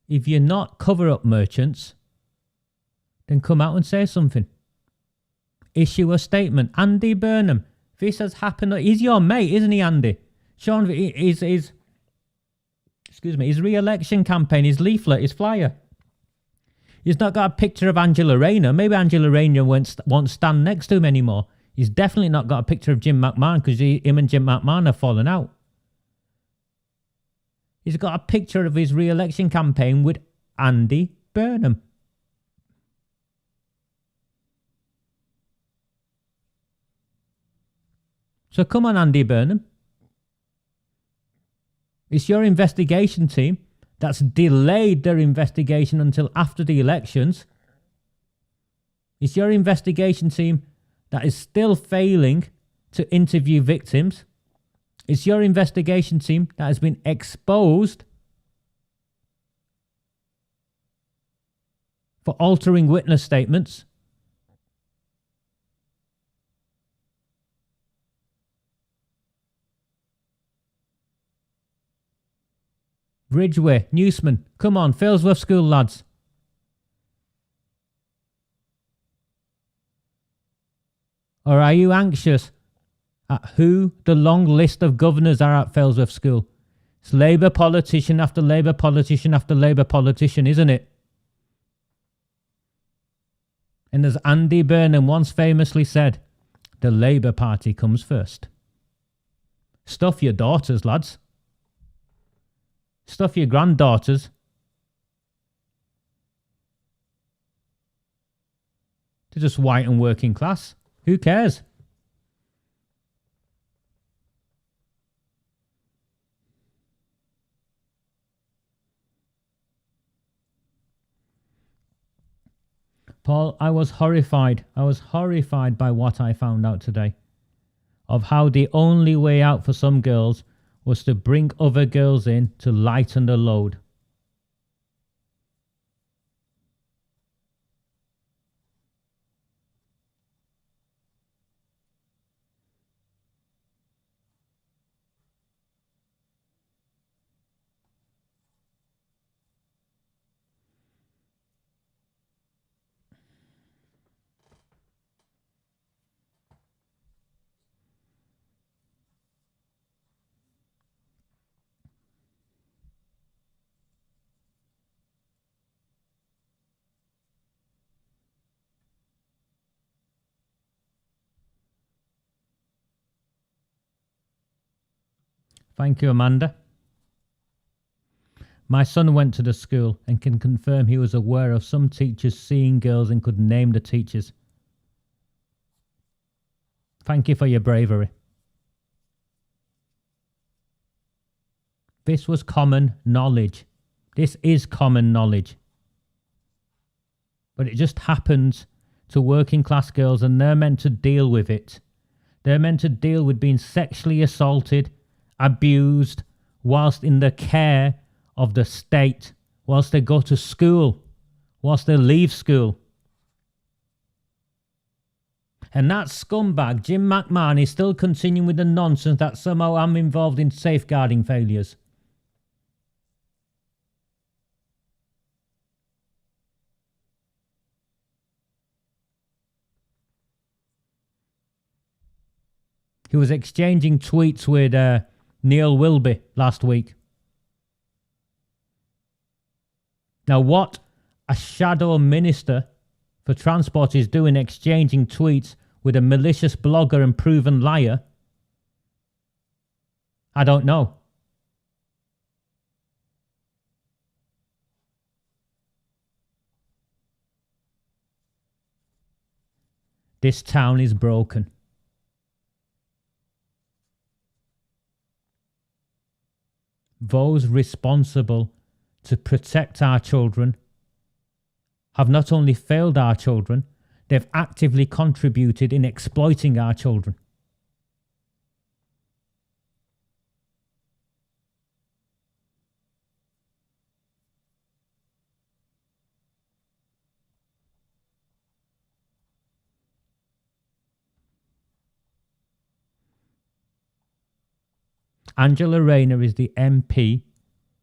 If you're not cover-up merchants, then come out and say something. Issue a statement. Andy Burnham, this has happened. He's your mate, isn't he, Andy? Sean, his re-election campaign, his leaflet, his flyer. He's not got a picture of Angela Rayner. Maybe Angela Rayner won't stand next to him anymore. He's definitely not got a picture of Jim McMahon because him and Jim McMahon have fallen out. He's got a picture of his re-election campaign with Andy Burnham. So come on, Andy Burnham. It's your investigation team that's delayed their investigation until after the elections. It's your investigation team that is still failing to interview victims. It's your investigation team that has been exposed for altering witness statements. Ridgway, Newsman, come on, Failsworth School lads. Or are you anxious at who the long list of governors are at Failsworth School? It's Labour politician after Labour politician after Labour politician, isn't it? And as Andy Burnham once famously said, the Labour Party comes first. Stuff your daughters, lads. Stuff your granddaughters. They're just white and working class. Who cares? Paul, I was horrified. I was horrified by what I found out today. Of how the only way out for some girls was to bring other girls in to lighten the load. Thank you, Amanda. My son went to the school and can confirm he was aware of some teachers seeing girls and could name the teachers. Thank you for your bravery. This was common knowledge. This is common knowledge. But it just happens to working class girls and they're meant to deal with it. They're meant to deal with being sexually assaulted, abused, whilst in the care of the state, whilst they go to school, whilst they leave school. And that scumbag, Jim McMahon, is still continuing with the nonsense that somehow I'm involved in safeguarding failures. He was exchanging tweets with Neil Wilby last week. Now, what a shadow minister for transport is doing exchanging tweets with a malicious blogger and proven liar, I don't know. This town is broken. Those responsible to protect our children have not only failed our children, they've actively contributed in exploiting our children. Angela Rayner is the MP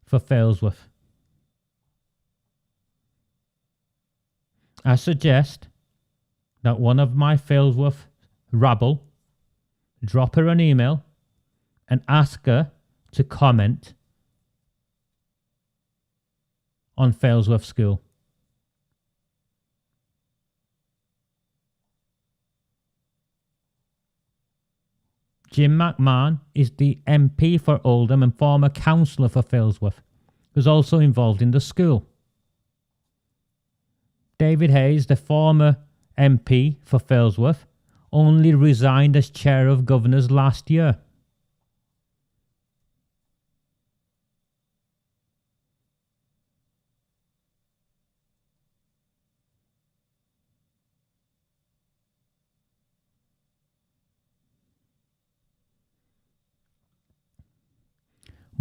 for Failsworth. I suggest that one of my Failsworth rabble drop her an email and ask her to comment on Failsworth School. Jim McMahon is the MP for Oldham and former councillor for Failsworth, who's also involved in the school. David Hayes, the former MP for Failsworth, only resigned as chair of governors last year.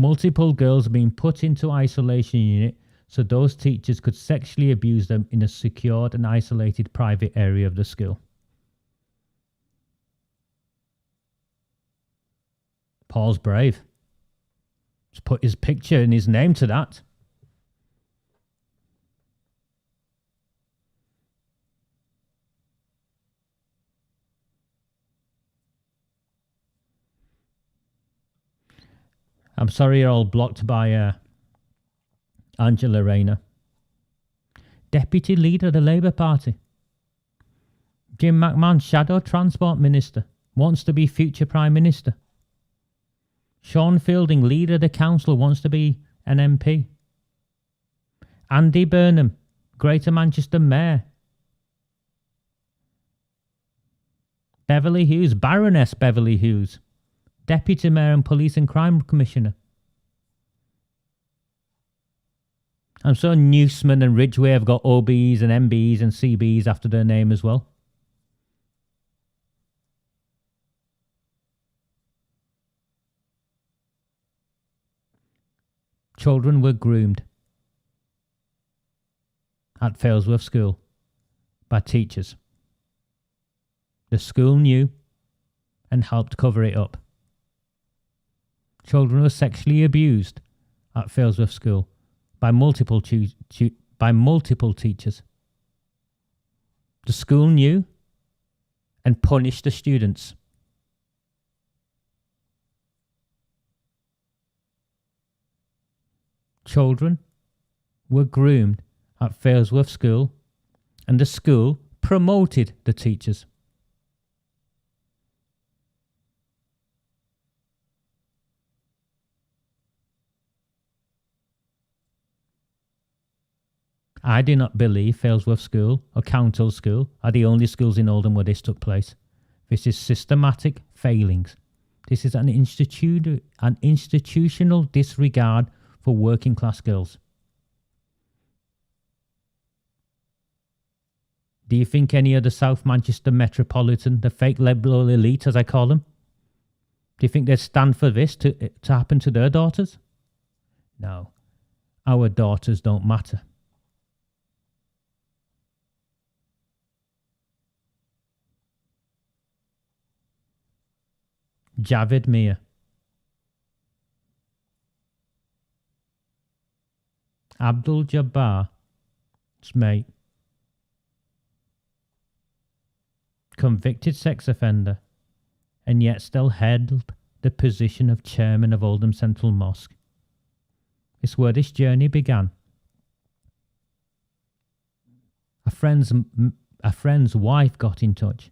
Multiple girls being put into isolation unit so those teachers could sexually abuse them in a secured and isolated private area of the school. Paul's brave. He's put his picture and his name to that. I'm sorry you're all blocked by Angela Rayner. Deputy leader of the Labour Party. Jim McMahon, shadow transport minister, wants to be future prime minister. Sean Fielding, leader of the council, wants to be an MP. Andy Burnham, Greater Manchester mayor. Beverly Hughes, Baroness Beverly Hughes, Deputy Mayor and Police and Crime Commissioner. I'm sure Newsman and Ridgeway have got OBs and MBs and CBs after their name as well. Children were groomed at Failsworth School by teachers. The school knew and helped cover it up. Children were sexually abused at Failsworth School by multiple teachers. The school knew and punished the students. Children were groomed at Failsworth School and the school promoted the teachers. I do not believe Failsworth School or Council School are the only schools in Oldham where this took place. This is systematic failings. This is an institutional disregard for working class girls. Do you think any of the South Manchester Metropolitan, the fake liberal elite as I call them, do you think they'd stand for this to happen to their daughters? No. Our daughters don't matter. Javed Mir. Abdul Jabbar's mate. Convicted sex offender. and yet still held the position of chairman of Oldham Central Mosque. It's where this journey began. A friend's wife got in touch.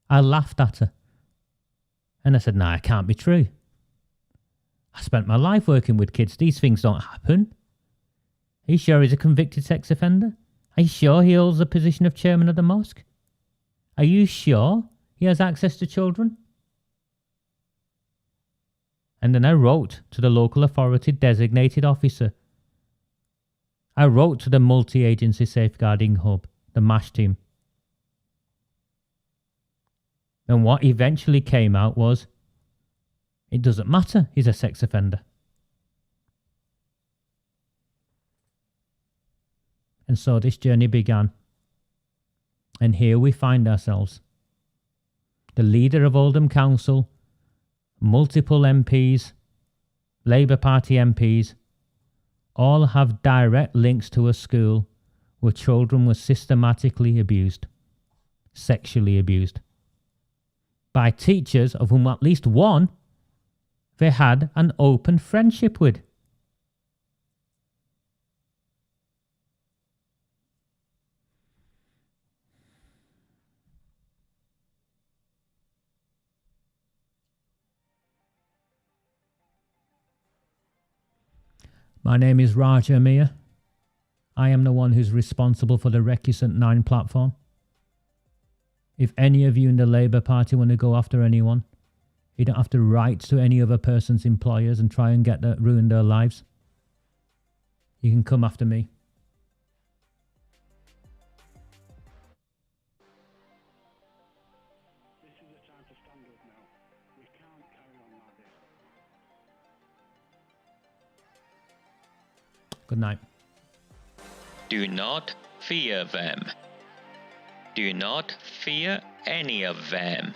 I laughed at her. And I said, "No, it can't be true. I spent my life working with kids. These things don't happen. Are you sure he's a convicted sex offender? Are you sure he holds the position of chairman of the mosque? Are you sure he has access to children?" And then I wrote to the local authority designated officer. I wrote to the multi-agency safeguarding hub, the MASH team. And what eventually came out was, it doesn't matter, he's a sex offender. And so this journey began. And here we find ourselves. The leader of Oldham Council, multiple MPs, Labour Party MPs, all have direct links to a school where children were systematically abused, sexually abused, by teachers of whom at least one they had an open friendship with. My name is Raj Amir. I am the one who's responsible for the Recusant 9 platform. If any of you in the Labour Party want to go after anyone, you don't have to write to any other person's employers and try and ruin their lives. You can come after me. This is the time to stand up now. We can't carry on like this. Good night. Do not fear them. Do not fear any of them.